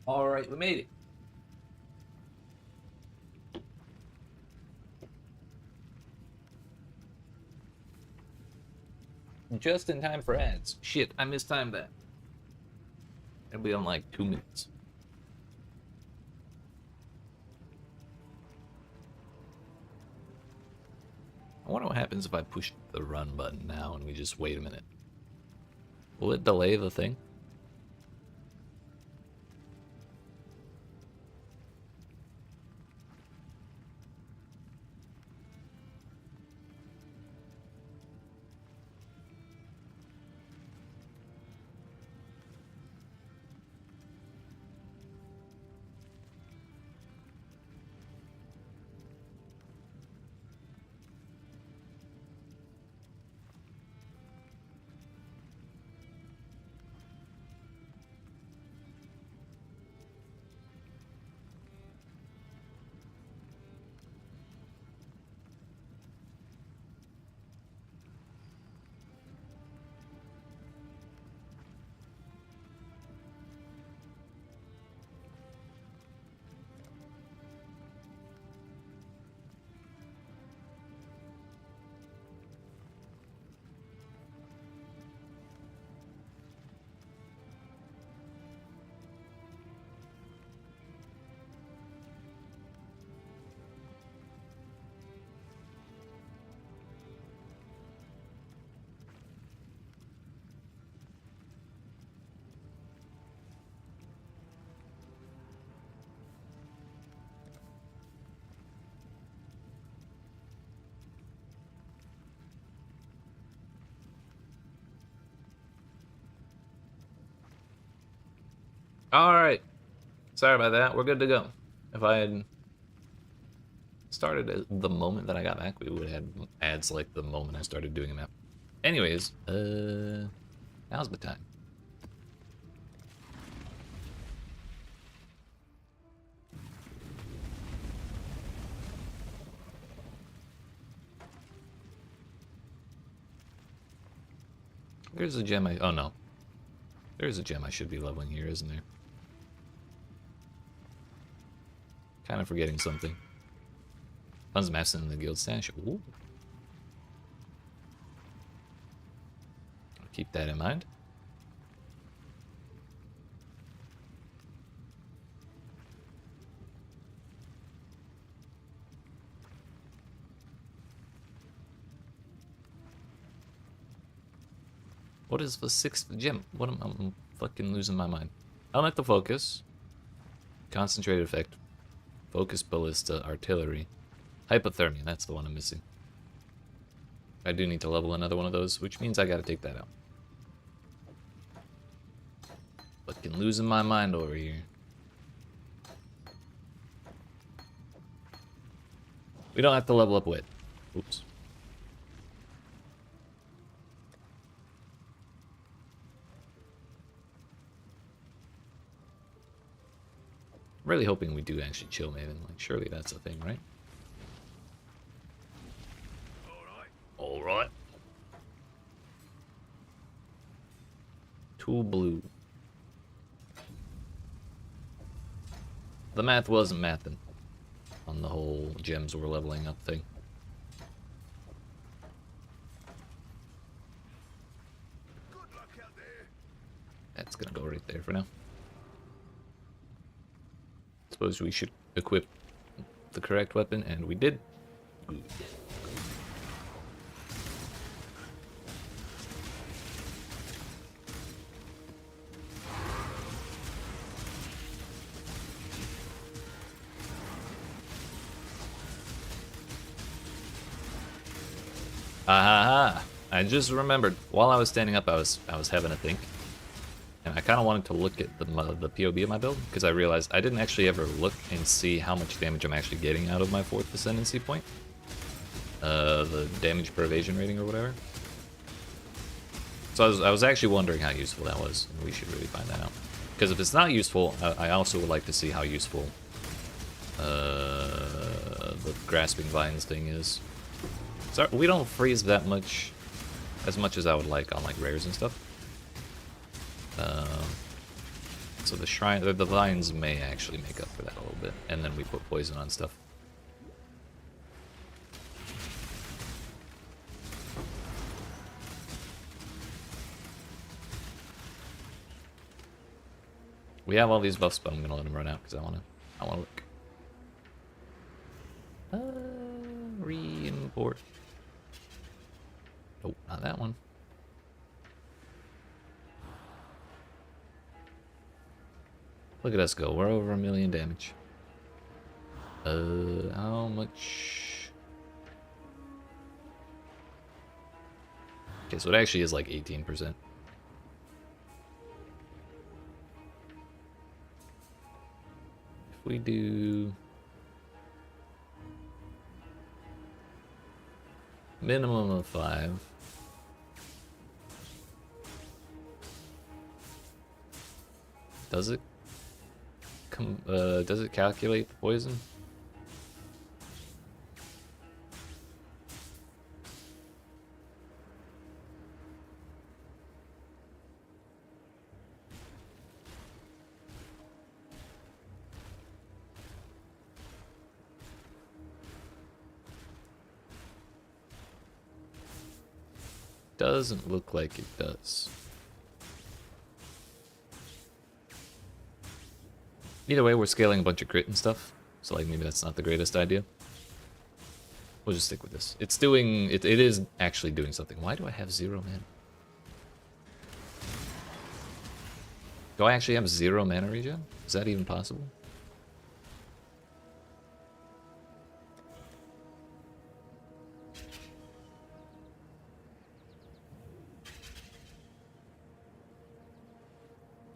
Alright, we made it. Just in time for ads. Shit, I mistimed that. It'll be on like 2 minutes. I wonder what happens if I push the run button now and we just wait a minute. Will it delay the thing? Alright. Sorry about that. We're good to go. If I had started at the moment that I got back, we would have had ads like the moment I started doing a map. Anyways, now's the time. There's a gem oh no. There's a gem I should be leveling here, isn't there? Kind of forgetting something. Funds maps in the guild stash. Ooh. I'll keep that in mind. What is the 6th gem? What I'm fucking losing my mind. Element the focus. Concentrated effect. Focus ballista, artillery. Hypothermia, that's the one I'm missing. I do need to level another one of those, which means I gotta take that out. Fucking losing my mind over here. We don't have to level up wit. Oops. Really hoping we do actually chill Maven. Like, surely that's a thing, right? Alright. Tool blue. The math wasn't mathin' on the whole gems we're leveling up thing. Good luck out there. That's gonna go right there for now. Suppose we should equip the correct weapon, and we did. Good. Aha! I just remembered. While I was standing up, I was having a think. And I kind of wanted to look at the PoB of my build, because I realized I didn't actually ever look and see how much damage I'm actually getting out of my 4th ascendancy point. The damage per evasion rating or whatever. So I was actually wondering how useful that was, and we should really find that out. Because if it's not useful, I also would like to see how useful the grasping vines thing is. So we don't freeze that much, as much as I would like on like rares and stuff. So the shrine, the vines may actually make up for that a little bit, and then we put poison on stuff. We have all these buffs, but I'm gonna let them run out because I wanna look. Re-import. Nope, not that one. Look at us go. We're over 1 million damage. How much? Okay, so it actually is like 18%. If we do minimum of 5. Does it does it calculate the poison? Doesn't look like it does. Either way, we're scaling a bunch of crit and stuff, so like maybe that's not the greatest idea. We'll just stick with this. It's doing it is actually doing something. Why do I have 0 mana? Do I actually have 0 mana regen? Is that even possible?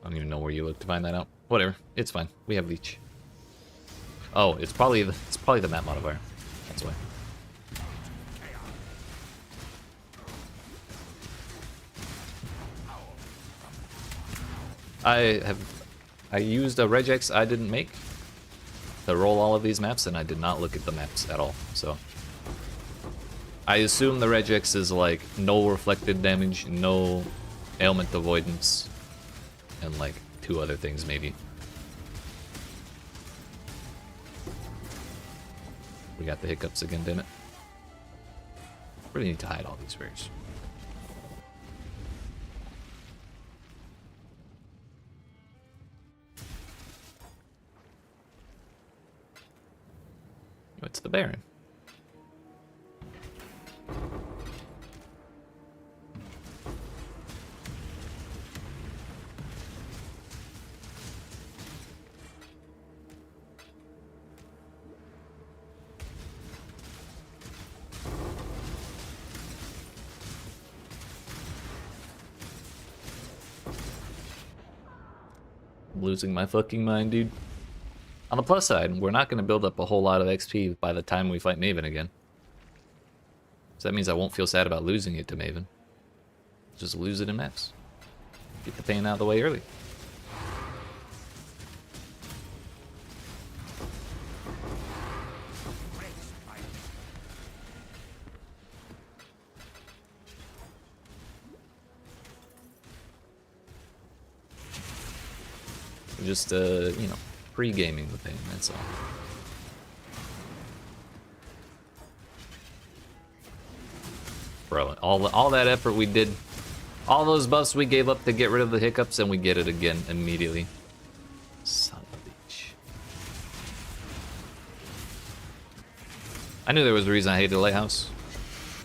I don't even know where you look to find that out. Whatever, it's fine. We have leech. Oh, it's probably the map modifier. That's why. I used a regex I didn't make to roll all of these maps, and I did not look at the maps at all. So I assume the regex is like no reflected damage, no ailment avoidance, and like 2 other things maybe. We got the hiccups again, damn it. Really need to hide all these rares. It's the Baron. I'm losing my fucking mind, dude. On the plus side, we're not going to build up a whole lot of XP by the time we fight Maven again. So that means I won't feel sad about losing it to Maven. Just lose it in maps. Get the pain out of the way early. Just, you know, pre-gaming the pain, that's all. Bro, all that effort we did, all those buffs we gave up to get rid of the hiccups, and we get it again immediately. Son of a bitch. I knew there was a reason I hated the Lighthouse.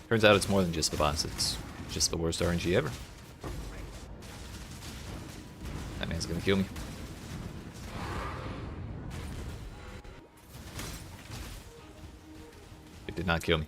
Turns out it's more than just the boss, it's just the worst RNG ever. That man's gonna kill me. It did not kill me.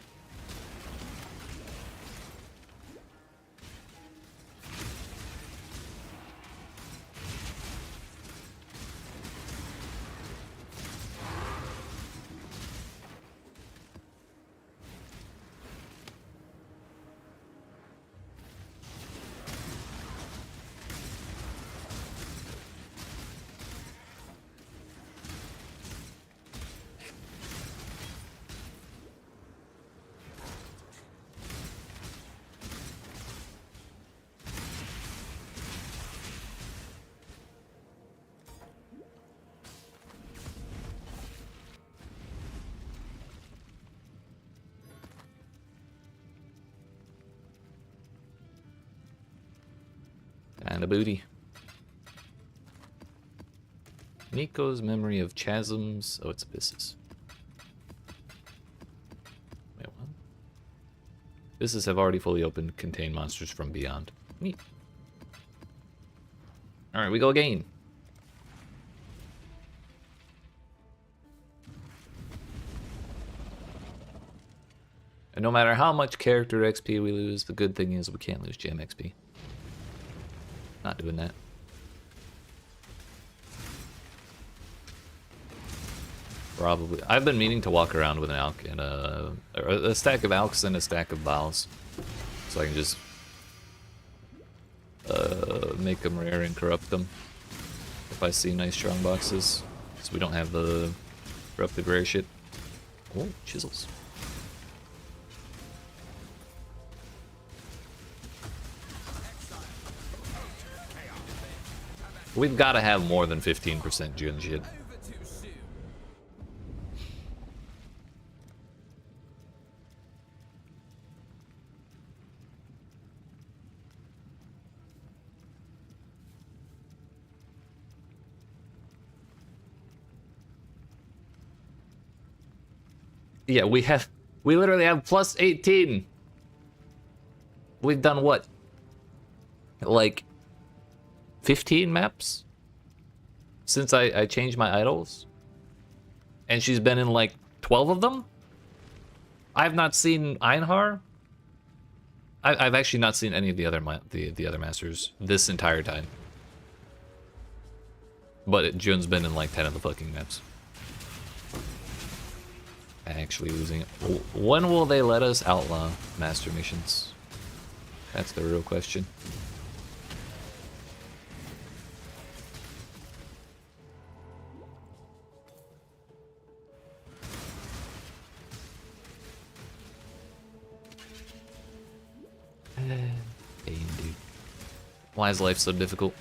of booty. Nico's memory of chasms. Oh, it's abysses. Wait, what? Abysses have already fully opened, contain monsters from beyond. Neat. Alright, we go again. And no matter how much character XP we lose, the good thing is we can't lose gem XP. Not doing that. Probably. I've been meaning to walk around with an alch and a stack of alchs and a stack of vials. So I can just make them rare and corrupt them if I see nice strong boxes. So we don't have the corrupted rare shit. Oh, chisels. We've got to have more than 15% June shit. Yeah, we literally have plus 18. We've done what? Like 15 maps since I changed my idols, and she's been in like 12 of them. I've not seen Einhar. I've actually not seen any of the other masters this entire time. But Jun's been in like 10 of the fucking maps. Actually losing it. When will they let us outlaw master missions? That's the real question. Pain, dude. Why is life so difficult?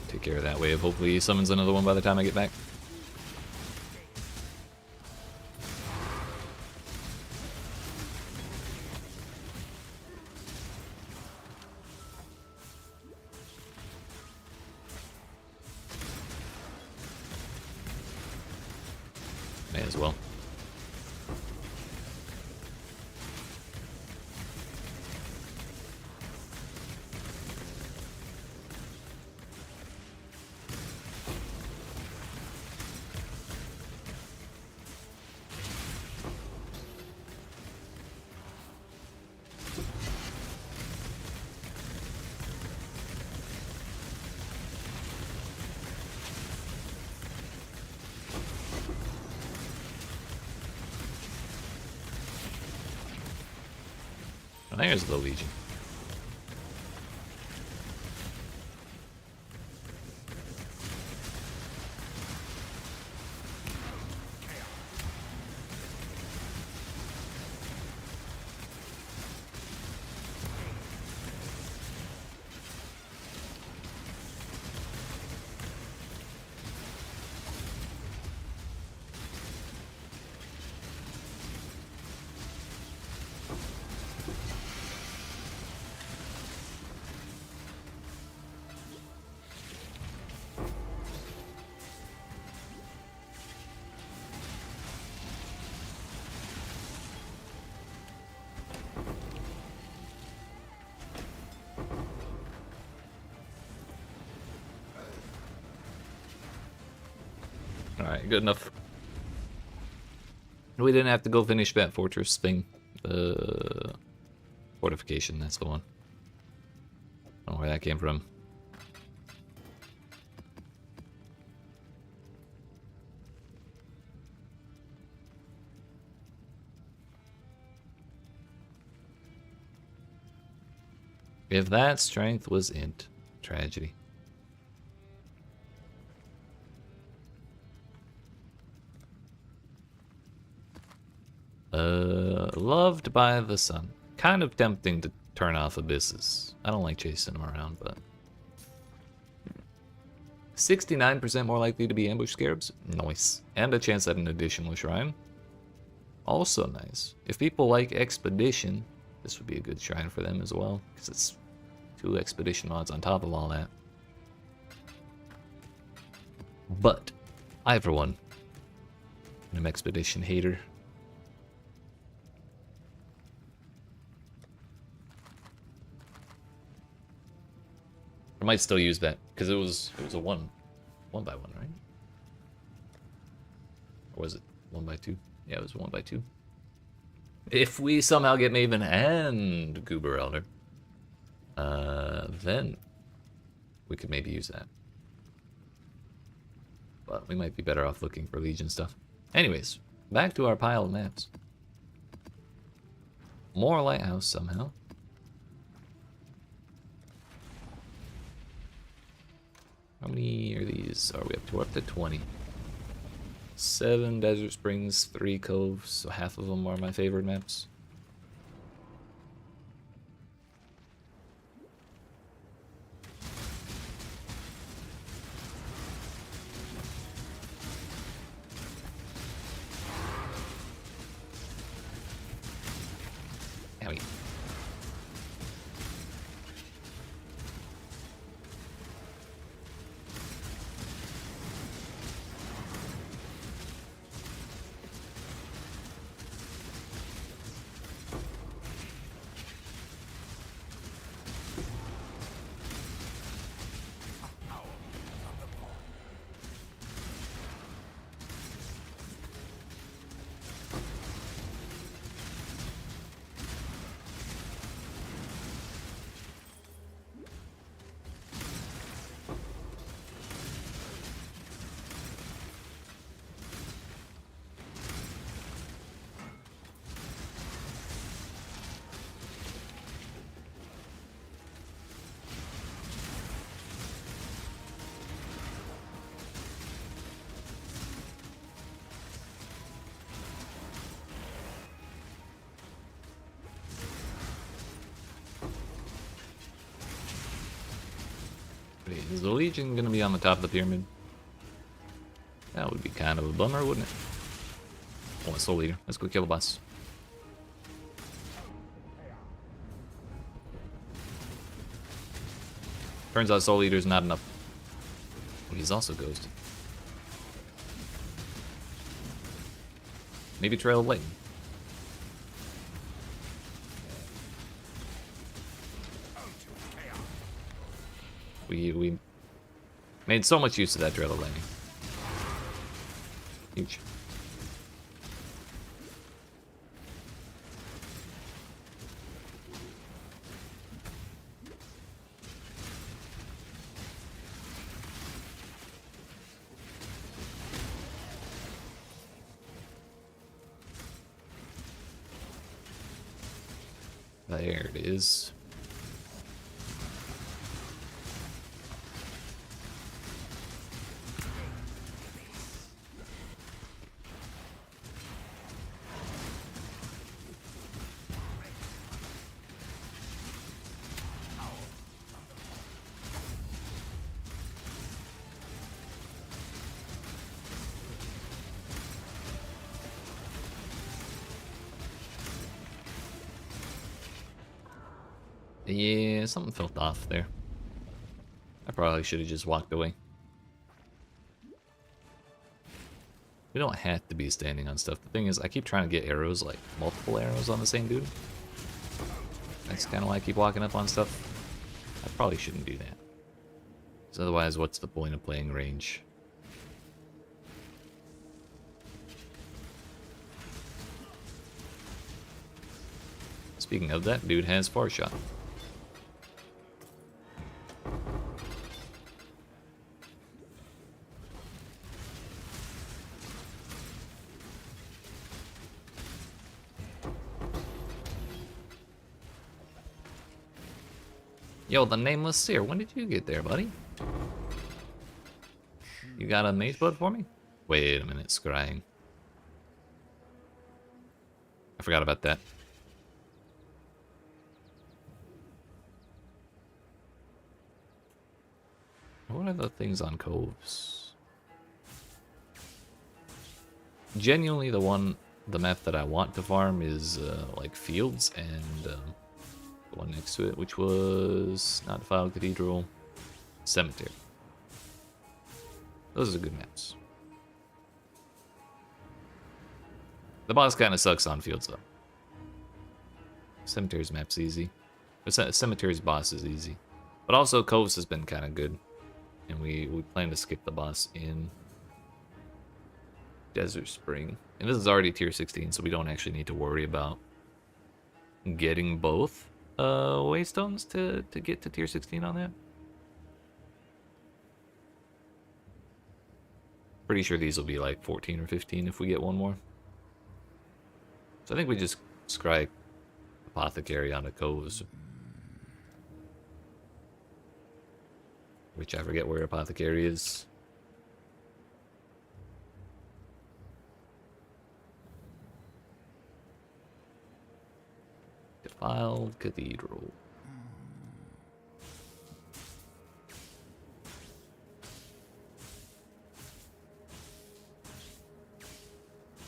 Take care of that wave. Hopefully he summons another one by the time I get back. May as well. There's the Legion. Alright, good enough. We didn't have to go finish that fortress thing. The fortification, that's the one. I don't know where that came from. If that strength was int, tragedy. Loved by the sun. Kind of tempting to turn off abysses. I don't like chasing them around, but 69% more likely to be ambush scarabs. Nice. And a chance at an additional shrine. Also nice. If people like expedition, this would be a good shrine for them as well, because it's 2 expedition mods on top of all that. But I, for one, am an expedition hater. I might still use that because it was a one by one, right? Or was it 1 by 2? Yeah, it was 1 by 2. If we somehow get Maven and Goober Elder, then we could maybe use that. But we might be better off looking for Legion stuff. Anyways, back to our pile of maps. More lighthouse somehow. How many are these? Are we up to? We're up to 20. 7 desert springs, 3 coves, so half of them are my favorite maps. Owie. Wait, is the Legion gonna be on the top of the pyramid? That would be kind of a bummer, wouldn't it? Oh, a Soul Eater. Let's go kill the boss. Turns out Soul Eater's not enough. Oh, he's also ghosted. Maybe Trail of Lightning. We made so much use of that Trail of Lightning. Huge. There it is. Yeah, something felt off there. I probably should have just walked away. We don't have to be standing on stuff. The thing is, I keep trying to get arrows, like multiple arrows on the same dude. That's kind of why I keep walking up on stuff. I probably shouldn't do that. Because otherwise, what's the point of playing range? Speaking of that, dude has 4 shot. Yo, the Nameless Seer, when did you get there, buddy? You got a mage blood for me? Wait a minute, scrying. I forgot about that. What are the things on coves? Genuinely, the map that I want to farm is like fields and the one next to it, which was not Defiled Cathedral, Cemetery. Those are good maps. The boss kind of sucks on fields though. Cemetery's map's easy. Cemetery's boss is easy. But also Coves has been kind of good. And we plan to skip the boss in Desert Spring. And this is already tier 16, so we don't actually need to worry about getting both waystones to get to tier 16 on that. Pretty sure these will be like 14 or 15 if we get one more. So I think we just scry Apothecary onto Coves. Which I forget where Apothecary is. Defiled Cathedral.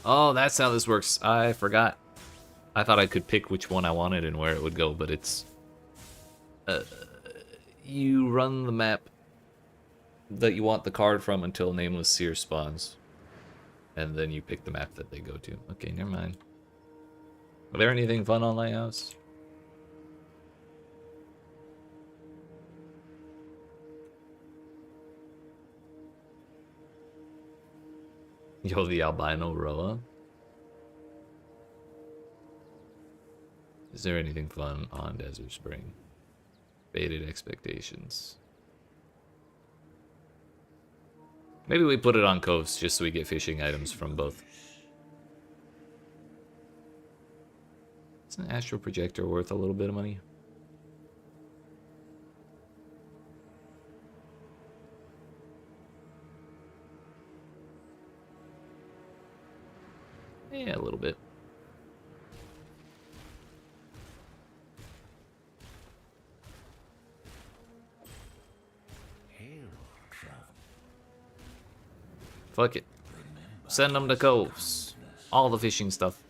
Oh, that's how this works. I forgot. I thought I could pick which one I wanted and where it would go, but it's... you run the map that you want the card from until Nameless Seer spawns. And then you pick the map that they go to. Okay, never mind. Are there anything fun on Lighthouse? Yo, the albino Roa. Is there anything fun on Desert Spring? Baited expectations. Maybe we put it on Coves just so we get fishing items from both. Is an Astral Projector worth a little bit of money? Yeah, a little bit. Fuck it. Send them to Coves. All the fishing stuff.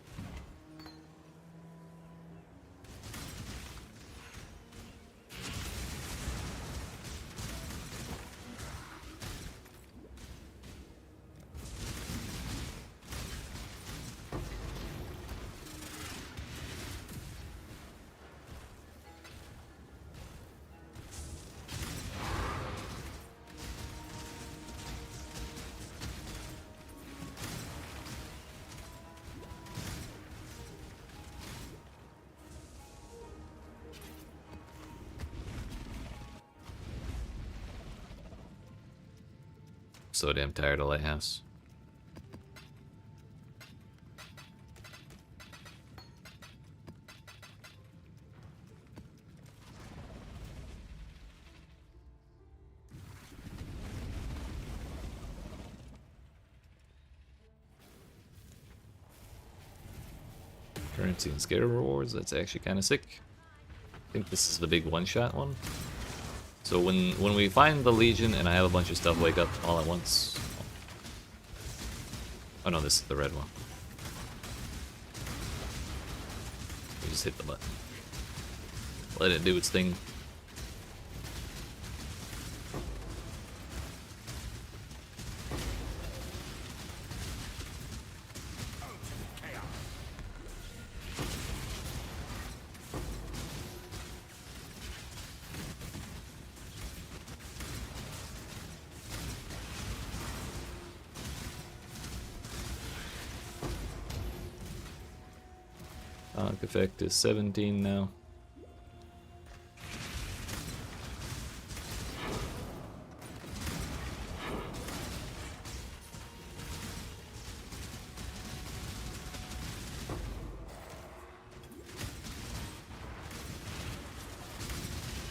So damn tired of Lighthouse. Currency and scare rewards, that's actually kind of sick. I think this is the big one-shot one. So when we find the Legion and I have a bunch of stuff wake up all at once... Oh no, this is the red one. We just hit the button. Let it do its thing. Arc effect is 17 now.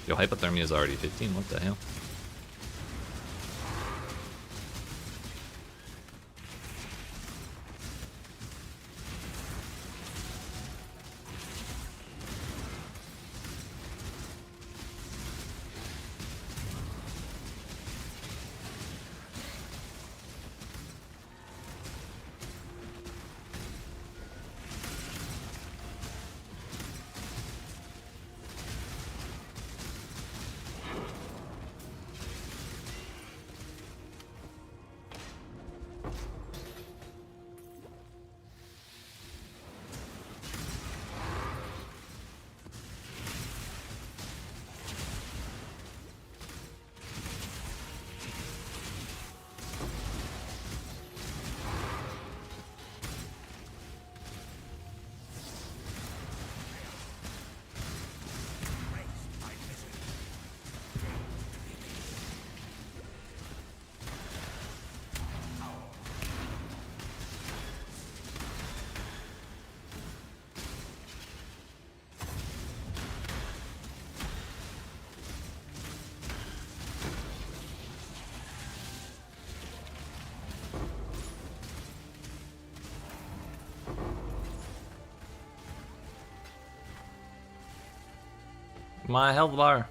Yo, hypothermia is already 15, what the hell? My health bar.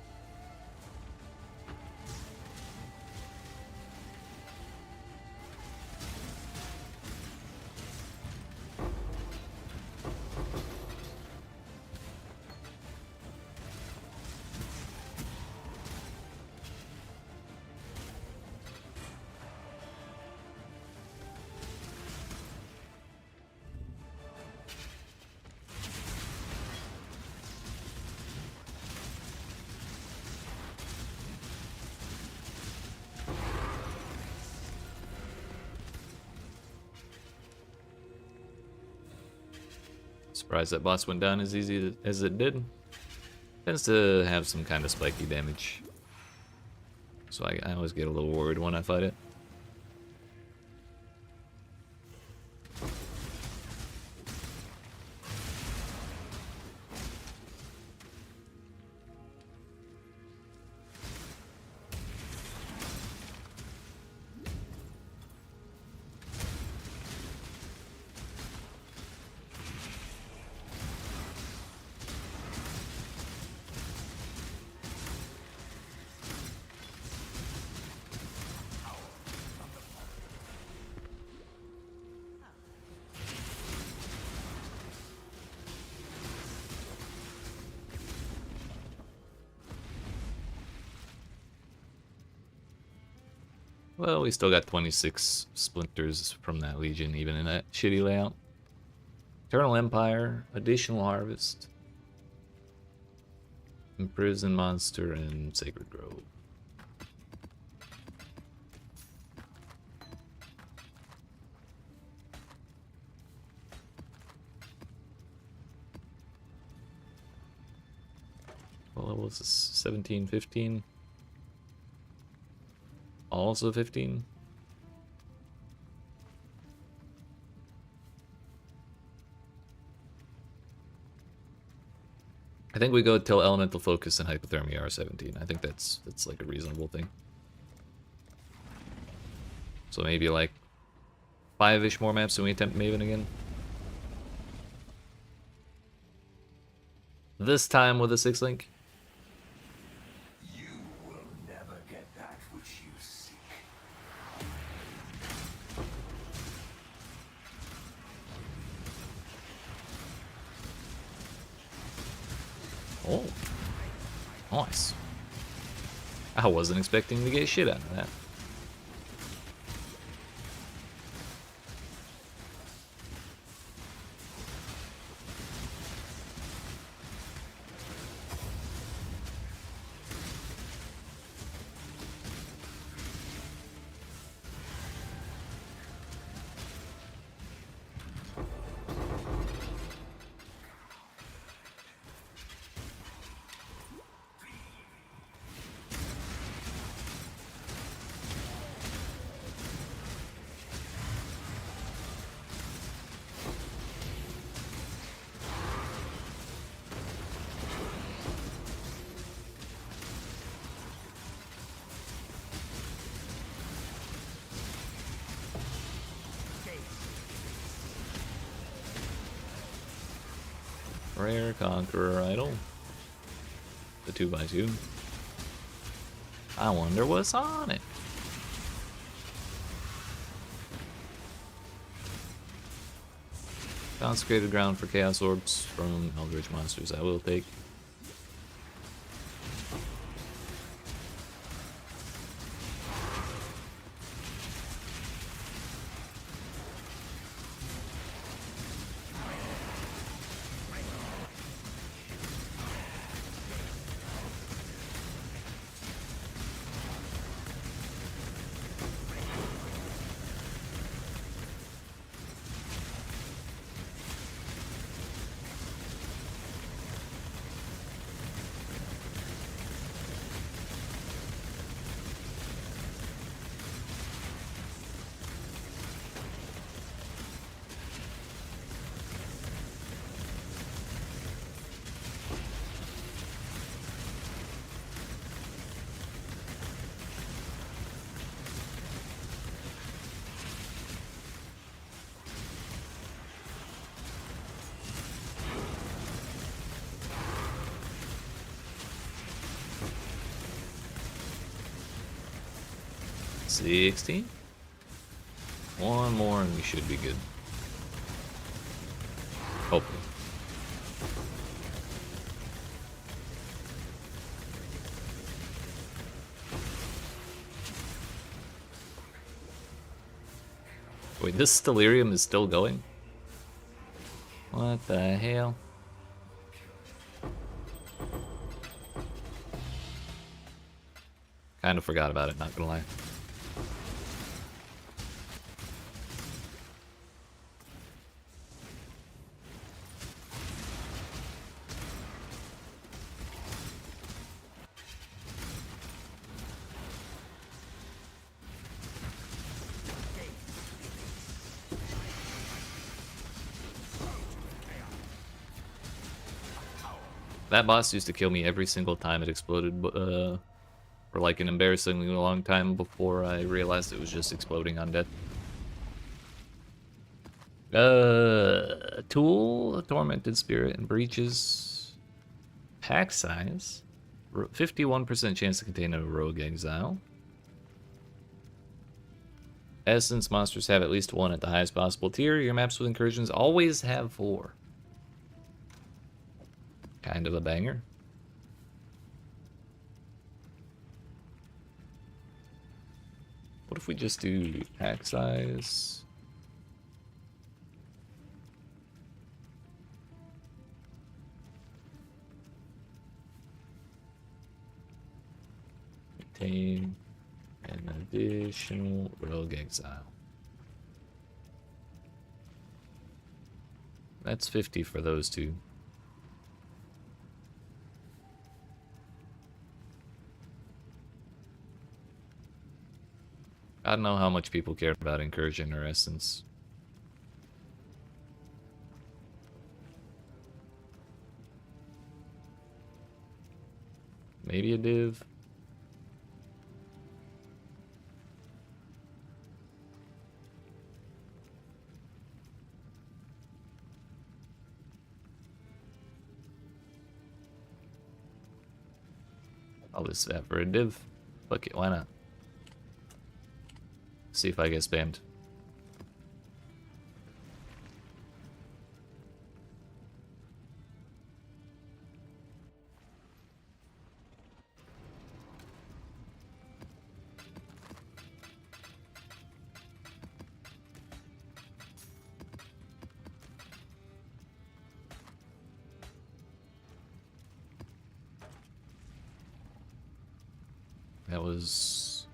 Surprised that boss went down as easy as it did. Tends to have some kind of spiky damage. So I always get a little worried when I fight it. Well, we still got 26 splinters from that Legion, even in that shitty layout. Eternal Empire, Additional Harvest, Imprisoned Monster, and Sacred Grove. What level is this? 17, 15? Also 15? I think we go till Elemental Focus and Hypothermia are 17. I think that's like a reasonable thing. So maybe like 5-ish more maps and we attempt Maven again. This time with a 6-link. Oh, nice. I wasn't expecting to get shit out of that. Rare Conqueror Idol. The 2x2. I wonder what's on it. Consecrated Ground for Chaos Orbs from Eldritch Monsters. I will take. $16. One more and we should be good. Hopefully. Wait, this Stellarium is still going? What the hell? Kind of forgot about it, not gonna lie. That boss used to kill me every single time it exploded, for like an embarrassingly long time before I realized it was just exploding undead. Tool, Tormented Spirit, and Breaches. Pack size. 51% chance to contain a rogue exile. Essence, monsters have at least one at the highest possible tier. Your maps with incursions always have 4. Kind of a banger. What if we just do pack size? Contain an additional rogue exile. That's 50 for those two. I don't know how much people care about Incursion or Essence. Maybe a div. I'll list that for a div. Fuck it, why not? See if I get spammed. That was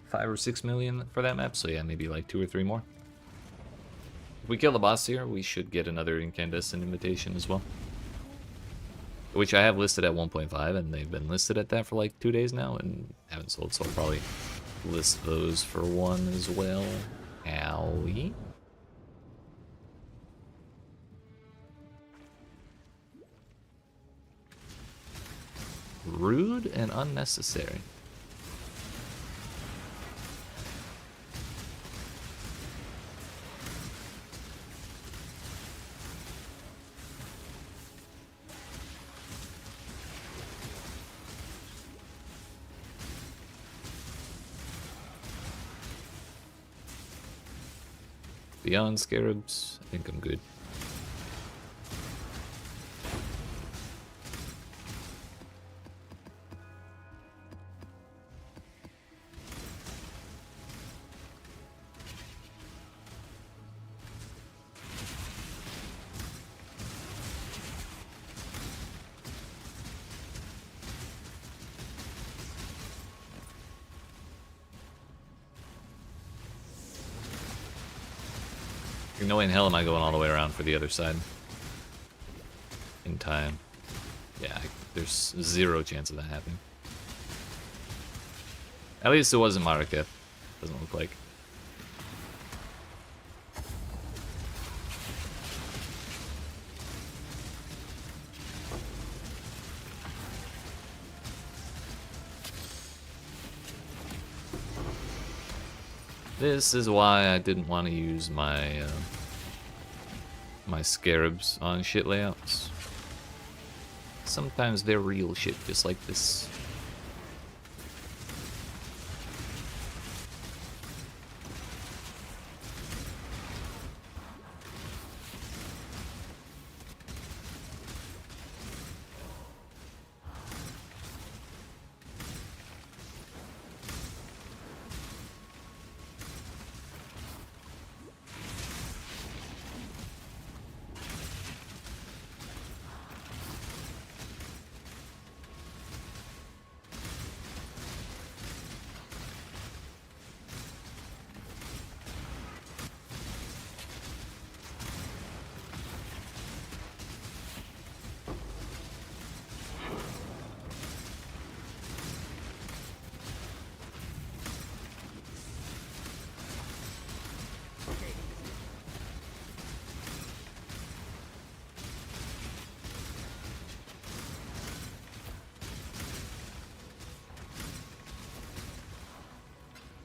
5 or 6 million for that map, so yeah, maybe like 2 or 3 more. If we kill the boss here, we should get another Incandescent Invitation as well. Which I have listed at 1.5, and they've been listed at that for like 2 days now, and haven't sold, so I'll probably list those for 1 as well. Owie. Rude and unnecessary. beyond scarabs, I think I'm good. No way in hell am I going all the way around for the other side in time. Yeah, there's zero chance of that happening. At least it wasn't Marika. Doesn't look like. This is why I didn't want to use my my scarabs on shit layouts. Sometimes they're real shit, just like this.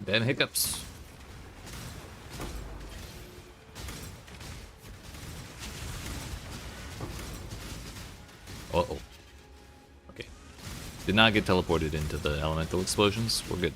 Then hiccups. Uh-oh. Okay. Did not get teleported into the elemental explosions. We're good.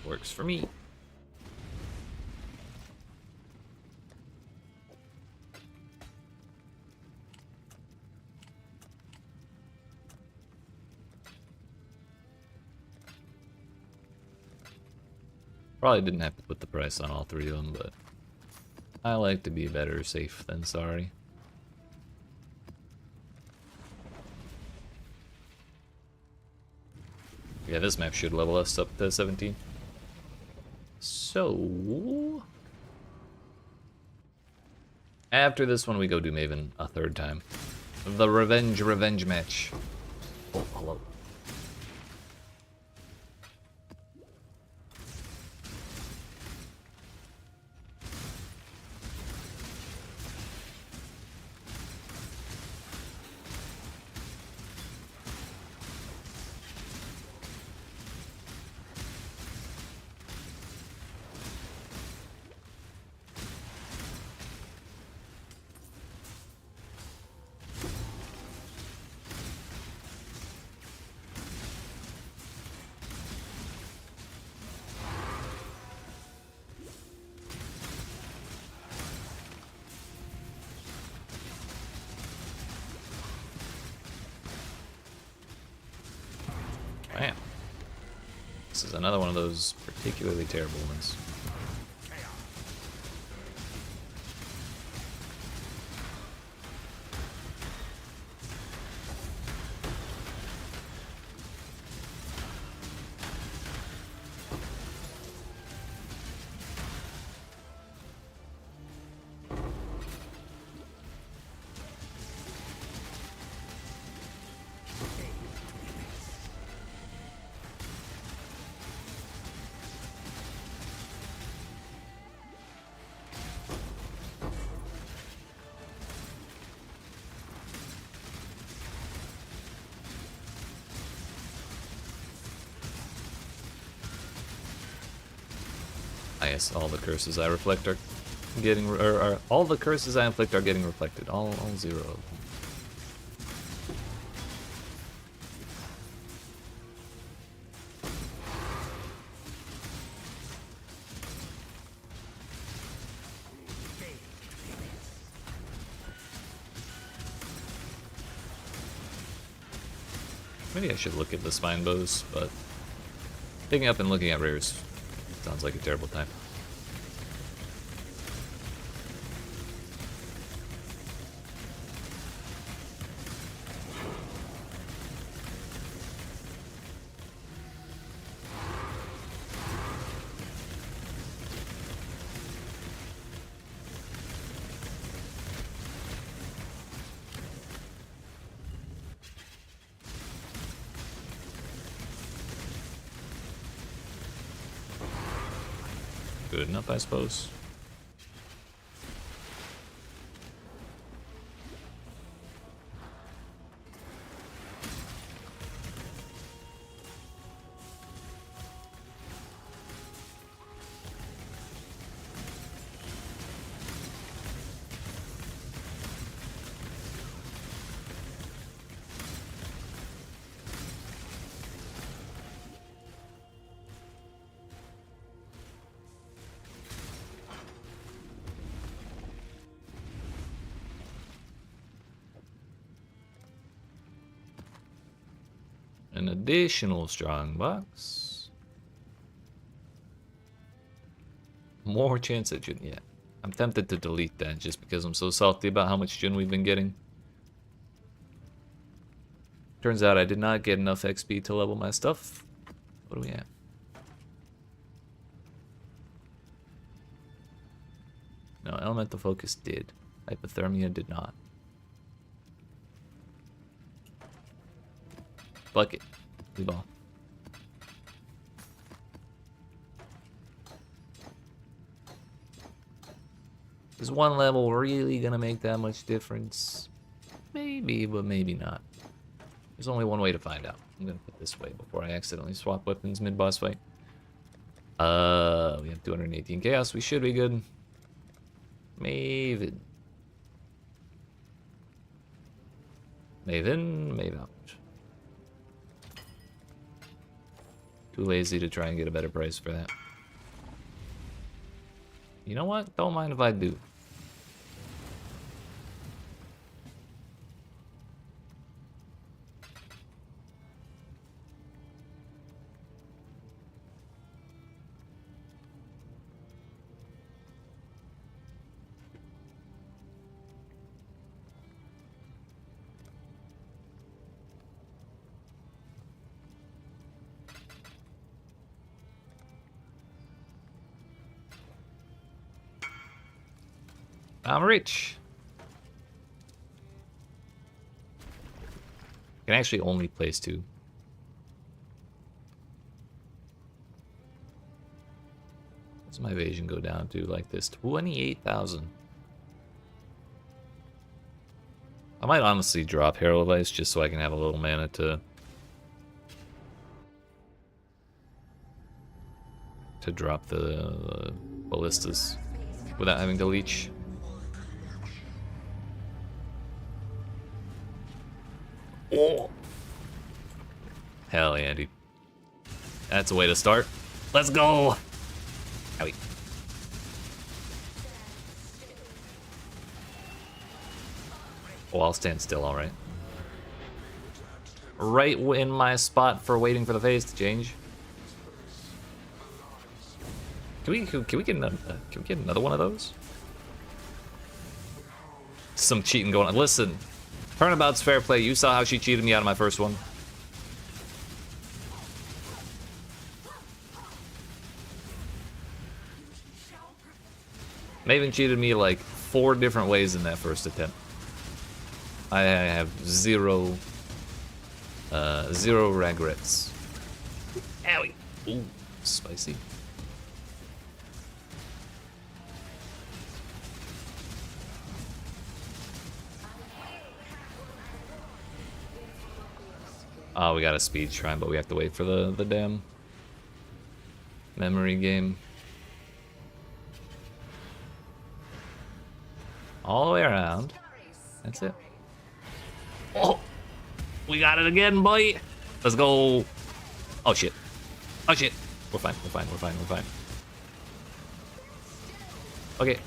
Works for me. Probably didn't have to put the price on all three of them, but I like to be better safe than sorry. Yeah, this map should level us up to 17. So after this one, we go do Maven a third time. The revenge match. Oh, hello. Bam. This is another one of those particularly terrible ones. I guess all the curses I reflect are getting, or all the curses I inflict are getting reflected. All 0 of them. Maybe I should look at the spine bows, but picking up and looking at rares sounds like a terrible time. Good enough, I suppose. An additional strongbox. More chance at Jin. Yeah. I'm tempted to delete that just because I'm so salty about how much Jin we've been getting. Turns out I did not get enough XP to level my stuff. What do we have? No, Elemental Focus did. Hypothermia did not. Bucket. Blue ball. Is one level really gonna make that much difference? Maybe, but maybe not. There's only one way to find out. I'm gonna put this way before I accidentally swap weapons mid-boss fight. We have 218 chaos. We should be good. Maven. Maven out. Too lazy to try and get a better price for that. You know what? Don't mind if I do. I'm rich. Can actually only place 2. What's my evasion go down to like this? 28,000. I might honestly drop Herald of Ice just so I can have a little mana to drop the ballistas without having to leech. Oh. Hell yeah, dude. That's a way to start. Let's go! Owie. Oh, I'll stand still, alright. Right in my spot for waiting for the phase to change. Can we get another one of those? Some cheating going on. Listen. Turnabout's fair play. You saw how she cheated me out of my first one. Maven cheated me like 4 different ways in that first attempt. I have zero regrets. Owie. Ooh, spicy. Oh, we got a speed shrine, but we have to wait for the damn memory game. all the way around. That's it. Oh, we got it again, boy. Let's go. Oh shit. Oh shit. We're fine. We're fine. We're fine. We're fine. Okay.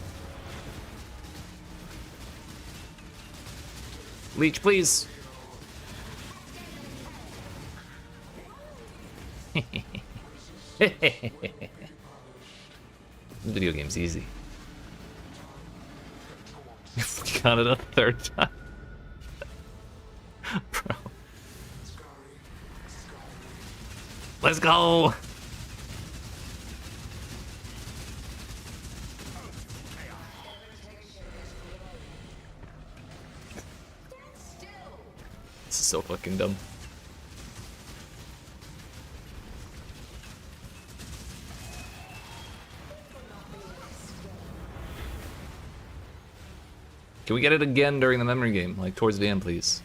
Leech, please. Video game's easy. We got it a third time. Bro. Let's go! This is so fucking dumb. Can we get it again during the memory game? Like, towards the end, please.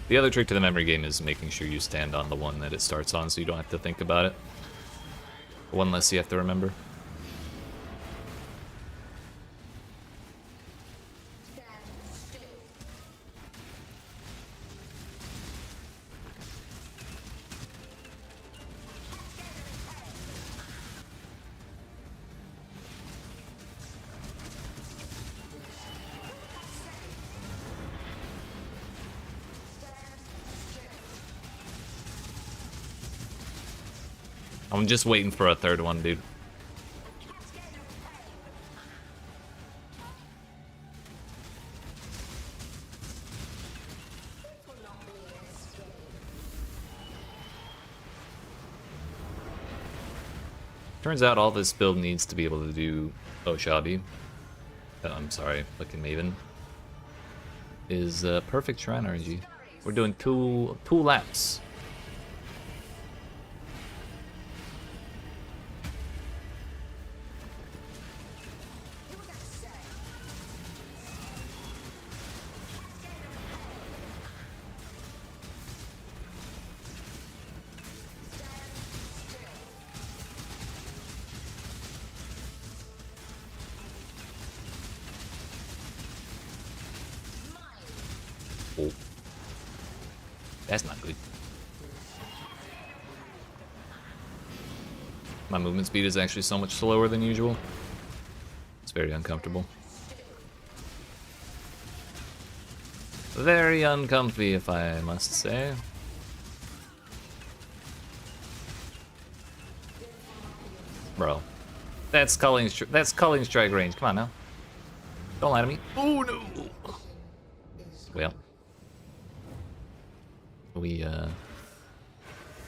The other trick to the memory game is making sure you stand on the one that it starts on so you don't have to think about it. One less you have to remember. I'm just waiting for a third one, dude. Turns out all this build needs to be able to do Oshabi. I'm sorry, fucking Maven. Is perfect Shrine RNG. We're doing two laps. Oh. That's not good. My movement speed is actually so much slower than usual. It's very uncomfortable. Very uncomfy, if I must say. Bro. That's culling strike range. Come on now. Don't lie to me. Oh no! Well. We,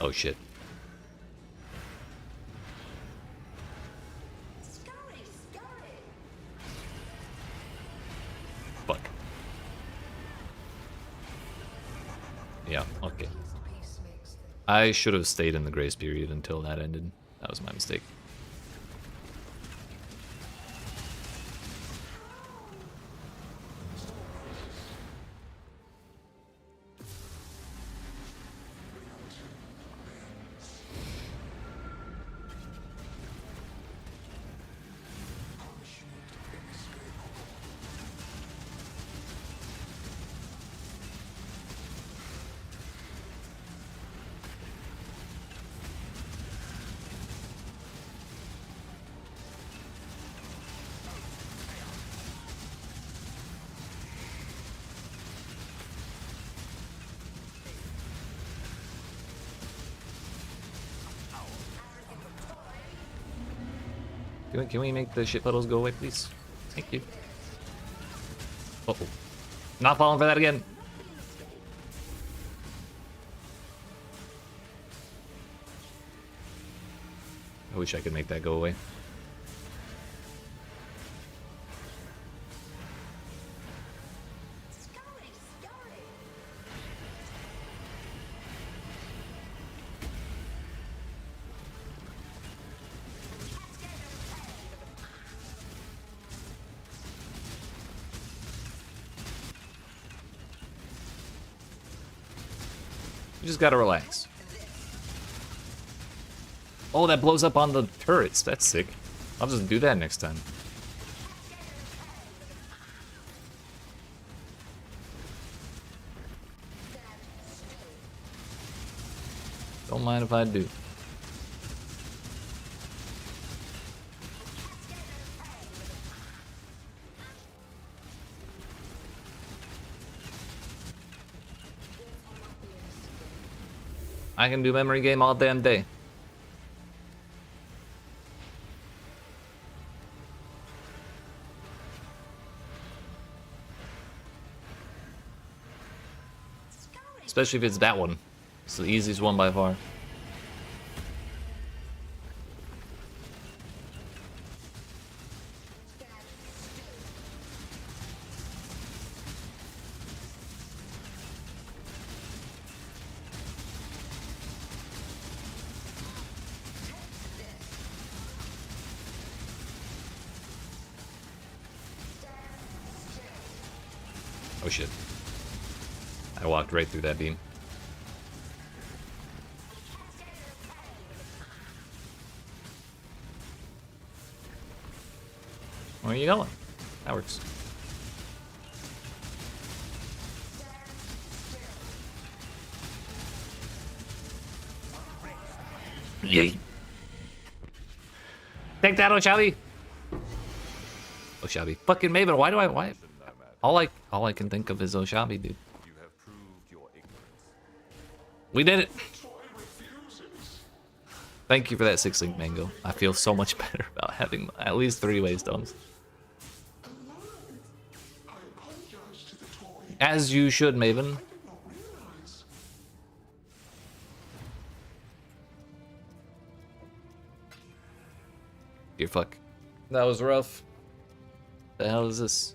oh shit. Fuck. Yeah, okay. I should have stayed in the grace period until that ended. That was my mistake. Can we make the shit puddles go away, please? Thank you. Uh-oh. Not falling for that again. I wish I could make that go away. You just gotta relax. Oh, that blows up on the turrets. That's sick. I'll just do that next time. Don't mind if I do. I can do memory game all damn day. Especially if it's that one. It's the easiest one by far. Oh shit. I walked right through that beam. Where are you going? That works. Yay. Take that, Oshabi. Oshabi. Fucking Maven, why? All I can think of is Oshabi, dude. You have proved your ignorance. We did it. Thank you for that 6-link mango. I feel so much better about having at least 3 waystones. As you should, Maven. Dear fuck. That was rough. The hell is this?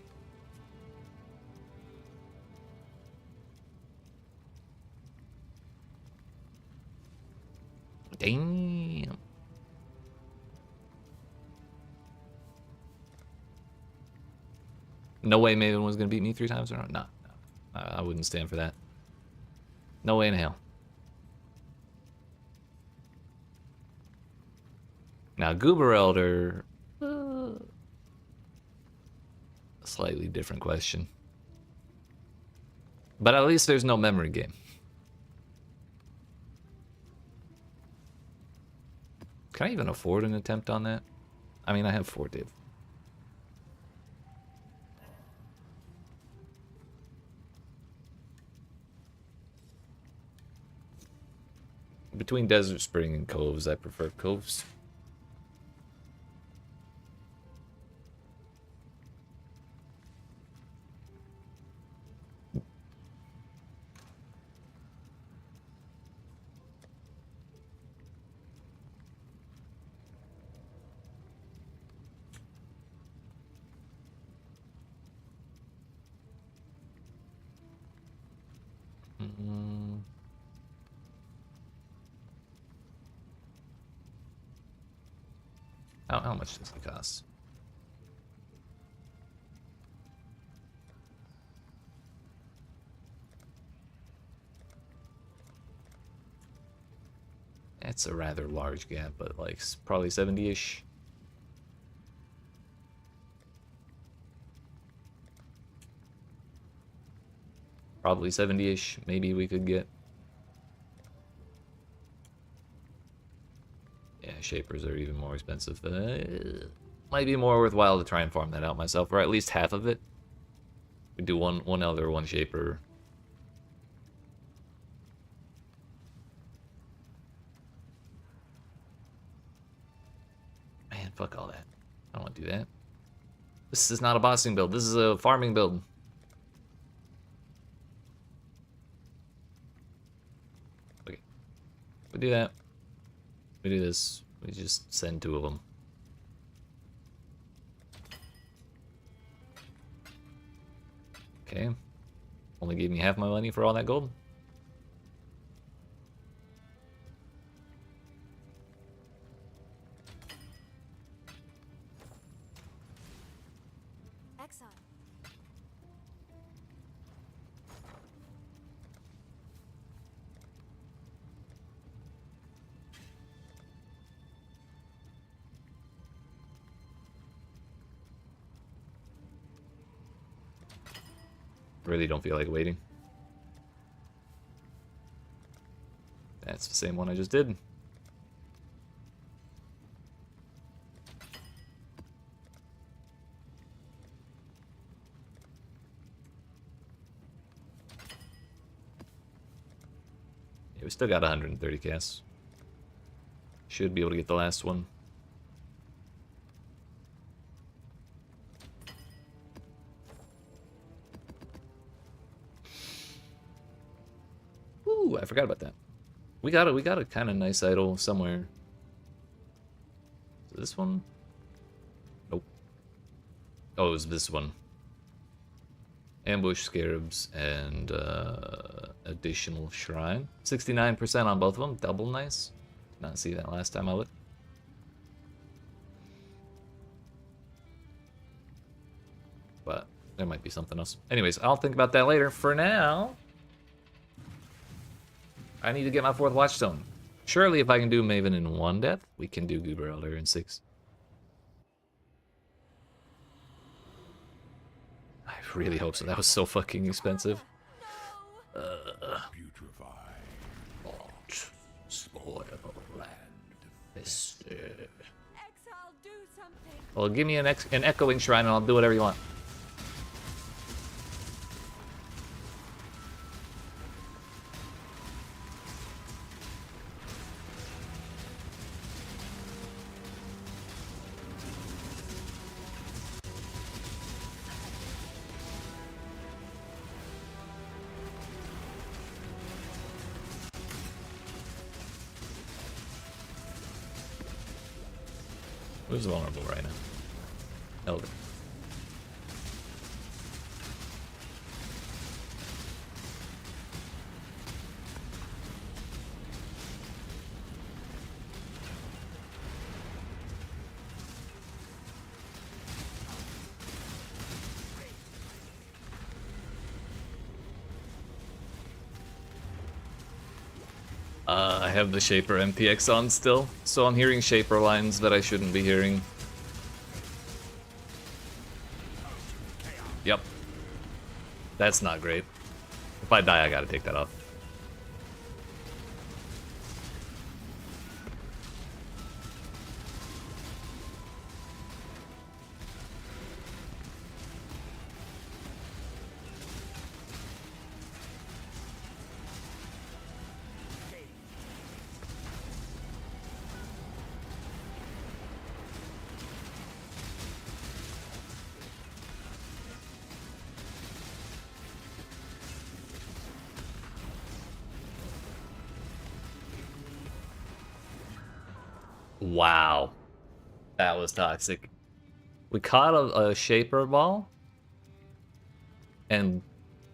Damn. No way Maven was gonna beat me 3 times in a row. No. I wouldn't stand for that. No way in hell. Now, Goober Elder... a slightly different question. But at least there's no memory game. Can I even afford an attempt on that? I mean, I have 4 div. Between Desert Spring and Coves, I prefer Coves. How much does it cost? It's a rather large gap, but like probably 70-ish. Probably 70-ish. Maybe we could get. Yeah, shapers are even more expensive. Might be more worthwhile to try and farm that out myself, or at least half of it. We do one elder, 1 shaper. Man, fuck all that. I don't want to do that. This is not a bossing build. This is a farming build. Okay. We do that. We do this. We just send 2 of them. Okay. Only gave me half my money for all that gold. Excellent. Really don't feel like waiting. That's the same one I just did. Yeah, we still got 130 casts. Should be able to get the last one. Ooh, I forgot about that. We got a kind of nice idol somewhere. Is this one? Nope. Oh, it was this one. Ambush scarabs and additional shrine. 69% on both of them. Double nice. Did not see that last time I looked. But there might be something else. Anyways, I'll think about that later. For now, I need to get my 4th Watchstone. Surely if I can do Maven in 1 death, we can do Goober Elder in 6. I really hope so. That was so fucking expensive. Spoil land. Well, give me an echoing shrine and I'll do whatever you want. Who's vulnerable right now? Elder. I have the Shaper MPX on still, so I'm hearing Shaper lines that I shouldn't be hearing. Yep. That's not great. If I die, I gotta take that off. Wow. That was toxic. We caught a Shaper ball and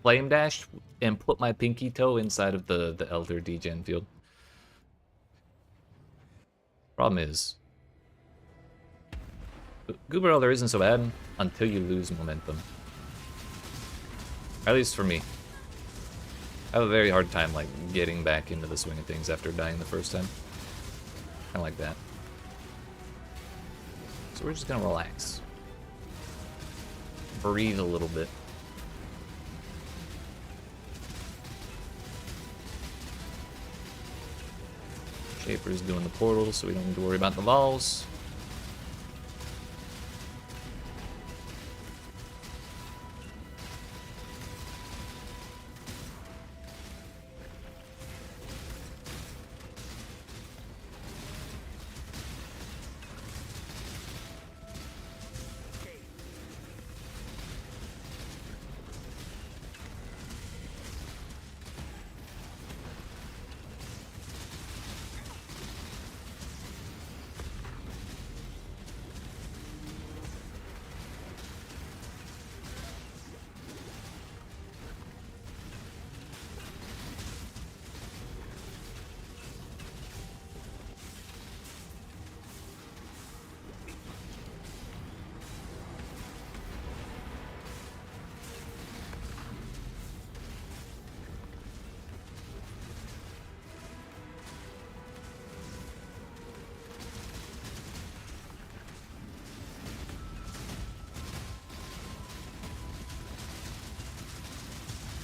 flame dashed and put my pinky toe inside of the Elder degen field. Problem is, Goober Elder isn't so bad until you lose momentum. At least for me. I have a very hard time like getting back into the swing of things after dying the first time. Kinda like that. So we're just gonna relax. Breathe a little bit. Shaper's doing the portal, so we don't need to worry about the walls.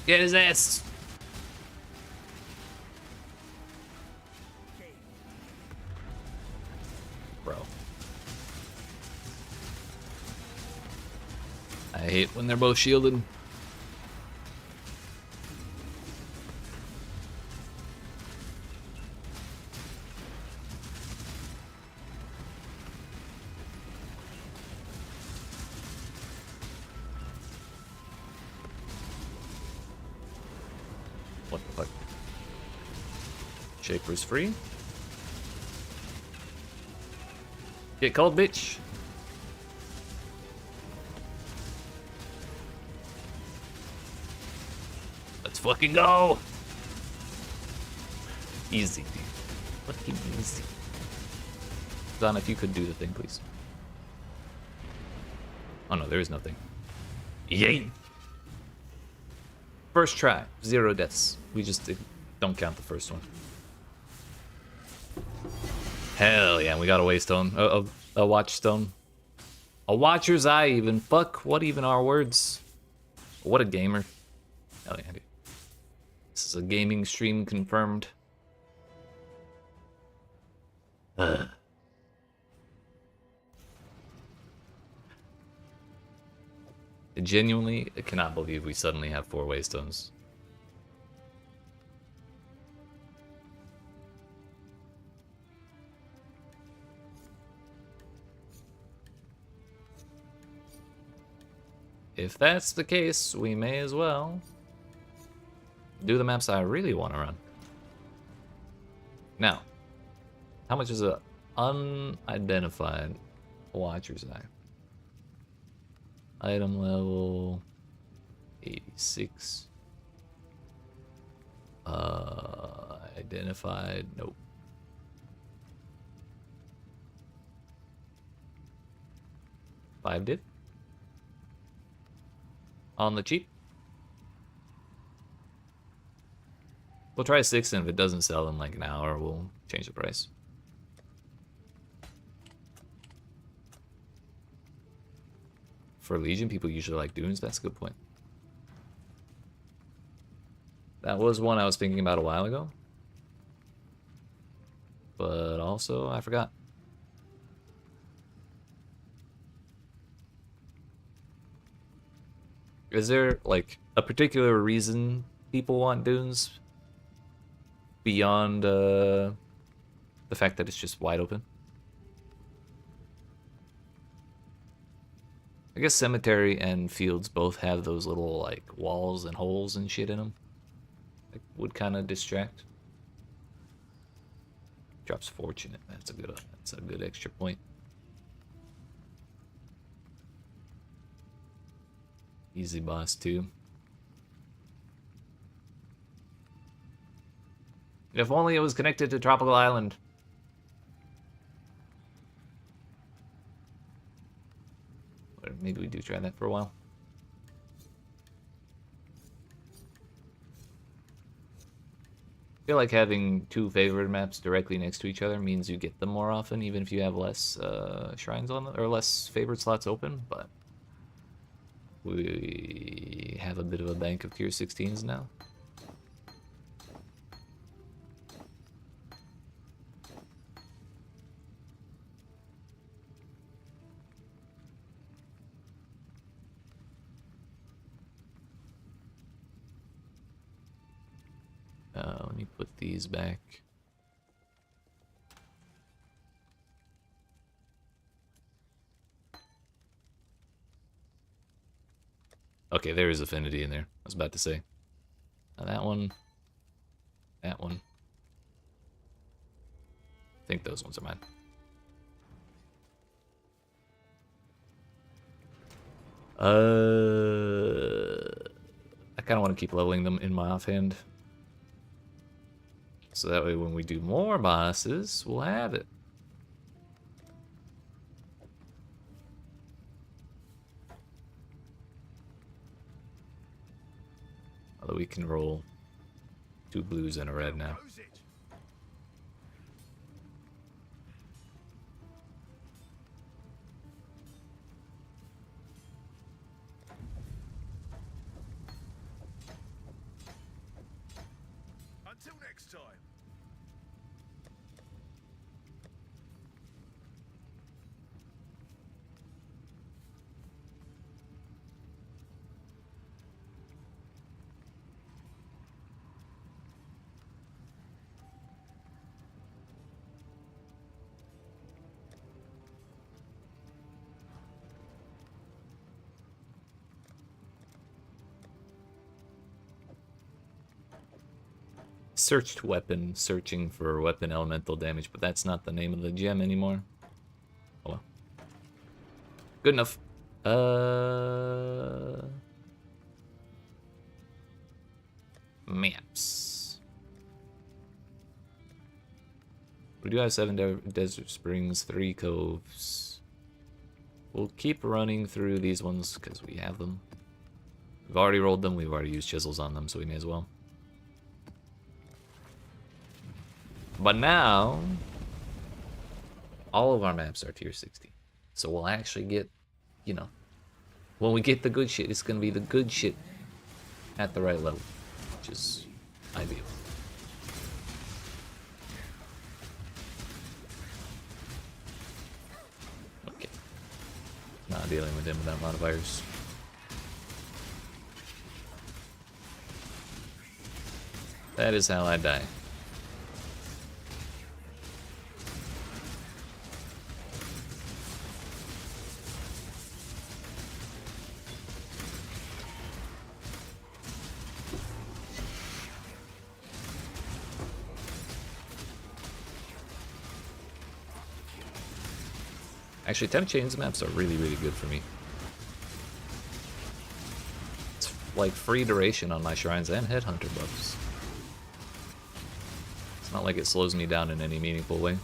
Get his ass! Bro. I hate when they're both shielded. What the fuck? Shaper's free. Get cold, bitch. Let's fucking go. Easy, dude. Fucking easy. Don, if you could do the thing, please. Oh no, there is nothing. Yay! First try, 0 deaths. We just don't count the first one. Hell yeah, we got a waystone, a watchstone. A watcher's eye even, fuck, what even are words? What a gamer. Hell yeah, dude. This is a gaming stream confirmed. I genuinely cannot believe we suddenly have 4 waystones. If that's the case, we may as well do the maps I really want to run. Now, how much is a unidentified watcher's eye? Item level 86. Identified, nope. Five did. On the cheap. We'll try 6, and if it doesn't sell in like an hour, we'll change the price. For Legion, people usually like dunes. That's a good point. That was one I was thinking about a while ago. But also, I forgot. Is there, like, a particular reason people want dunes? Beyond, the fact that it's just wide open? I guess cemetery and fields both have those little, like, walls and holes and shit in them. Like, would kind of distract. Drops fortunate. That's a good extra point. Easy boss too. If only it was connected to Tropical Island. Or maybe we do try that for a while. I feel like having 2 favorite maps directly next to each other means you get them more often, even if you have less shrines on them, or less favorite slots open, but we have a bit of a bank of tier 16s now. Let me put these back. Okay, there is affinity in there. I was about to say. Now that one. That one. I think those ones are mine. I kind of want to keep leveling them in my offhand. So that way when we do more bosses, we'll have it. Although we can roll 2 blues and a red now. searched weapon, searching for weapon elemental damage, but that's not the name of the gem anymore. Oh well. Good enough. Maps. We do have 7 desert springs, 3 coves. We'll keep running through these ones because we have them. We've already rolled them, we've already used chisels on them, so we may as well. But now, all of our maps are tier 60. So we'll actually get, you know, when we get the good shit, it's going to be the good shit at the right level, which is ideal. Okay. Not dealing with him without modifiers. That is how I die. Actually, Temp Chains maps are really, really good for me. It's like free duration on my shrines and headhunter buffs. It's not like it slows me down in any meaningful way.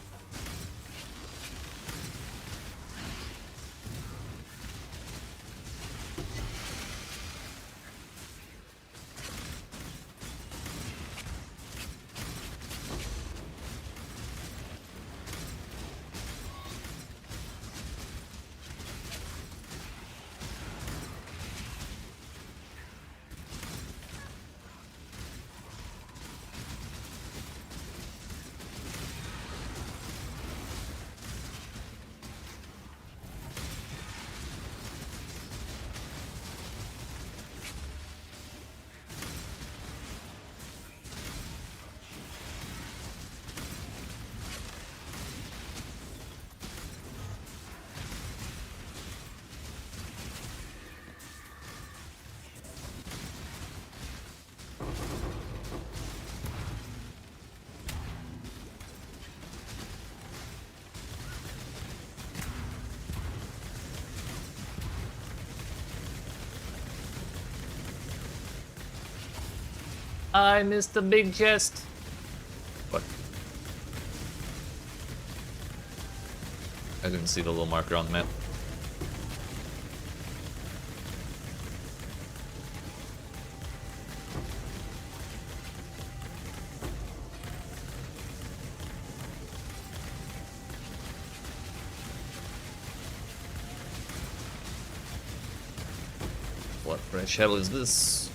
I missed the big chest. What? I didn't see the little marker on the map. What fresh hell is this?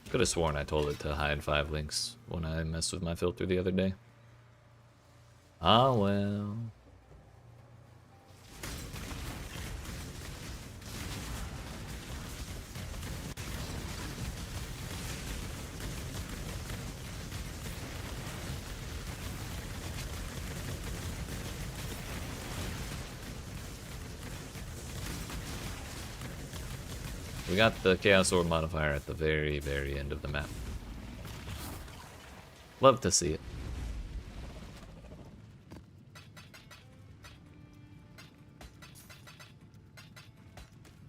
Could have sworn I told it to hide 5 links when I messed with my filter the other day. Ah well. We got the Chaos Orb modifier at the very, very end of the map. Love to see it.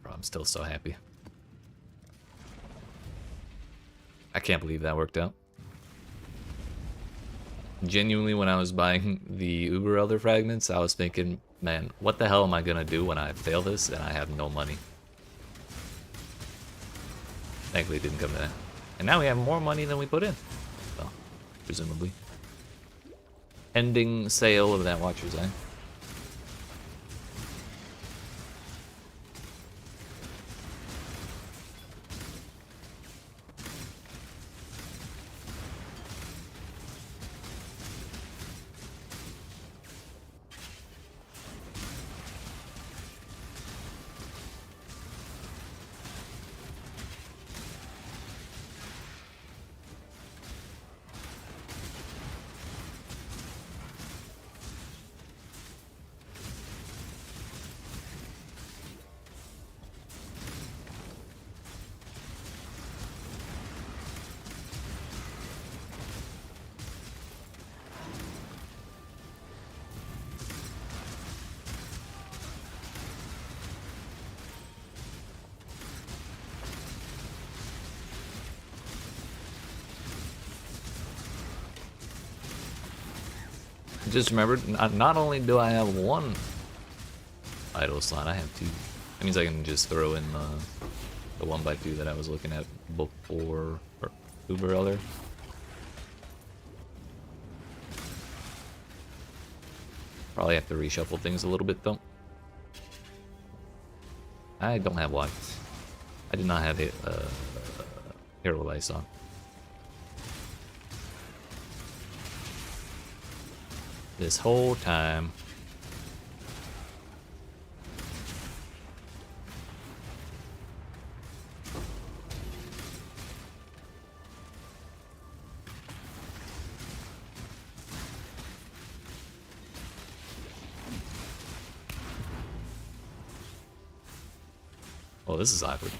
Bro, I'm still so happy. I can't believe that worked out. Genuinely, when I was buying the Uber Elder fragments, I was thinking, man, what the hell am I gonna do when I fail this and I have no money? Thankfully, it didn't come to that. And now we have more money than we put in. Well, presumably. Ending sale of that Watcher's Eye. Just remembered, not only do I have one idle slot, I have two. That means I can just throw in the 1x2 that I was looking at before, or Uber earlier. Probably have to reshuffle things a little bit though. I don't have white. I did not have a hero lice on. This whole time. Oh, this is awkward.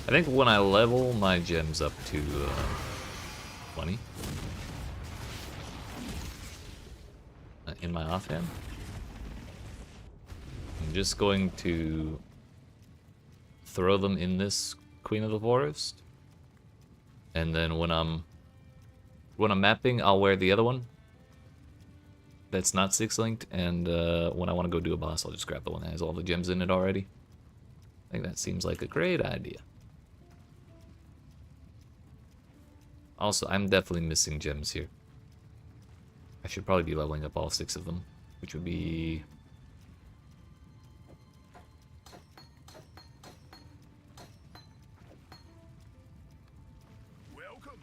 I think when I level my gems up to 20 in my offhand, I'm just going to throw them in this Queen of the Forest, and then when I'm mapping, I'll wear the other one that's not 6-linked, and when I want to go do a boss, I'll just grab the one that has all the gems in it already. I think that seems like a great idea. Also, I'm definitely missing gems here. I should probably be leveling up all 6 of them, which would be... Welcome.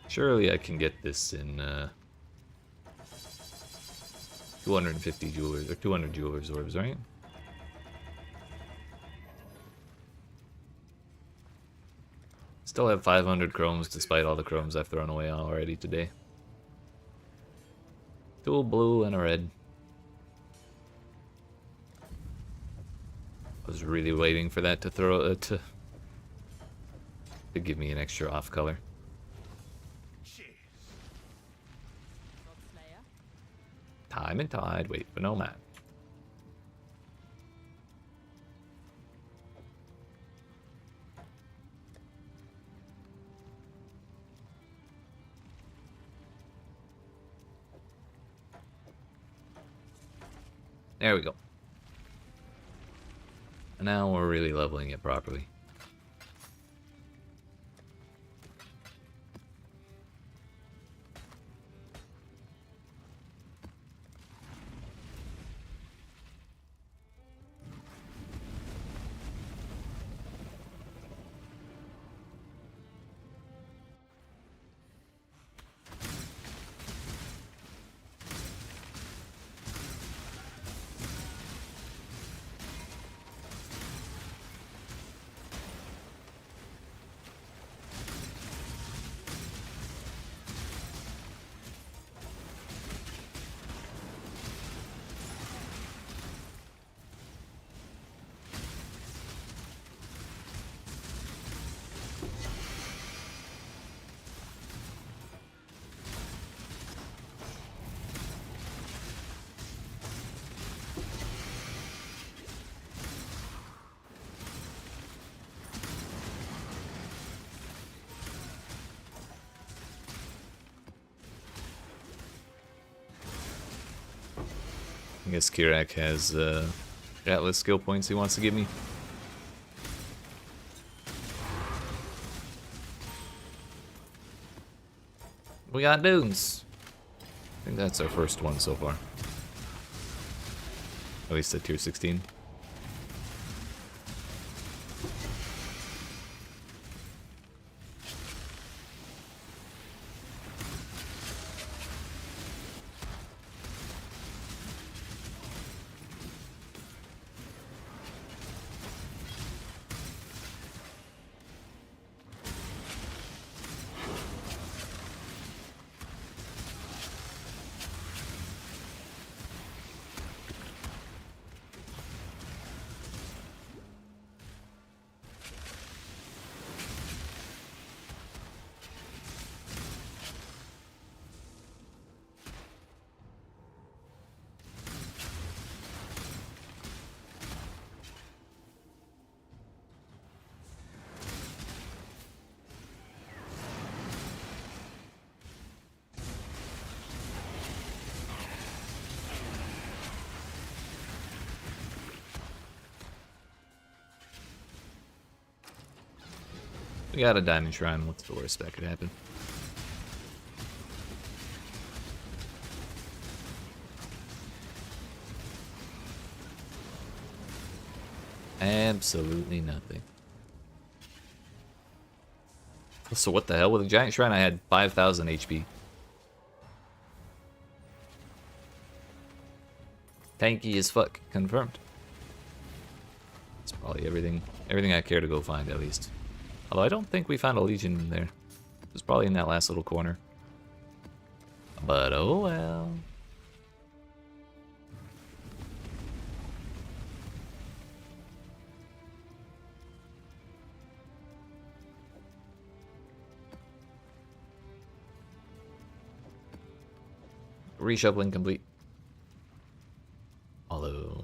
Surely I can get this in 250 jewelers, or 200 jewelers orbs, right? Still have 500 chromes despite all the chromes I've thrown away already today. 2 blue and a red. I was really waiting for that to throw to give me an extra off color. Time and tide, wait for no man. There we go. And now we're really leveling it properly. I guess Kirak has Atlas skill points he wants to give me. We got dunes. I think that's our first one so far. At least at tier 16. We got a diamond shrine. What's the worst that could happen? Absolutely nothing. So what the hell? With a giant shrine I had 5,000 HP. Tanky as fuck. Confirmed. That's probably everything I care to go find at least. Although I don't think we found a Legion in there. It was probably in that last little corner. But oh well. Reshuffling complete. Although...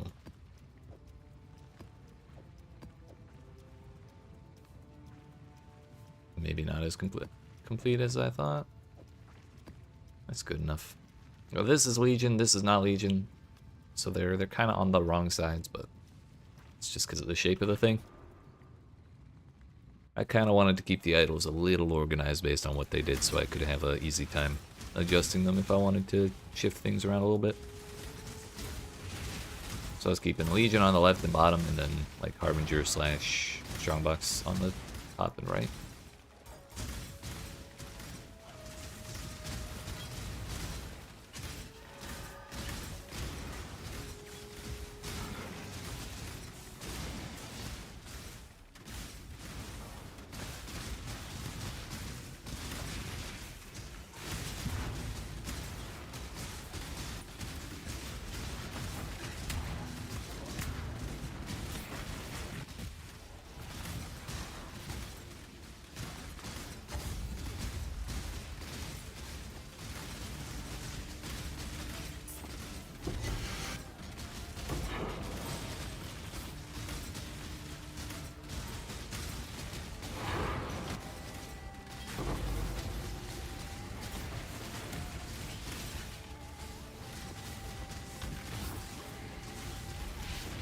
maybe not as complete as I thought. That's good enough. Well, this is Legion, this is not Legion. So they're kind of on the wrong sides, but it's just because of the shape of the thing. I kind of wanted to keep the idols a little organized based on what they did so I could have an easy time adjusting them if I wanted to shift things around a little bit. So I was keeping Legion on the left and bottom, and then like Harbinger / Strongbox on the top and right.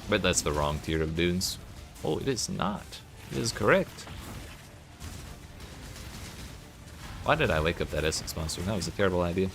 But that's the wrong tier of dunes. Oh, it is not. It is correct. Why did I wake up that Essex monster? That was a terrible idea.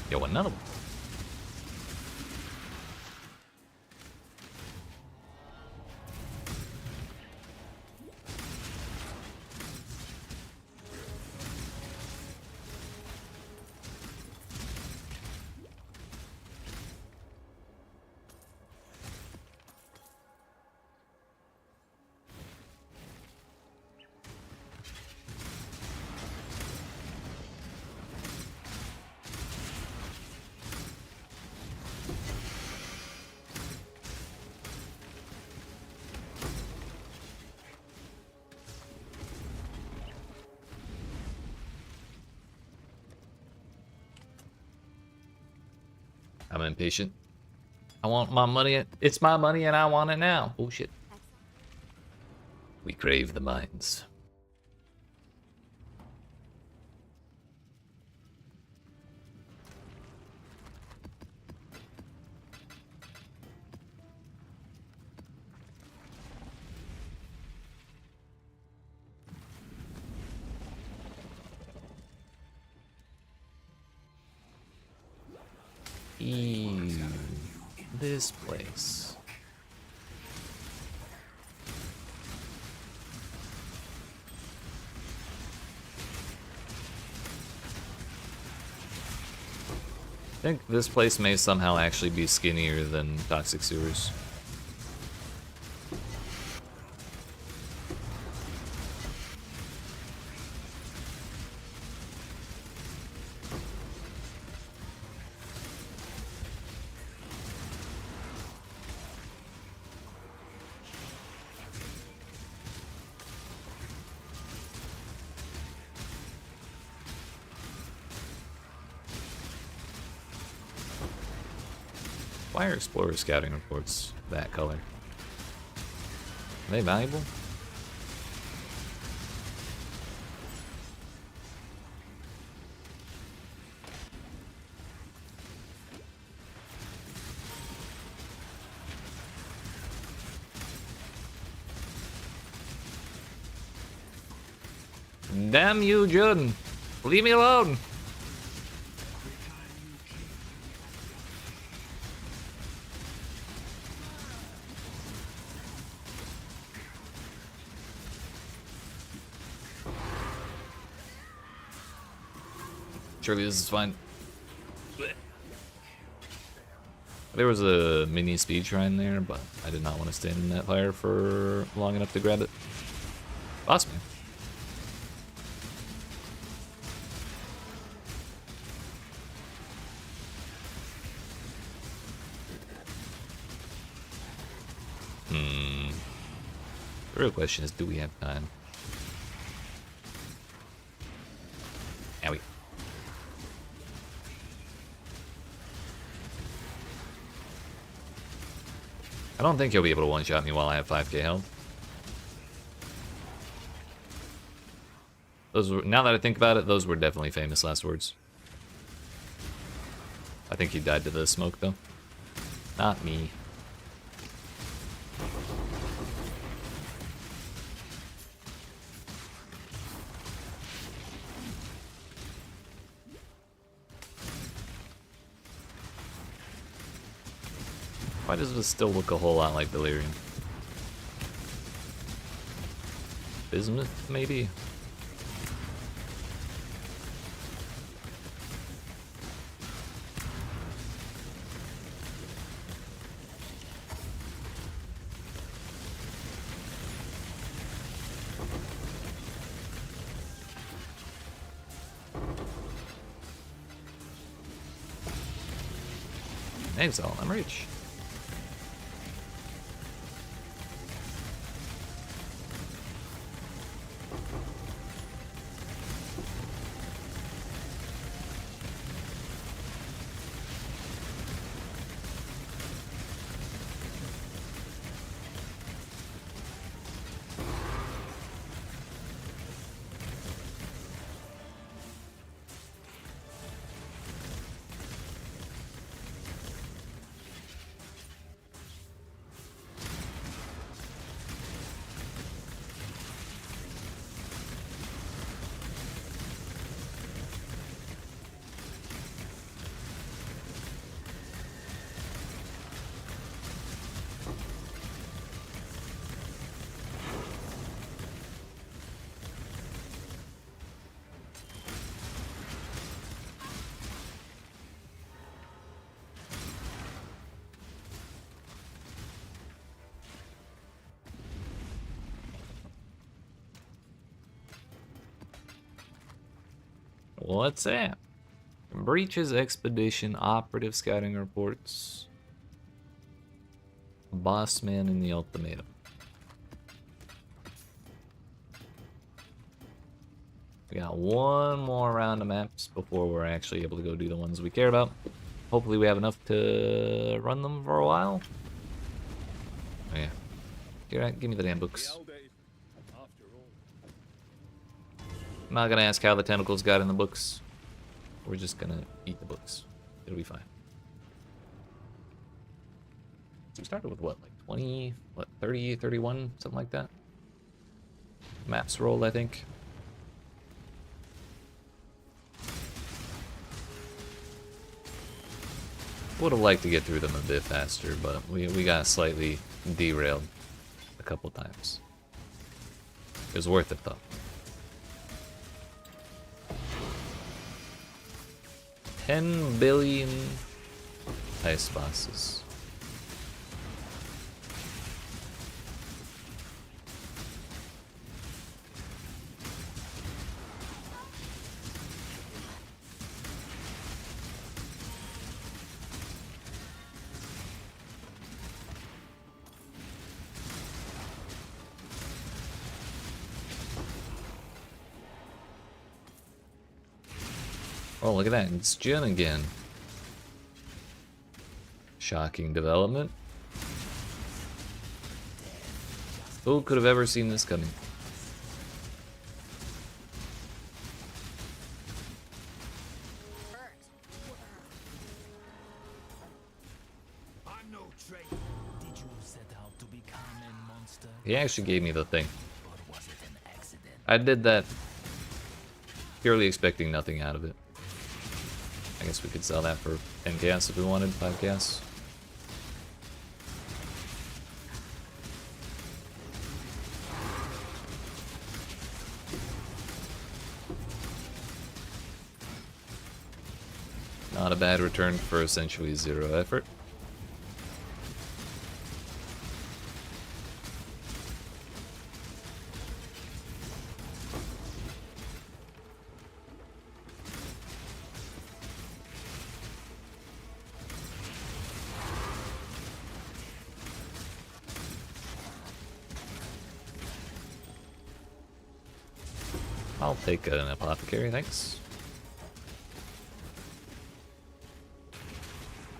Yo, another one. I'm impatient. I want my money. It's my money and I want it now. Oh shit. We crave the mines. Ew, this place. I think this place may somehow actually be skinnier than Toxic Sewers. Why are Explorer scouting reports that color? Are they valuable? Damn you, Jordan! Leave me alone! Surely this is fine. There was a mini speed shrine there, but I did not want to stand in that fire for long enough to grab it. Boss man. The real question is, do we have time? Owie. I don't think he'll be able to one-shot me while I have 5k health. Those were, now that I think about it, those were definitely famous last words. I think he died to the smoke, though. Not me. Why does this still look a whole lot like Delirium? Bismuth, maybe? Exile, I'm rich. What's that? Breaches Expedition Operative Scouting Reports. Boss Man in the Ultimatum. We got one more round of maps before we're actually able to go do the ones we care about. hopefully we have enough to run them for a while. Oh yeah. Give me the damn books. I'm not gonna ask how the tentacles got in the books. We're just gonna eat the books. It'll be fine. So we started with what, like 20, what, 30, 31, something like that? Maxroll, I think. Would have liked to get through them a bit faster, but we got slightly derailed a couple times. It was worth it though. 10 billion ice bosses. Oh, look at that. It's Jin again. Shocking development. Who could have ever seen this coming? I'm no traitor. Did you set out to become a monster? He actually gave me the thing. Or was it an accident? I did that purely expecting nothing out of it. I guess we could sell that for 10 gas if we wanted, 5 gas. Not a bad return for essentially 0 effort. I'll take an apothecary, thanks.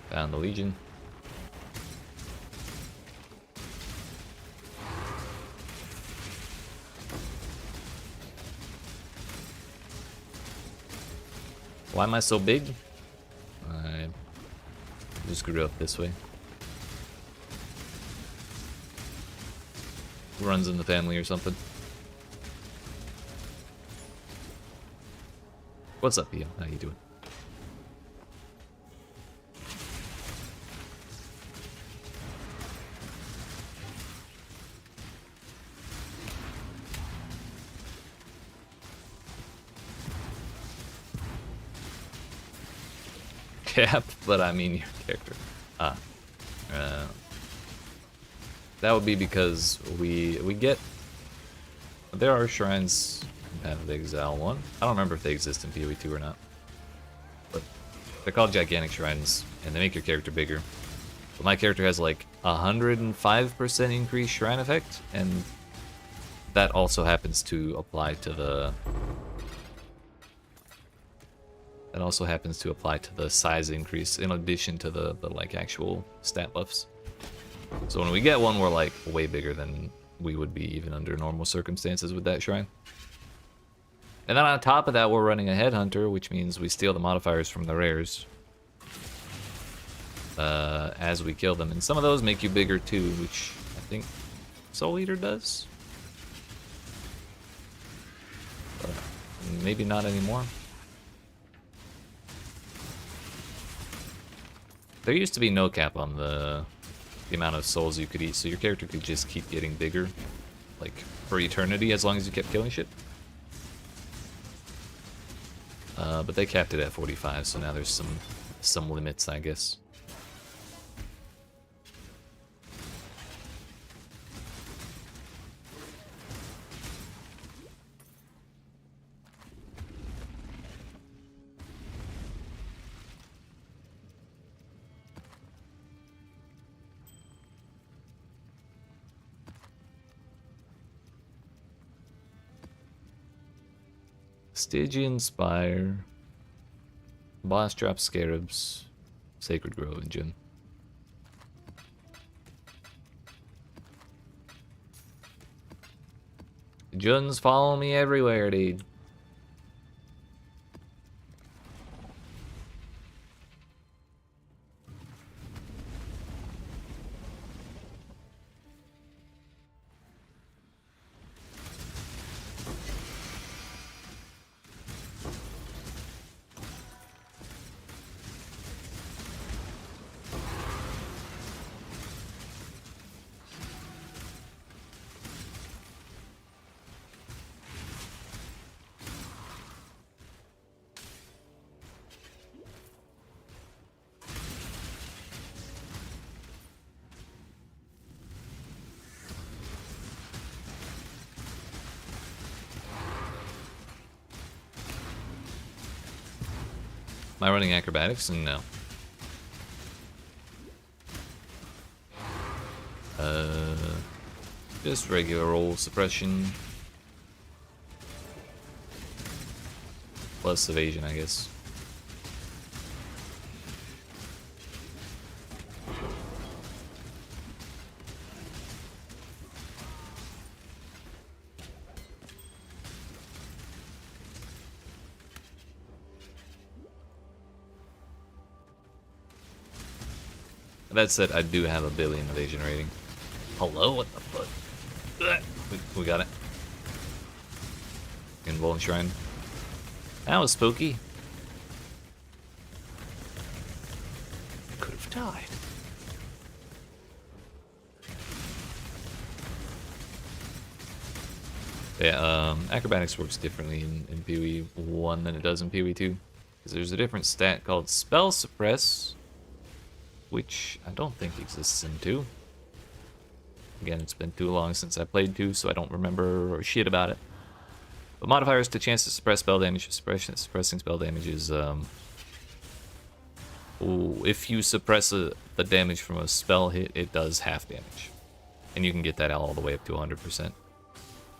Found the Legion. Why am I so big? I just grew up this way. Runs in the family or something. What's up, Pio? How you doing? Cap, but I mean your character. That would be because we get. There are shrines in Path of Exile 1. I don't remember if they exist in PoE 2 or not. But they're called gigantic shrines, and they make your character bigger. But my character has like 105% increased shrine effect, and that also happens to apply to the. That also happens to apply to the size increase in addition to the like actual stat buffs. So when we get one, we're like way bigger than we would be even under normal circumstances with that shrine. And then on top of that, we're running a headhunter, which means we steal the modifiers from the rares as we kill them. And some of those make you bigger too, which I think Soul Eater does. But maybe not anymore. There used to be no cap on the amount of souls you could eat, so your character could just keep getting bigger, like, for eternity, as long as you kept killing shit. But they capped it at 45, so now there's some limits, I guess. Stygian Spire. Boss drop scarabs. Sacred Grove and Jun. Jun's following me everywhere, dude. Am I running acrobatics? No. Just regular roll suppression. Plus evasion, I guess. That said, I do have a billion evasion rating. Hello? What the fuck? We got it. Invuln Shrine. That was spooky. Could have died. Yeah, acrobatics works differently in PoE 1 than it does in PoE 2. Because there's a different stat called Spell Suppress, which I don't think exists in 2. Again, it's been too long since I played 2, so I don't remember shit about it. But modifiers to chance to suppress spell damage. Suppressing spell damage is, if you suppress the damage from a spell hit, it does half damage. And you can get that all the way up to 100%.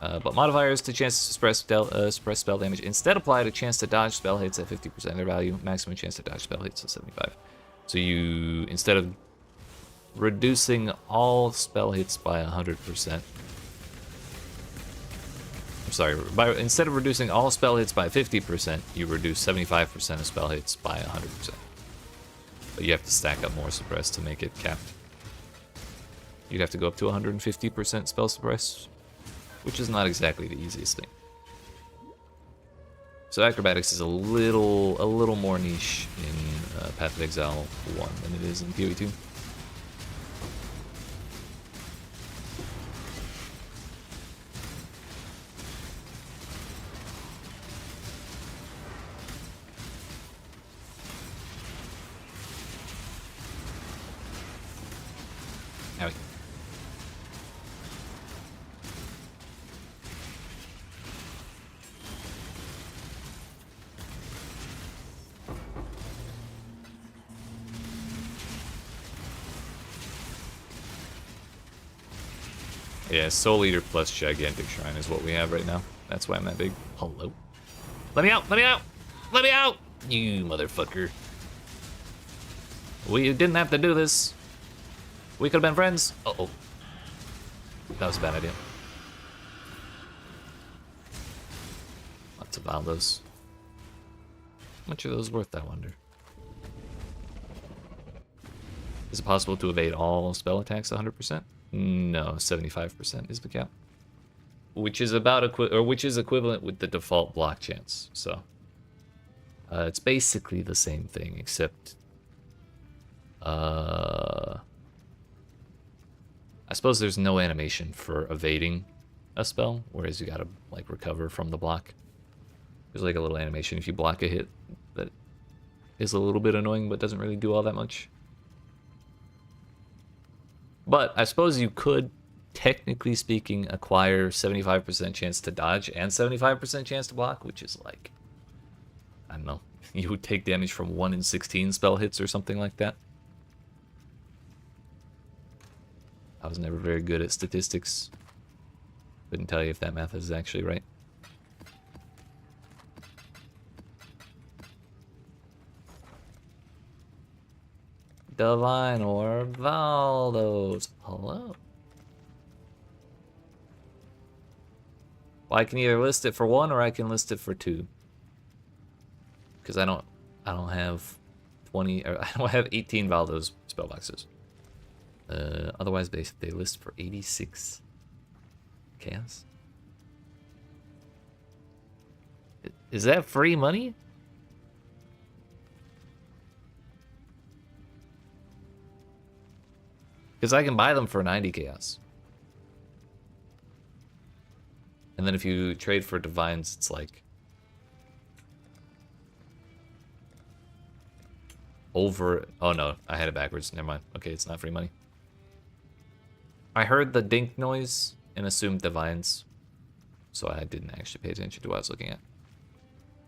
But modifiers to chance to suppress spell damage instead apply to chance to dodge spell hits at 50% of their value. Maximum chance to dodge spell hits is 75. So you, instead of reducing all spell hits by 100%, I'm sorry, instead of reducing all spell hits by 50%, you reduce 75% of spell hits by 100%. But you have to stack up more suppress to make it capped. You'd have to go up to 150% spell suppress, which is not exactly the easiest thing. So acrobatics is a little more niche in Path of Exile 1 than it is in PoE 2. Owie. Yeah, Soul Eater plus Gigantic Shrine is what we have right now. That's why I'm that big. Hello? Let me out! Let me out! Let me out! You motherfucker. We didn't have to do this. We could have been friends. Uh-oh. That was a bad idea. Lots of Valdos. How much are those worth, I wonder? Is it possible to evade all spell attacks 100%? No, 75% is the cap. Which is about equivalent with the default block chance. So it's basically the same thing, except I suppose there's no animation for evading a spell, whereas you gotta like recover from the block. There's like a little animation if you block a hit that is a little bit annoying but doesn't really do all that much. But I suppose you could, technically speaking, acquire 75% chance to dodge and 75% chance to block, which is like, I don't know, you would take damage from 1 in 16 spell hits or something like that. I was never very good at statistics. Couldn't tell you if that math is actually right. Divine or Valdos. Hello. Well, I can either list it for 1 or I can list it for 2. Because I don't have 20 or I don't have 18 Valdos spellboxes. Otherwise they list for 86 chaos. Is that free money? Because I can buy them for 90 chaos. And then if you trade for divines, it's like over. Oh no, I had it backwards. Never mind. Okay, it's not free money. I heard the dink noise and assumed divines, so I didn't actually pay attention to what I was looking at.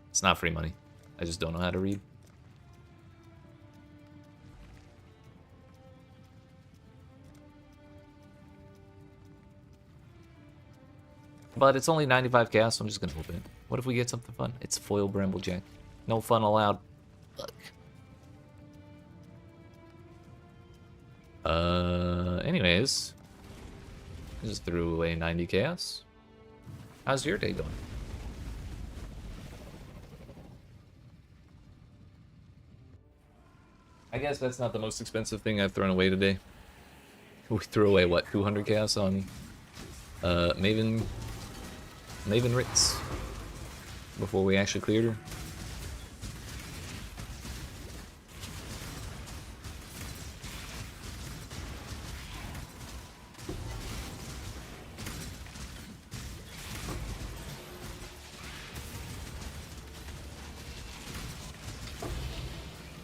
It's not free money. I just don't know how to read. But it's only 95 chaos, so I'm just gonna open it. What if we get something fun? It's foil Bramblejack. No fun allowed. Fuck. Anyways. I just threw away 90 chaos. How's your day going? I guess that's not the most expensive thing I've thrown away today. We threw away, what, 200 chaos on Maven Ritz before we actually cleared her.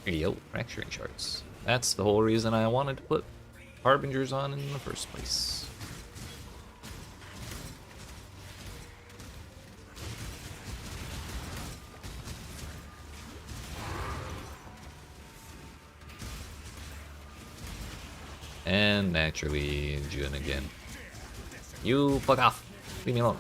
Yo, fracturing shards. That's the whole reason I wanted to put Harbingers on in the first place. And naturally, June again. You fuck off. Leave me alone.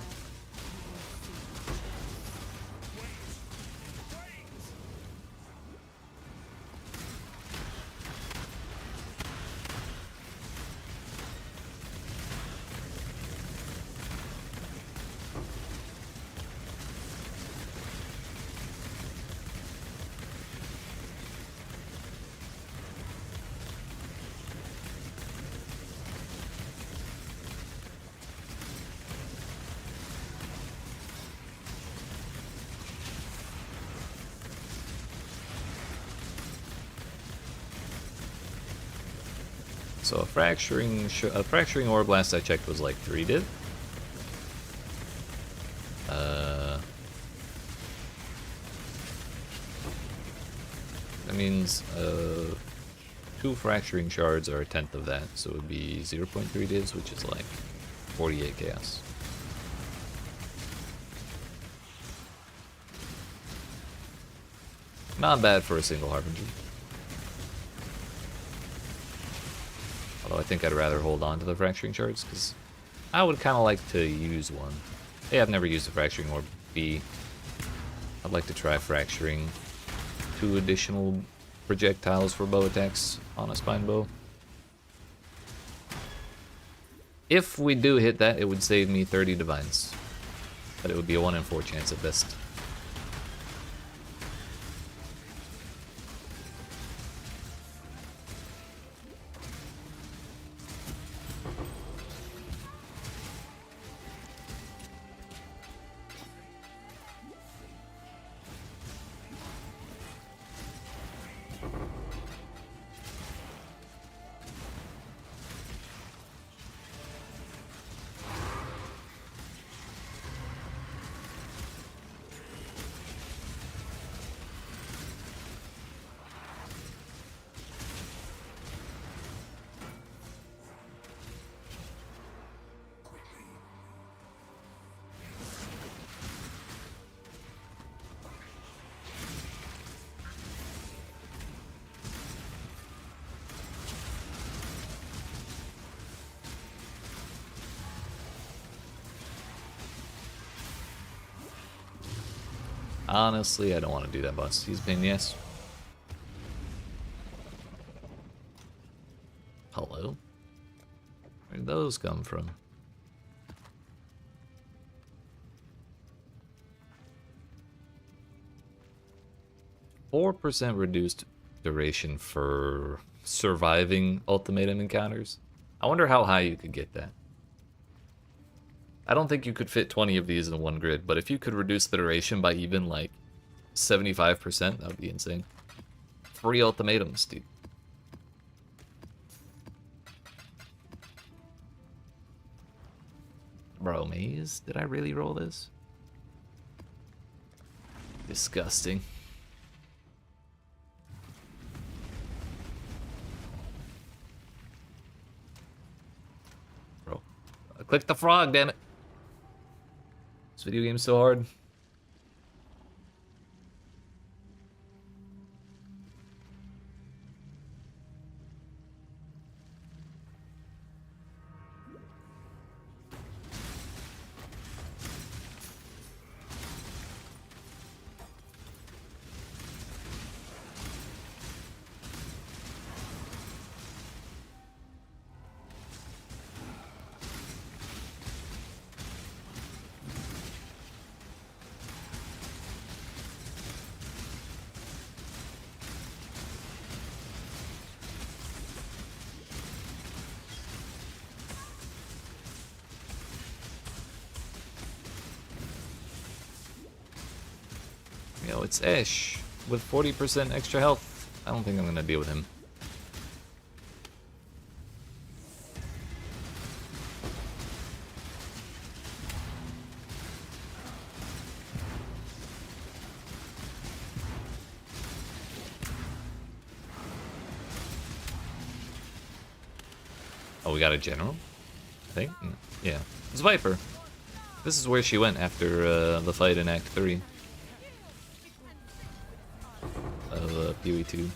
So a fracturing ore blast I checked was like 3 div. That means 2 fracturing shards are a tenth of that, so it would be 0.3 divs, which is like 48 chaos. Not bad for a single Harbinger. Although I think I'd rather hold on to the fracturing shards, because I would kind of like to use one. A, I've never used a fracturing orb. B, I'd like to try fracturing 2 additional projectiles for bow attacks on a spine bow. If we do hit that, it would save me 30 divines. But it would be a 1 in 4 chance at best. Honestly, I don't want to do that boss. He's a pain in the ass. those come from? %4 reduced duration for surviving ultimatum encounters. I wonder how high you could get that. I don't think you could fit 20 of these in one grid, but if you could reduce the duration by even like 75%, that would be insane. 3 ultimatums, dude. Bro, maze? Did I really roll this? Disgusting. Bro. I clicked the frog, damn it. This video game's so hard. Yo, it's Ash with 40% extra health. I don't think I'm gonna deal with him. Oh, we got a general? I think? Yeah. It's Viper. This is where she went after the fight in Act 3. Of PoE 2.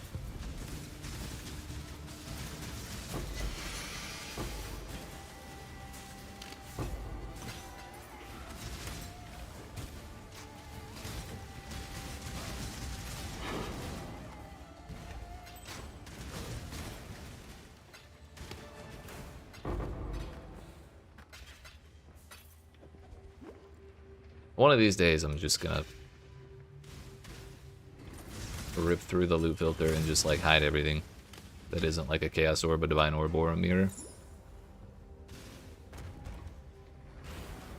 One of these days I'm just gonna rip through the loot filter and just like hide everything that isn't like a chaos orb, a divine orb, or a mirror.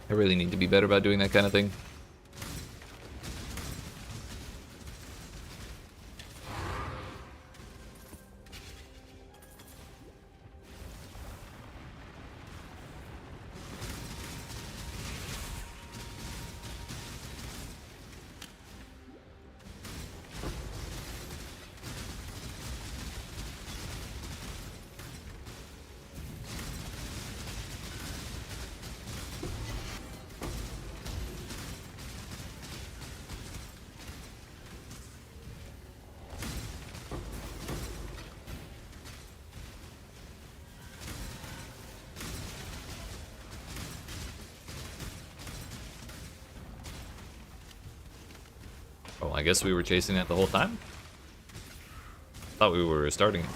I really need to be better about doing that kind of thing. Oh, I guess we were chasing that the whole time? Thought we were starting it.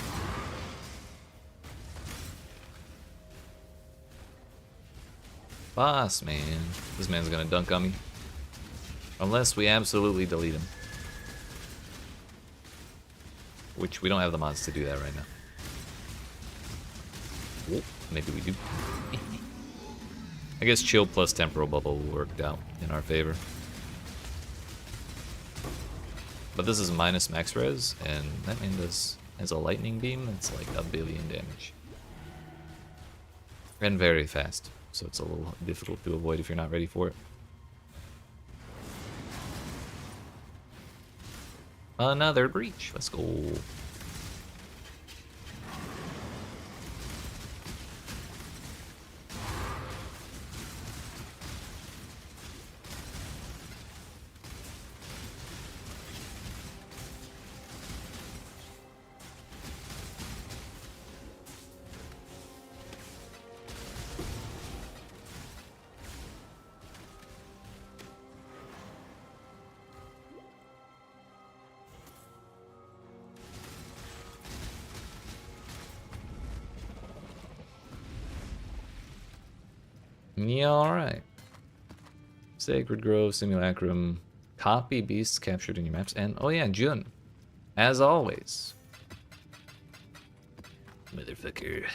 Boss, man. This man's gonna dunk on me. Unless we absolutely delete him. Which we don't have the mods to do that right now. Whoop, maybe we do. I guess chill plus temporal bubble worked out in our favor. But this is minus max res, and that man has a lightning beam that's like 1 billion damage. And very fast, so it's a little difficult to avoid if you're not ready for it. Another breach, let's go. Yeah, alright. Sacred Grove, Simulacrum, copy beasts captured in your maps, and oh yeah, Jun. As always. Motherfucker.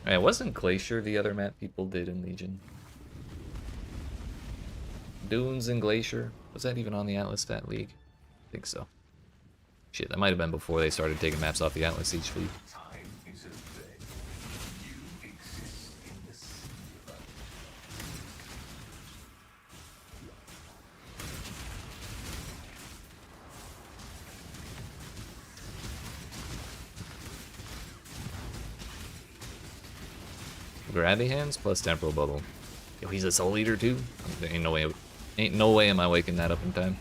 Alright, wasn't Glacier the other map people did in Legion? Dunes and Glacier? Was that even on the Atlas Stat League? I think so. Shit, that might have been before they started taking maps off the Atlas each week. Time is a bed. You exist in the singular. Grabby Hands plus Temporal Bubble. Yo, he's a Soul Eater too? There ain't no way am I waking that up in time.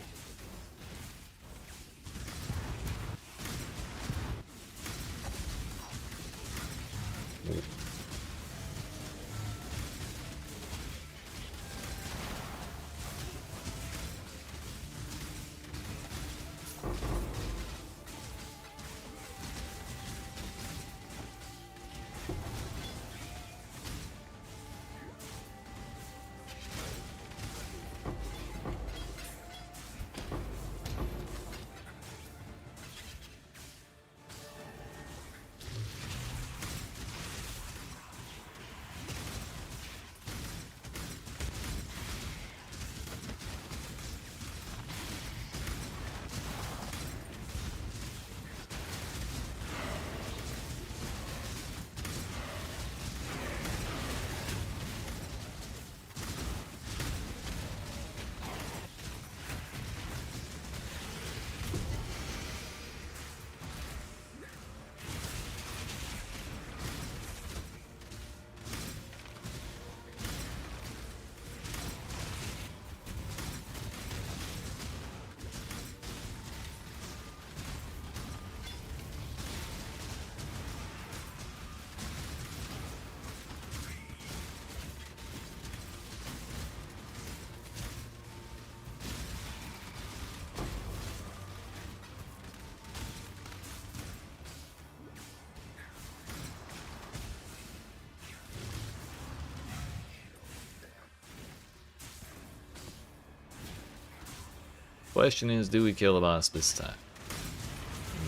Question is, do we kill the boss this time?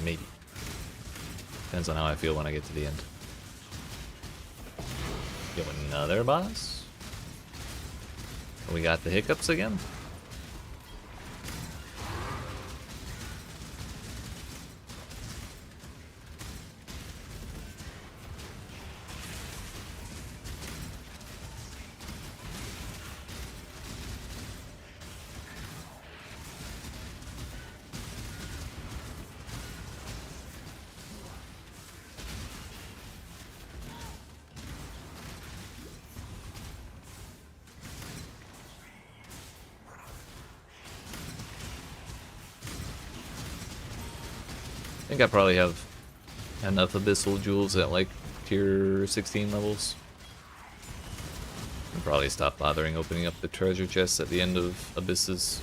Maybe. Depends on how I feel when I get to the end. Yo, another boss? We got the hiccups again? I think I probably have enough Abyssal Jewels at like tier 16 levels. I'll probably stop bothering opening up the treasure chests at the end of Abysses.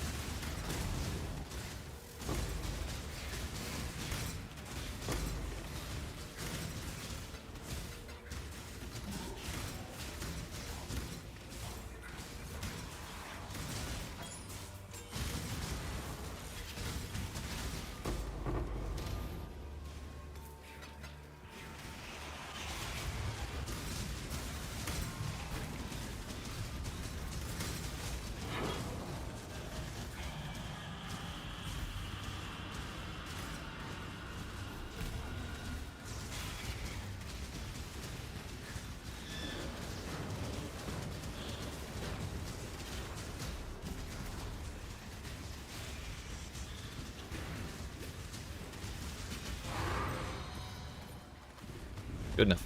Good enough.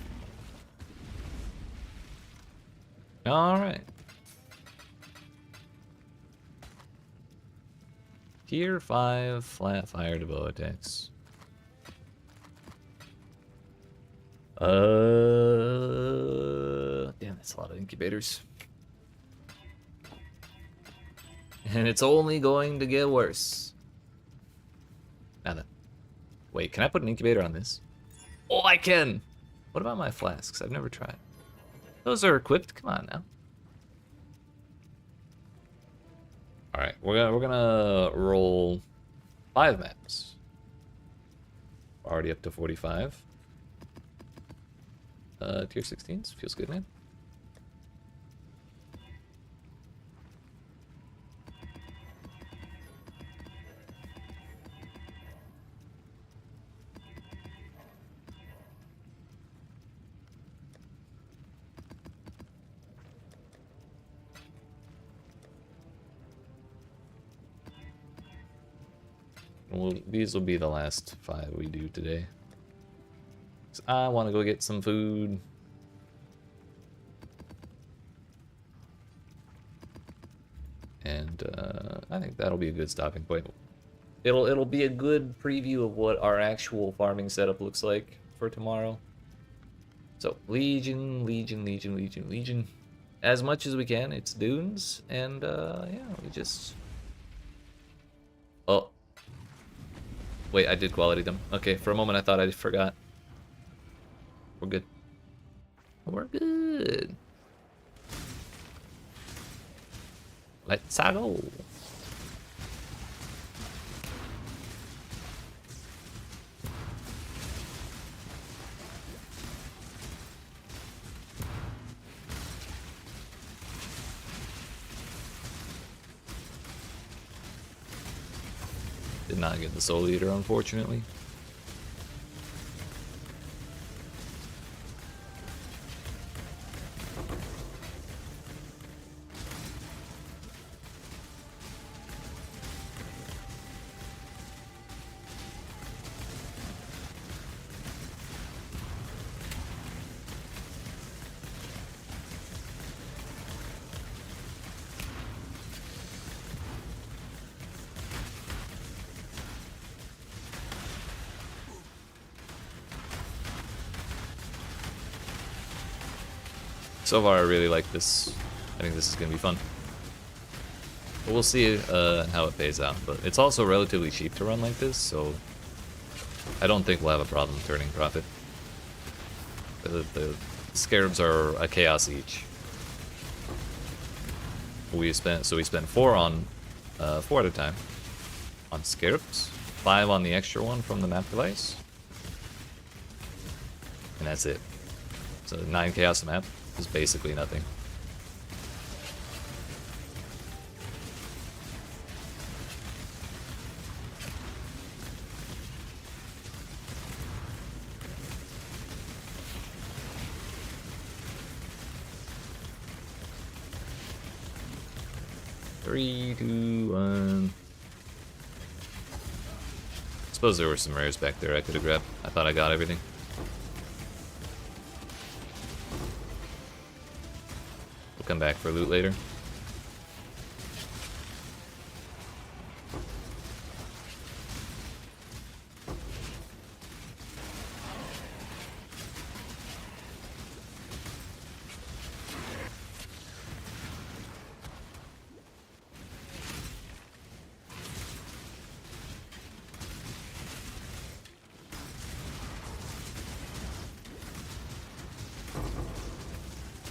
Alright. Tier 5 flat fire to bow attacks. Damn, that's a lot of incubators. And it's only going to get worse. Now then. Wait, can I put an incubator on this? Oh, I can! What about my flasks? I've never tried. Those are equipped? Come on now. Alright, we're gonna roll 5 maps. Already up to 45. Tier 16s. Feels good, man. Well, these will be the last 5 we do today. So I want to go get some food. And I think that'll be a good stopping point. It'll be a good preview of what our actual farming setup looks like for tomorrow. So Legion, Legion, Legion, Legion, Legion. As much as we can, it's dunes, and yeah, we just... Oh. Wait, I did quality them. Okay, for a moment I thought I forgot. We're good. We're good. Let's go. Did not get the Soul Eater, unfortunately. So far, I really like this. I think this is going to be fun. But we'll see how it pays out. But it's also relatively cheap to run like this, so I don't think we'll have a problem turning profit. The scarabs are a chaos each. We spent 4 on 4 at a time on scarabs, 5 on the extra one from the map device, and that's it. So 9 chaos map is basically nothing. Three, two, one. Suppose there were some rares back there I could have grabbed. I thought I got everything. We'll come back for loot later.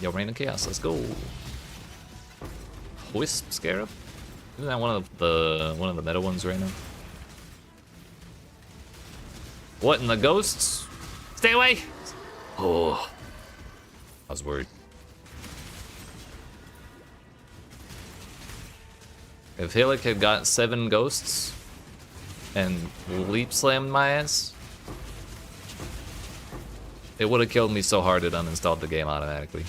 Yo, Rain of Chaos, let's go. Wisp Scarab? Isn't that one of the meta ones right now? What in the ghosts? Stay away! Oh, I was worried. If hecc had got 7 ghosts and leap slammed my ass, it would have killed me so hard it uninstalled the game automatically.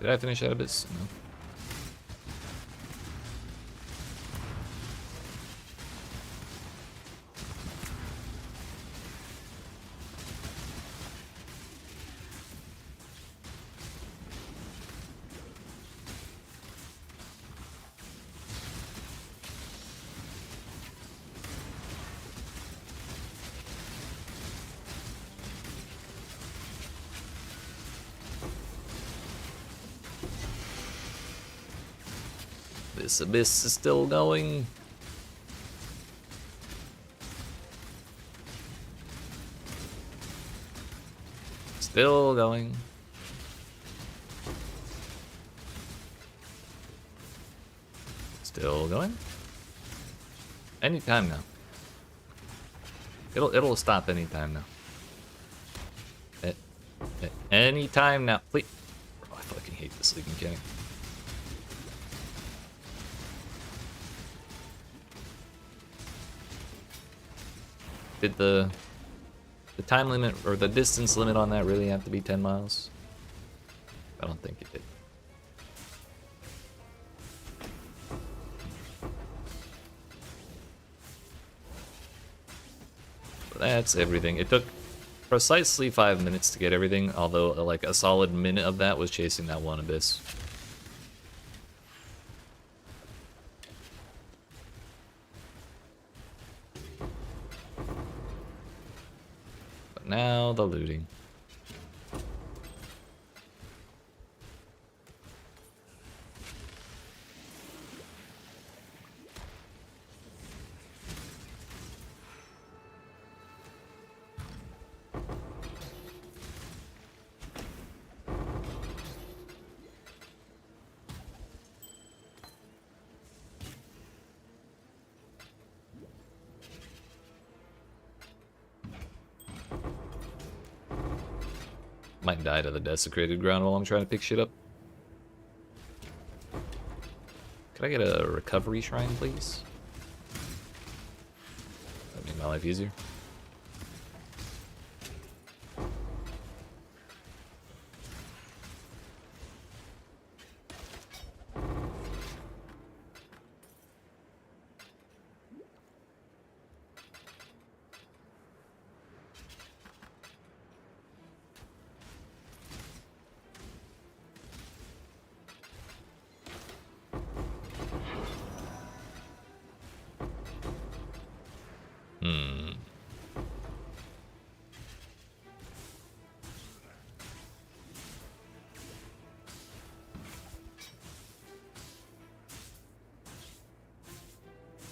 Did I finish Abyss? No. This abyss is still going. Still going. Still going. Anytime now. It'll stop anytime now. Anytime now. Please. Bro, I fucking hate this league mechanic. Did the time limit or the distance limit on that really have to be 10 miles? I don't think it did. So that's everything. It took precisely 5 minutes to get everything, although like a solid minute of that was chasing that one abyss. But now the looting. Might die to the desecrated ground while I'm trying to pick shit up. Could I get a recovery shrine, please? That'd make my life easier.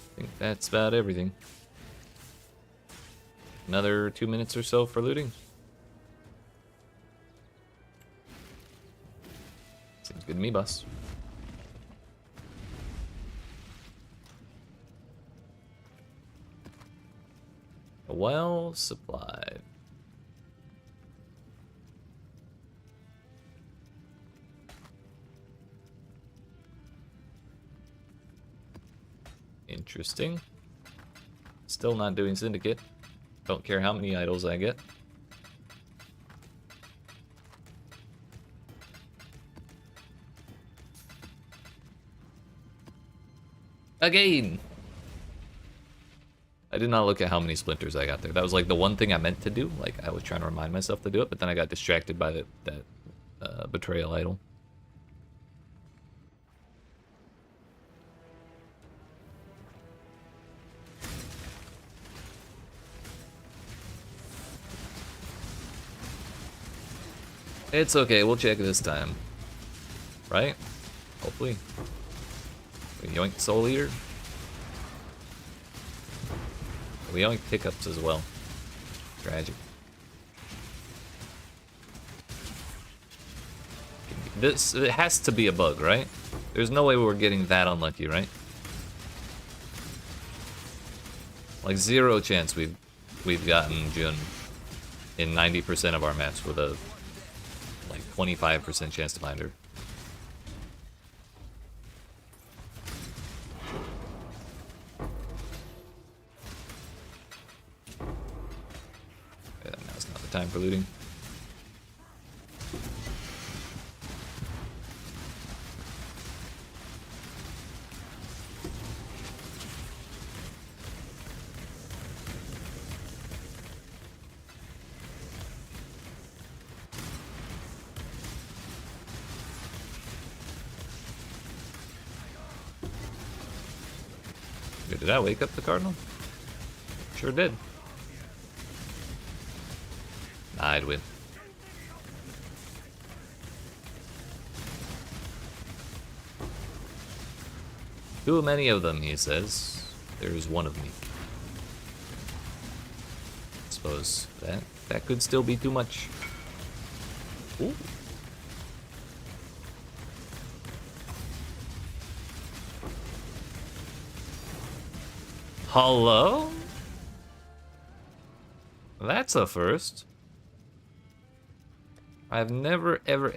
I think that's about everything. Another 2 minutes or so for looting. Seems good to me, boss. Well supplied. Interesting. Still not doing Syndicate. Don't care how many idols I get. Again! I did not look at how many splinters I got there. That was like the one thing I meant to do. Like I was trying to remind myself to do it, but then I got distracted by that betrayal idol. It's okay, we'll check this time. Right? Hopefully. We yoink Soul Eater. We yoink pickups as well. Tragic. This, it has to be a bug, right? There's no way we're getting that unlucky, right? Like 0 chance we've gotten Jun in 90% of our maps with a like 25% chance to find her. Yeah, now's not the time for looting. Did I wake up the Cardinal? Sure did. Nah, I'd win. Too many of them, he says. There's one of me. I suppose that could still be too much. Ooh. Hello? That's a first. I've never, ever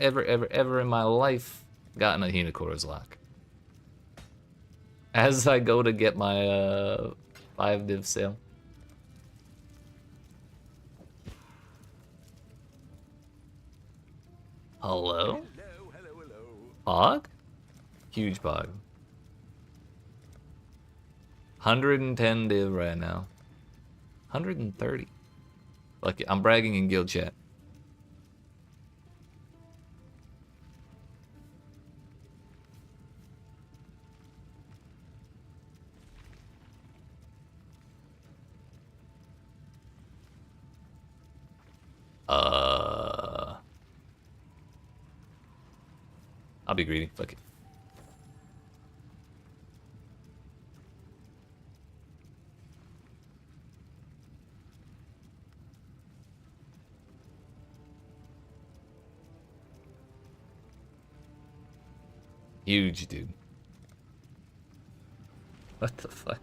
in my life gotten a Hinakora's lock. As I go to get my 5 div sale. Hello? Pog? Huge pog. 110 div right now. 130. Lucky, I'm bragging in guild chat. I'll be greedy. Fuck it. Huge, dude. What the fuck?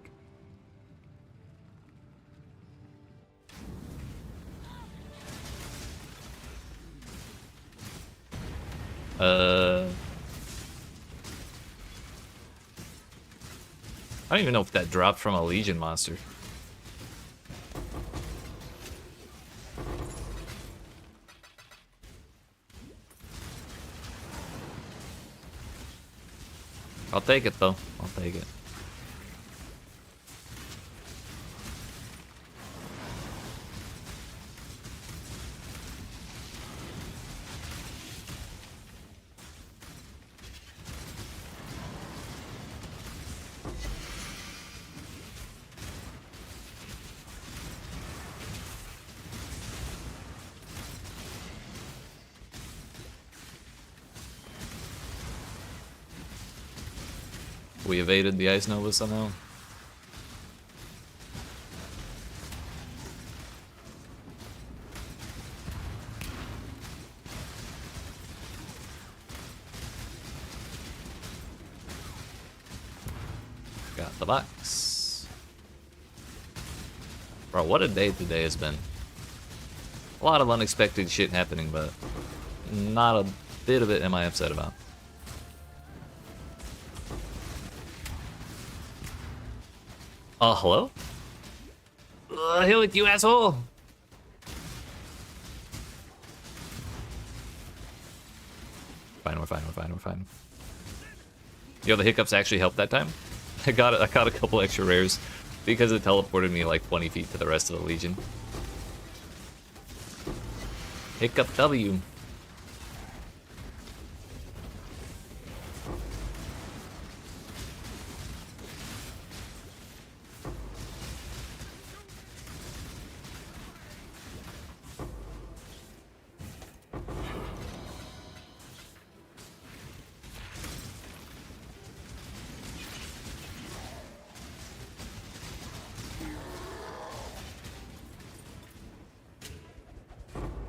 I don't even know if that dropped from a Legion monster. I'll take it though. I'll take it. We evaded the Ice Nova somehow. Got the box. Bro, what a day today has been. A lot of unexpected shit happening, but not a bit of it am I upset about. Hello? Heal it, you asshole! Fine, we're fine. Yo, the hiccups actually helped that time. I got a couple extra rares because it teleported me like 20 feet to the rest of the Legion. Hiccup W.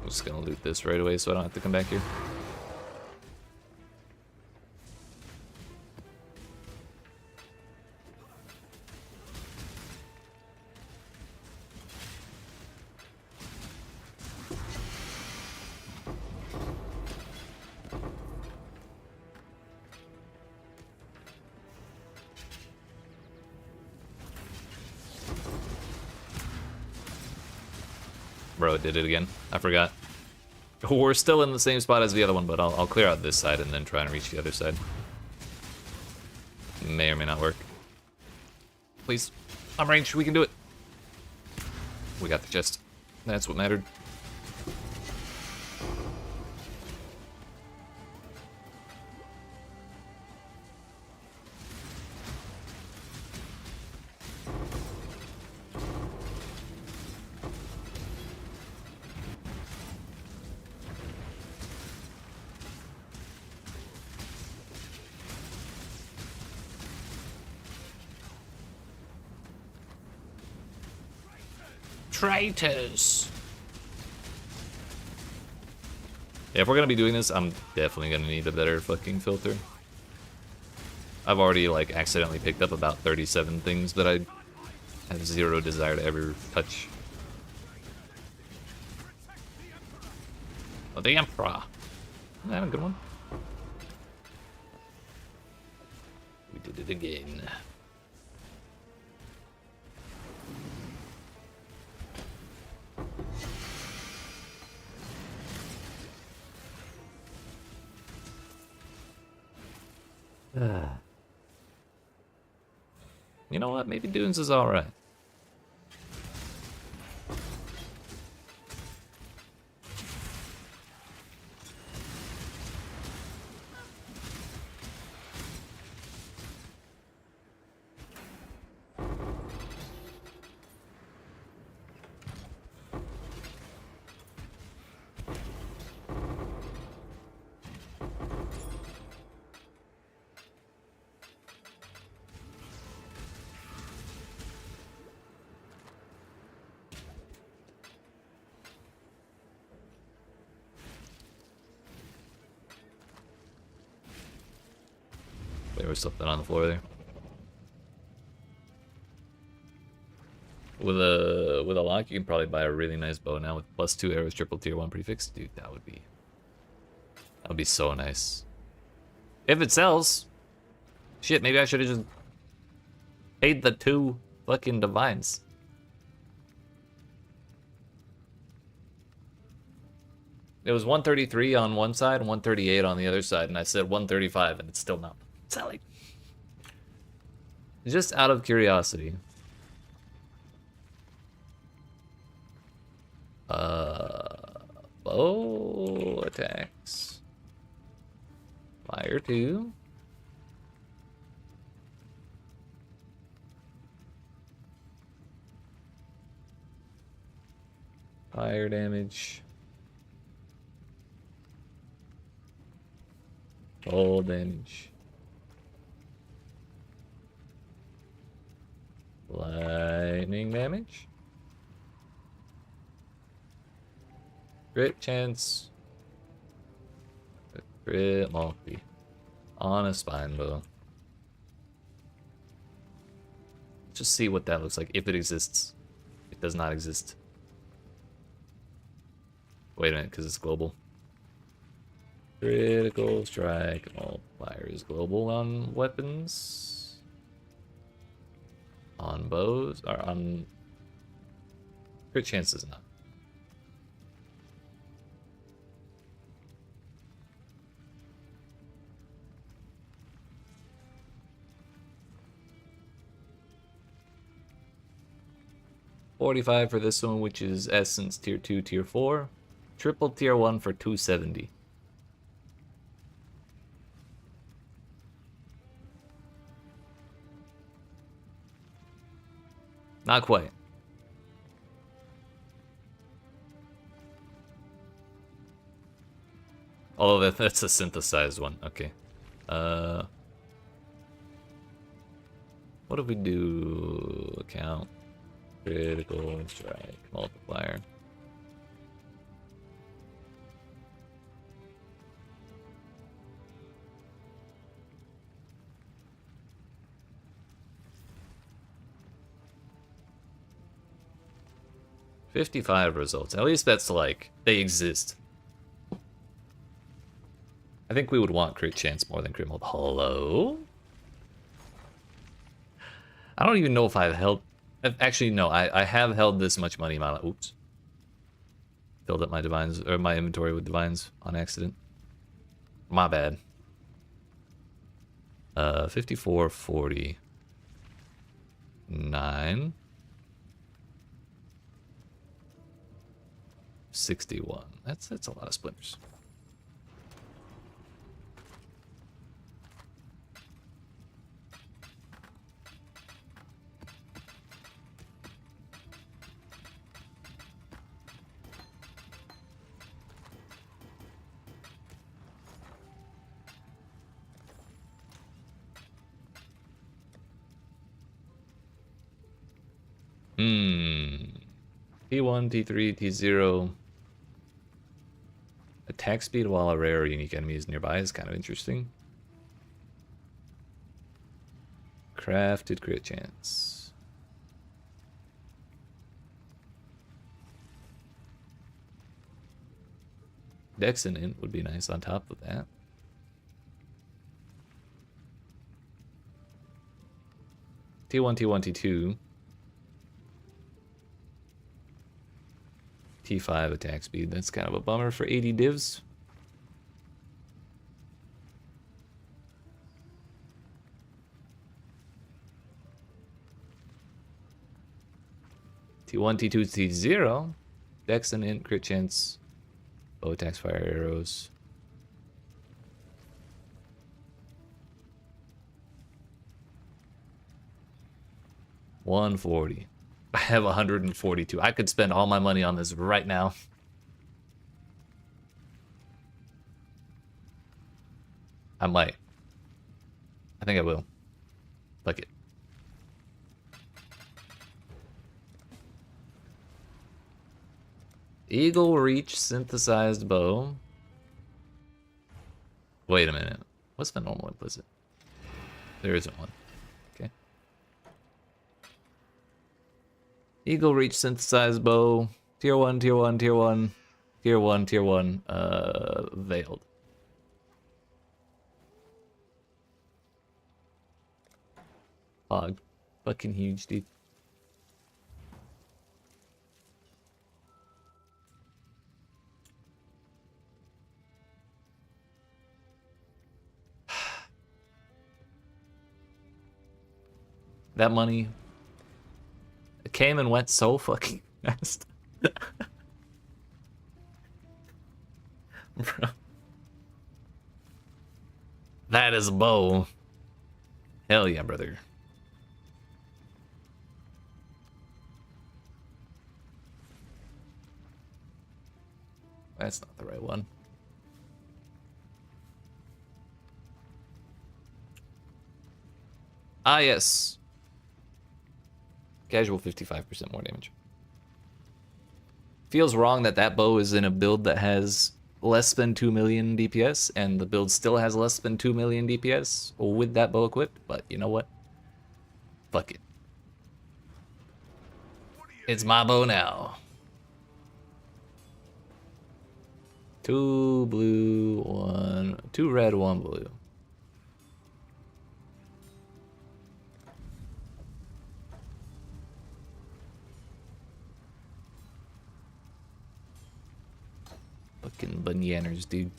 Just gonna loot this right away so I don't have to come back here. Bro, it did it again. I forgot. We're still in the same spot as the other one, but I'll clear out this side and then try and reach the other side. May or may not work. Please. I'm ranged. We can do it. We got the chest. That's what mattered. Traitors. Yeah, if we're gonna be doing this, I'm definitely gonna need a better fucking filter. I've already like accidentally picked up about 37 things that I have zero desire to ever touch. Oh, the Emperor. Isn't that a good one? We did it again. You know what? Maybe Dunes is alright. There was something on the floor there. With a lock, you can probably buy a really nice bow now with +2 arrows, triple tier 1 prefix. Dude, that would be so nice. If it sells, shit, maybe I should have just paid the 2 fucking divines. It was 133 on one side and 138 on the other side, and I said 135, and it's still not selling. Just out of curiosity. Bow attacks. Fire 2. Fire damage. Full damage. Lightning damage. Crit chance. A crit multi. On a spine bow. Just see what that looks like, if it exists. It does not exist. Wait a minute, because it's global. Critical strike multiplier is global on weapons. On bows, or on crit chances not. $45 for this one, which is Essence Tier 2, Tier 4. Triple Tier 1 for $270. Not quite. Oh, that's a synthesized one. Okay. What if we do count? Critical strike multiplier. $55 results. At least that's like, they exist. I think we would want crit chance more than crit multi. Hello? I don't even know if I've held... Actually, no, I have held this much money amount. Oops. Filled up my divines, or my inventory with divines on accident. My bad. 54, 40. 9. 61. That's a lot of splinters. T1, T3, T0. Attack speed while a rare or unique enemy is nearby is kind of interesting. Crafted crit chance. Dex and int would be nice on top of that. T1, T1, T2. T5 attack speed. That's kind of a bummer for 80 divs. T1, T2, T0. Dex and int, crit chance. Bow attacks, fire arrows. $140. I have 142. I could spend all my money on this right now. I might. I think I will. Fuck it. Eagle Reach synthesized bow. Wait a minute. What's the normal implicit? There isn't one. Okay. Eagle Reach synthesized bow. Tier 1, tier 1, tier 1. Tier 1, tier 1. Veiled. Fog. Fucking huge, dude. That money, it came and went so fucking fast. Bro. That is a bow. Hell yeah, brother. That's not the right one. Ah, yes. Casual 55% more damage. Feels wrong that that bow is in a build that has less than 2 million DPS, and the build still has less than 2 million DPS with that bow equipped, but you know what? Fuck it. It's my bow now. 2 blue, 1... 2 red, 1 blue. Fucking bananas, dude.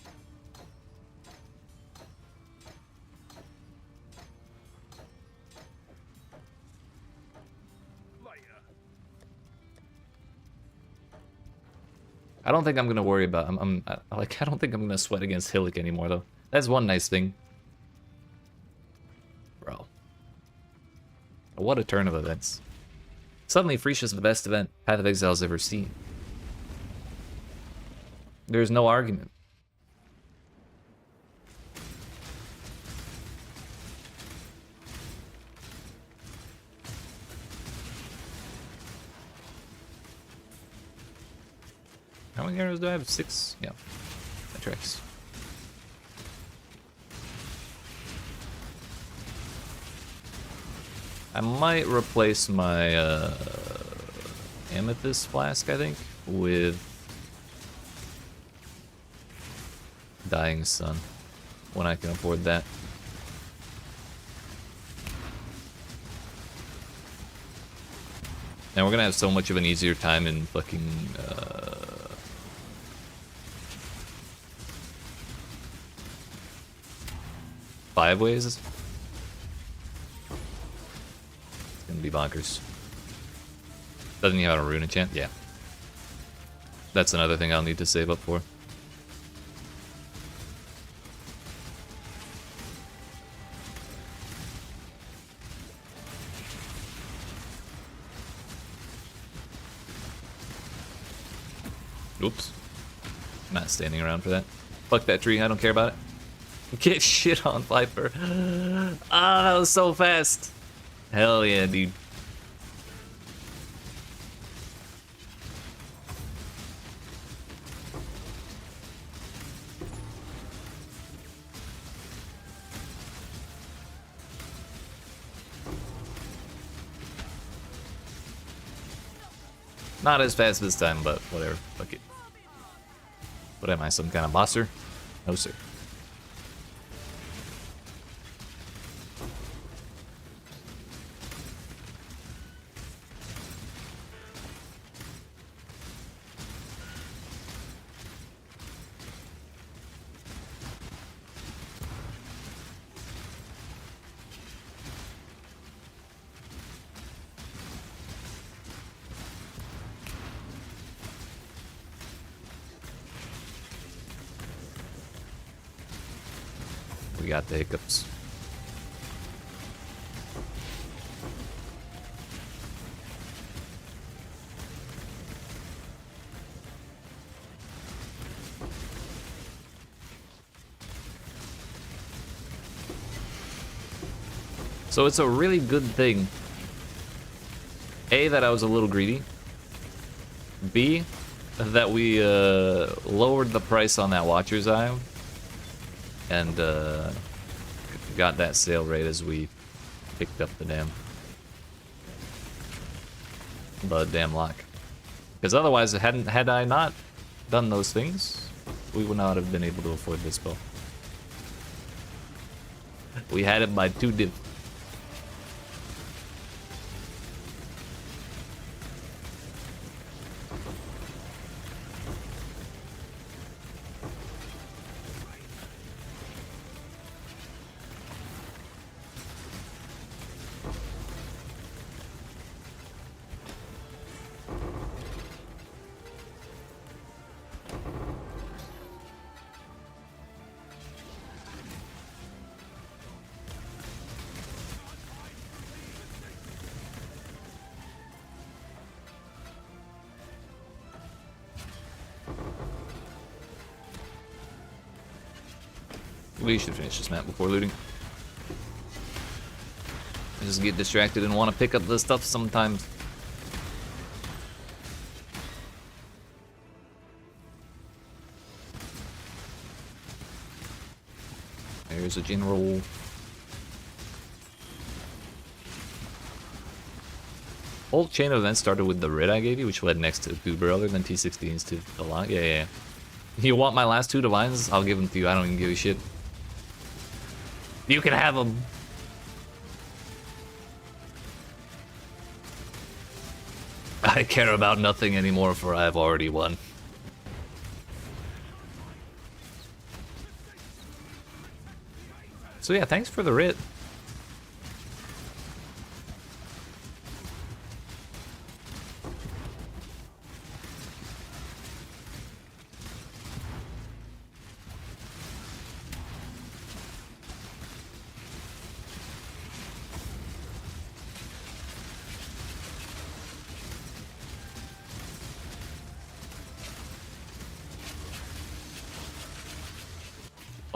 I don't think I'm gonna worry about. I don't think I'm gonna sweat against hecc anymore though. That's one nice thing, bro. What a turn of events! Suddenly, Phrecia's the best event Path of Exile's ever seen. There's no argument. How many arrows do I have? 6? Yeah. That tracks. I might replace my amethyst flask, I think, with Dying Sun when I can afford that. And we're gonna have so much of an easier time in fucking 5 ways. It's gonna be bonkers. Doesn't he have a rune enchant? Yeah. That's another thing I'll need to save up for. Oops. I'm not standing around for that. Fuck that tree, I don't care about it. Get shit on, Viper. Ah, that was so fast. Hell yeah, dude. Not as fast this time, but whatever. Fuck it. What am I, some kind of bosser? No, sir. We got the hiccups. So it's a really good thing. A, that I was a little greedy. B, that we lowered the price on that Watcher's Eye. And got that sale rate as we picked up the damn lock. Because otherwise, had I not done those things, we would not have been able to afford this bow. We had it by 2 div. We should finish this map before looting. I just get distracted and want to pick up the stuff sometimes. There's a general. Whole chain of events started with the red I gave you, which led next to Uber other than T16s to the lot. Yeah. You want my last 2 divines? I'll give them to you. I don't even give a shit. You can have them. I care about nothing anymore, for I have already won. So yeah, thanks for the writ.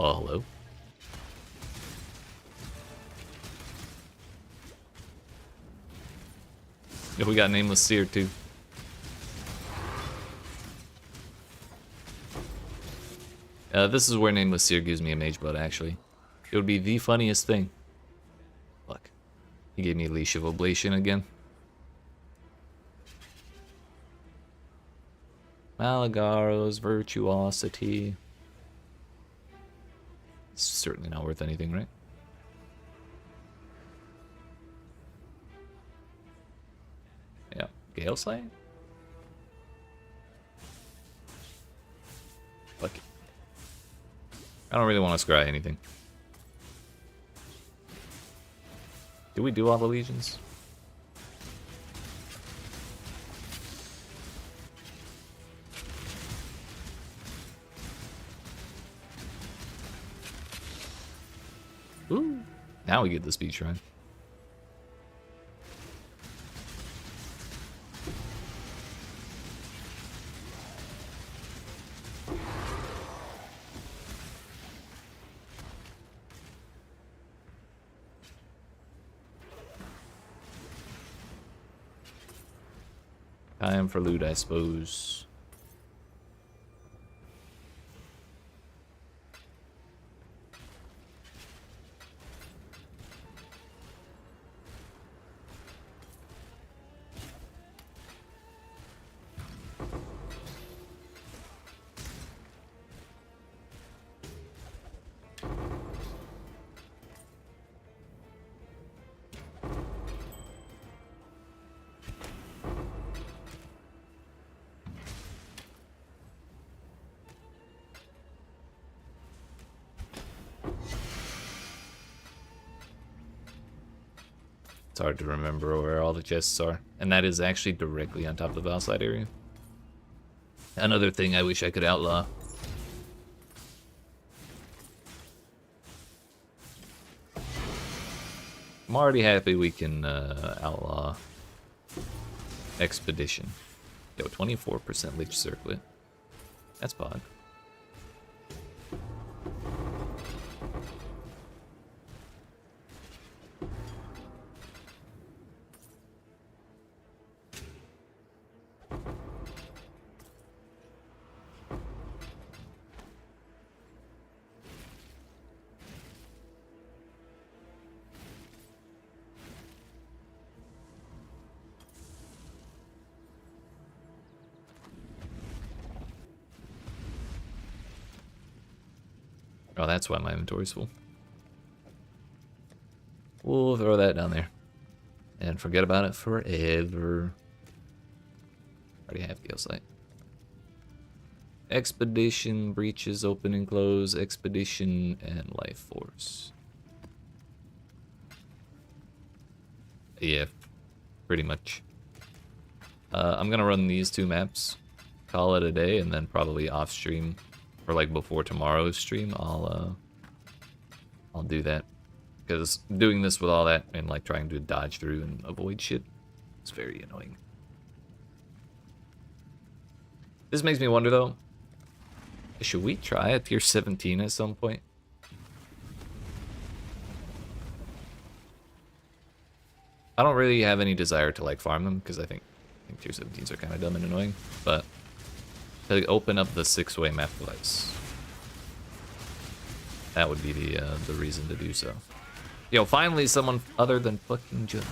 Oh, hello. Yeah, we got Nameless Seer too. This is where Nameless Seer gives me a mage butt, actually. It would be the funniest thing. Fuck. He gave me a Leash of Oblation again. Malagaro's Virtuosity. It's certainly not worth anything, right? Yeah, Gale Slay? Fuck it. I don't really want to scry anything. Did we do all the legions? Ooh, now we get the speed shrine. Time for loot, I suppose. It's hard to remember where all the chests are. And that is actually directly on top of the outside area. Another thing I wish I could outlaw. I'm already happy we can outlaw Expedition. Yo, 24% Lich Circlet. That's pod. Oh, that's why my inventory's full. We'll throw that down there. And forget about it forever. Already have Gale Sight. Expedition, breaches, open and close, expedition, and life force. Yeah, pretty much. I'm gonna run these two maps, call it a day, and then probably off stream, or like before tomorrow's stream, I'll do that. Because doing this with all that and like trying to dodge through and avoid shit is very annoying. This makes me wonder though, should we try a tier 17 at some point? I don't really have any desire to like farm them because I think tier 17s are kind of dumb and annoying, but to open up the 6-way map device, that would be the reason to do so. Yo, finally someone other than fucking Jun.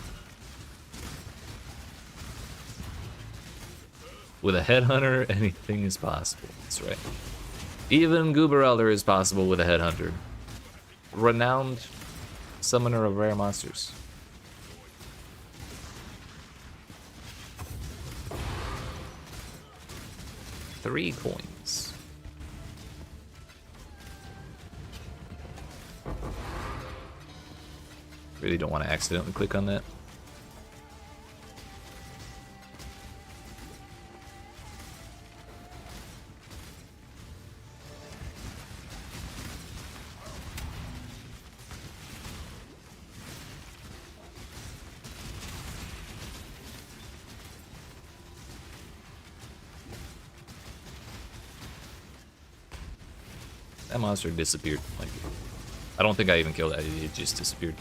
With a headhunter, anything is possible. That's right. Even Goober Elder is possible with a headhunter. Renowned summoner of rare monsters. Three coins. Really don't want to accidentally click on that. That monster disappeared. Like, I don't think I even killed it. It just disappeared.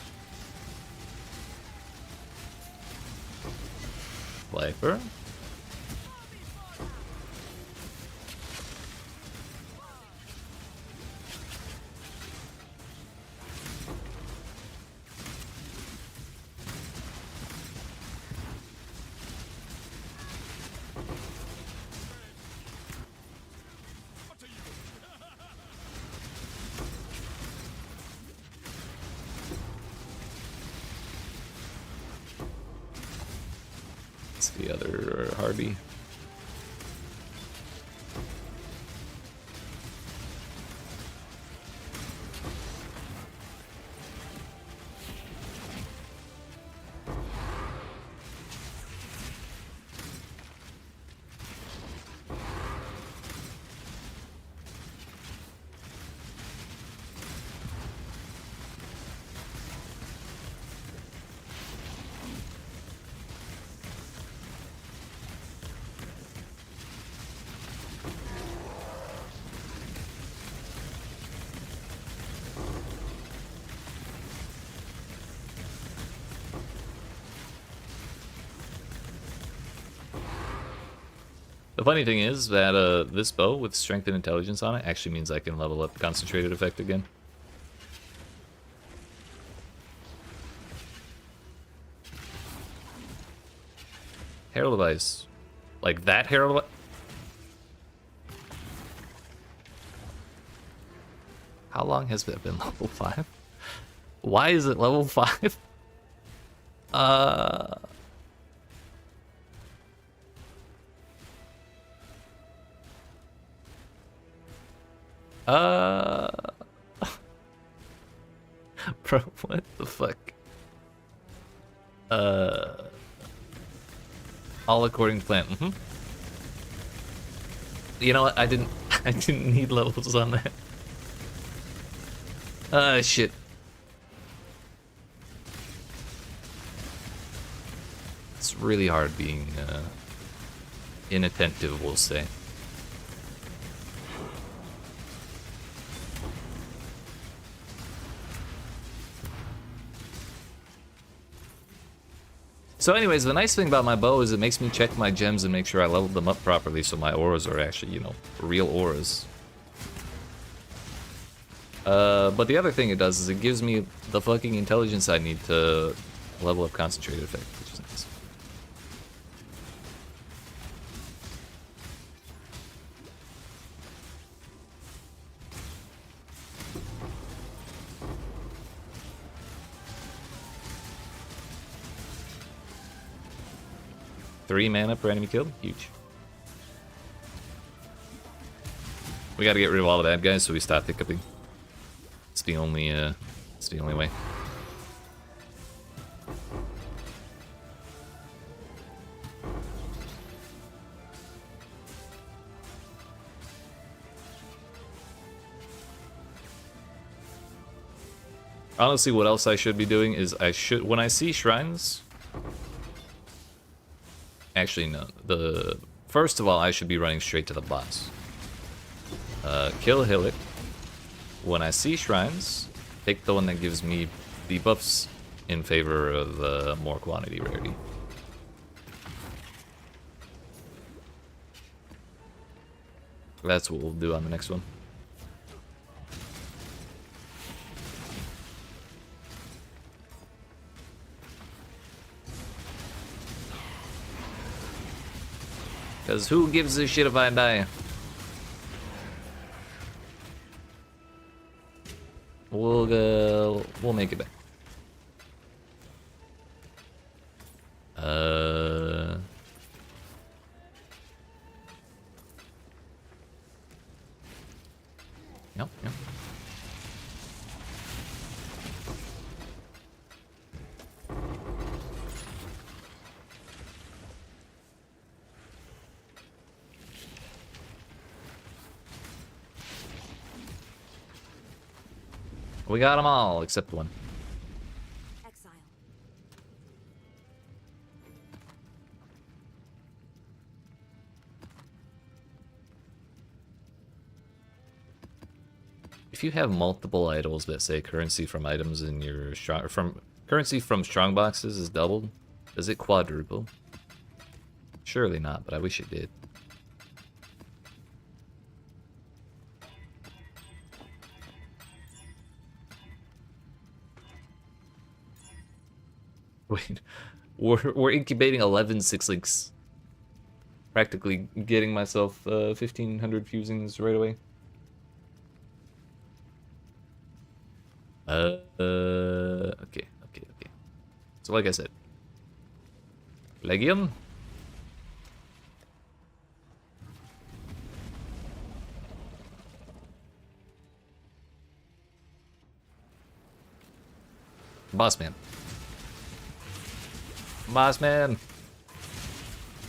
Viper. The other Harvey. The funny thing is that this bow with strength and intelligence on it actually means I can level up concentrated effect again. Herald of Ice. Like that Herald of Ice? How long has that been level 5? Why is it level 5? Bro, what the fuck? All according to plan. You know what? I didn't I didn't need levels on that. Shit. It's really hard being inattentive, we'll say. So anyways, the nice thing about my bow is it makes me check my gems and make sure I leveled them up properly so my auras are actually, you know, real auras. But the other thing it does is it gives me the fucking intelligence I need to level up concentrated effect, which is nice. Three mana per enemy killed? Huge. We gotta get rid of all the bad guys so we stop hiccuping. It's the only way. Honestly, what else I should be doing is when I see shrines. Actually, no. First of all, I should be running straight to the boss. Kill Hillick. When I see shrines, pick the one that gives me debuffs in favor of more quantity rarity. That's what we'll do on the next one. Because who gives a shit if I die? We'll make it back. Yep. We got them all except one. Exile. If you have multiple idols that say currency from items in your currency from strong boxes is doubled, does it quadruple? Surely not, but I wish it did. Wait, we're incubating 11 6-links. Practically getting myself 1,500 fusings right away. Okay. So like I said, Legium. Bossman. Bossman.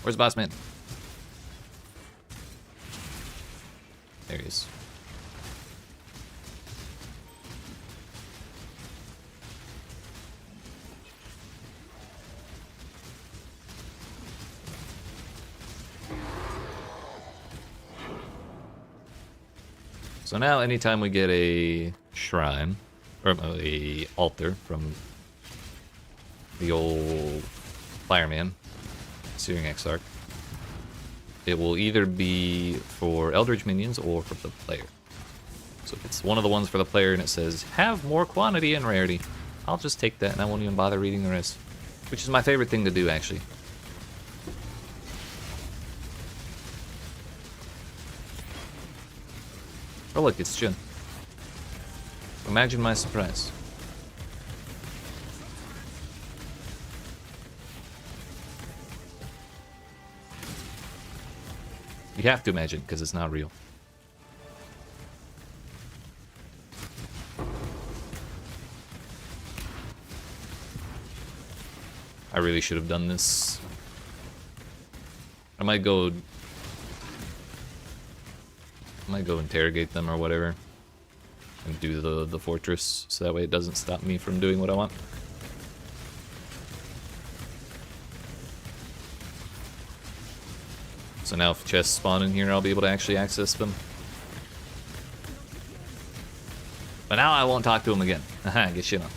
Where's Bossman? There he is. So now anytime we get a shrine, or a altar from the old fireman, Searing Exarch, it will either be for Eldritch minions or for the player. So if it's one of the ones for the player and it says, have more quantity and rarity, I'll just take that and I won't even bother reading the rest. Which is my favorite thing to do, actually. Oh look, it's Jin. Imagine my surprise. You have to imagine, because it's not real. really should have done this. I might go interrogate them or whatever. And do the fortress, so that way it doesn't stop me from doing what I want. So now if chests spawn in here, I'll be able to actually access them. But now I won't talk to him again. Haha, get shit on.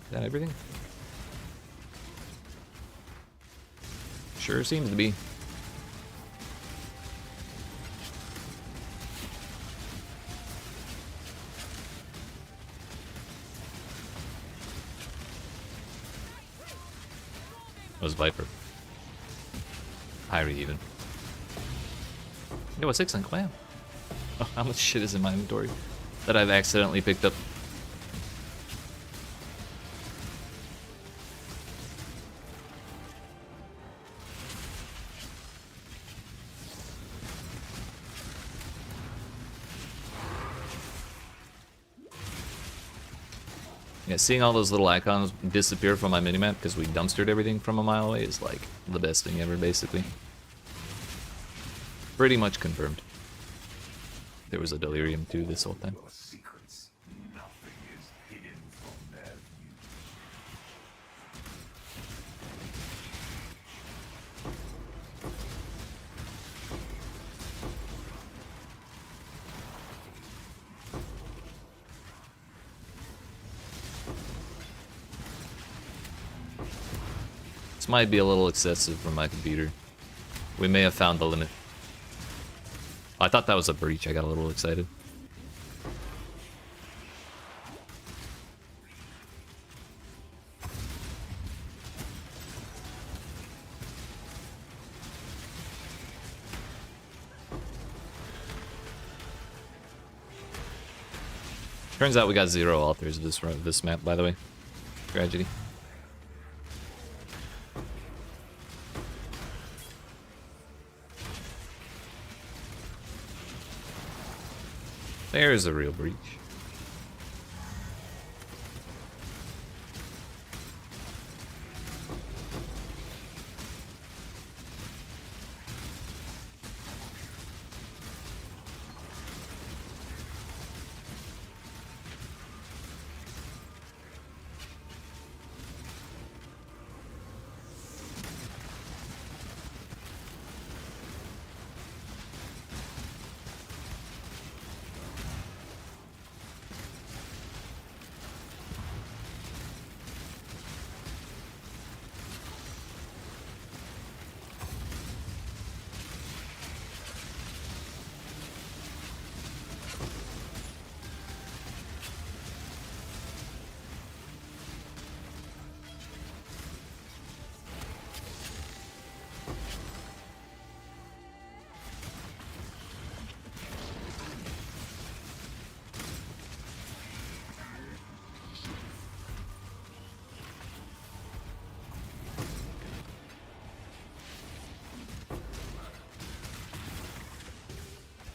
Is that everything? Sure seems to be. That was Viper. Irie even. Yo, what's 6 on Clam? Oh, how much shit is in my inventory that I've accidentally picked up? Yeah, seeing all those little icons disappear from my minimap because we dumpstered everything from a mile away is like the best thing ever, basically. Pretty much confirmed. There was a delirium too this whole time. Your secrets, nothing is hidden from their view. This might be a little excessive for my computer. We may have found the limit. I thought that was a breach. I got a little excited. Turns out we got 0 authors of this map, by the way. Tragedy. There's a real breach.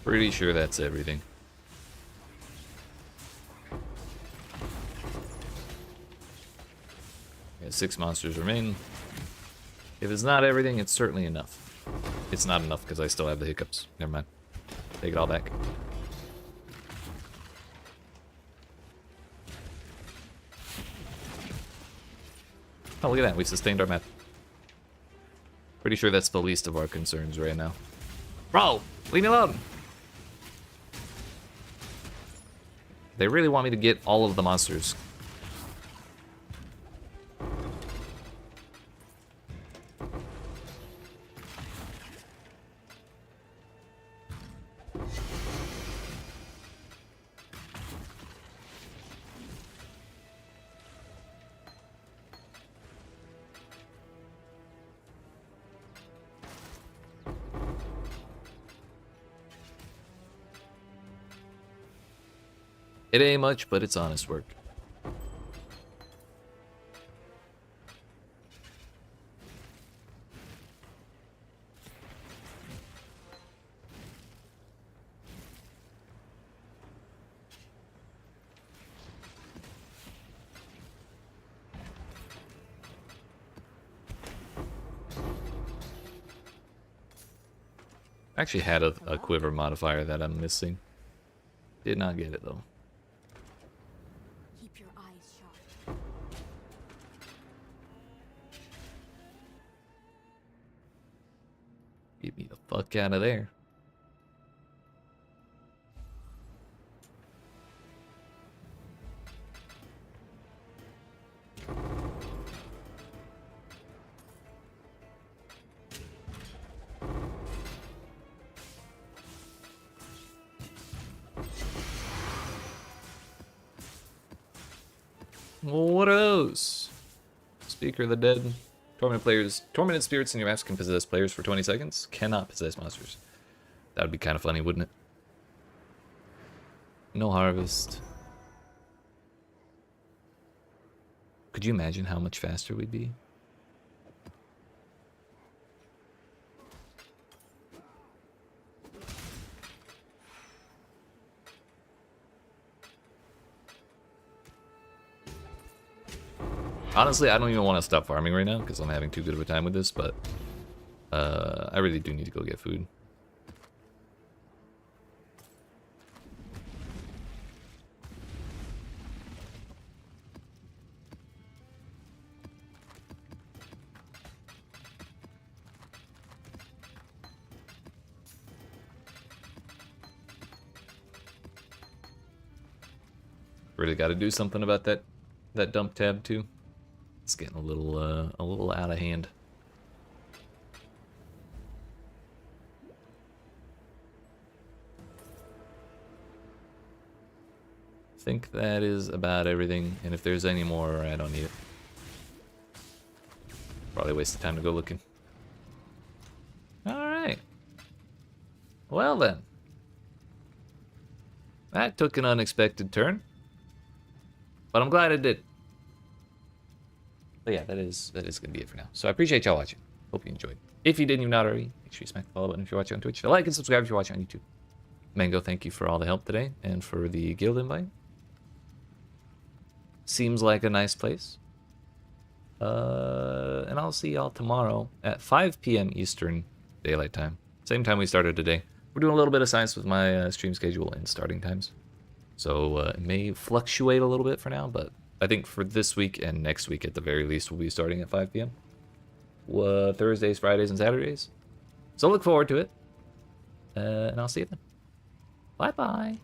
Pretty sure that's everything. Yeah, 6 monsters remain. If it's not everything, it's certainly enough. It's not enough because I still have the hiccups. Never mind. Take it all back. Oh, look at that. We sustained our map. Pretty sure that's the least of our concerns right now. Bro, leave me alone. They really want me to get all of the monsters. It ain't much, but it's honest work. I actually had a quiver modifier that I'm missing. Did not get it though. Keep your eyes sharp. Get me the fuck out of there. What are those? Speaker of the Dead. Tormented spirits in your maps can possess players for 20 seconds. Cannot possess monsters. That would be kind of funny, wouldn't it? No harvest. Could you imagine how much faster we'd be? Honestly, I don't even want to stop farming right now because I'm having too good of a time with this, but I really do need to go get food. Really got to do something about that dump tab too. It's getting a little out of hand. I think that is about everything, and if there's any more, I don't need it. Probably waste of time to go looking. Alright. Well then. That took an unexpected turn. But I'm glad it did. But yeah, that is gonna be it for now. So I appreciate y'all watching. Hope you enjoyed. If you didn't even already, make sure you smack the follow button if you're watching on Twitch. Like and subscribe if you're watching on YouTube. Mango, thank you for all the help today and for the guild invite. Seems like a nice place. And I'll see y'all tomorrow at 5 p.m. Eastern Daylight Time. Same time we started today. We're doing a little bit of science with my stream schedule and starting times. So it may fluctuate a little bit for now, but I think for this week and next week at the very least, we'll be starting at 5 p.m. Thursdays, Fridays, and Saturdays. So look forward to it. And I'll see you then. Bye-bye.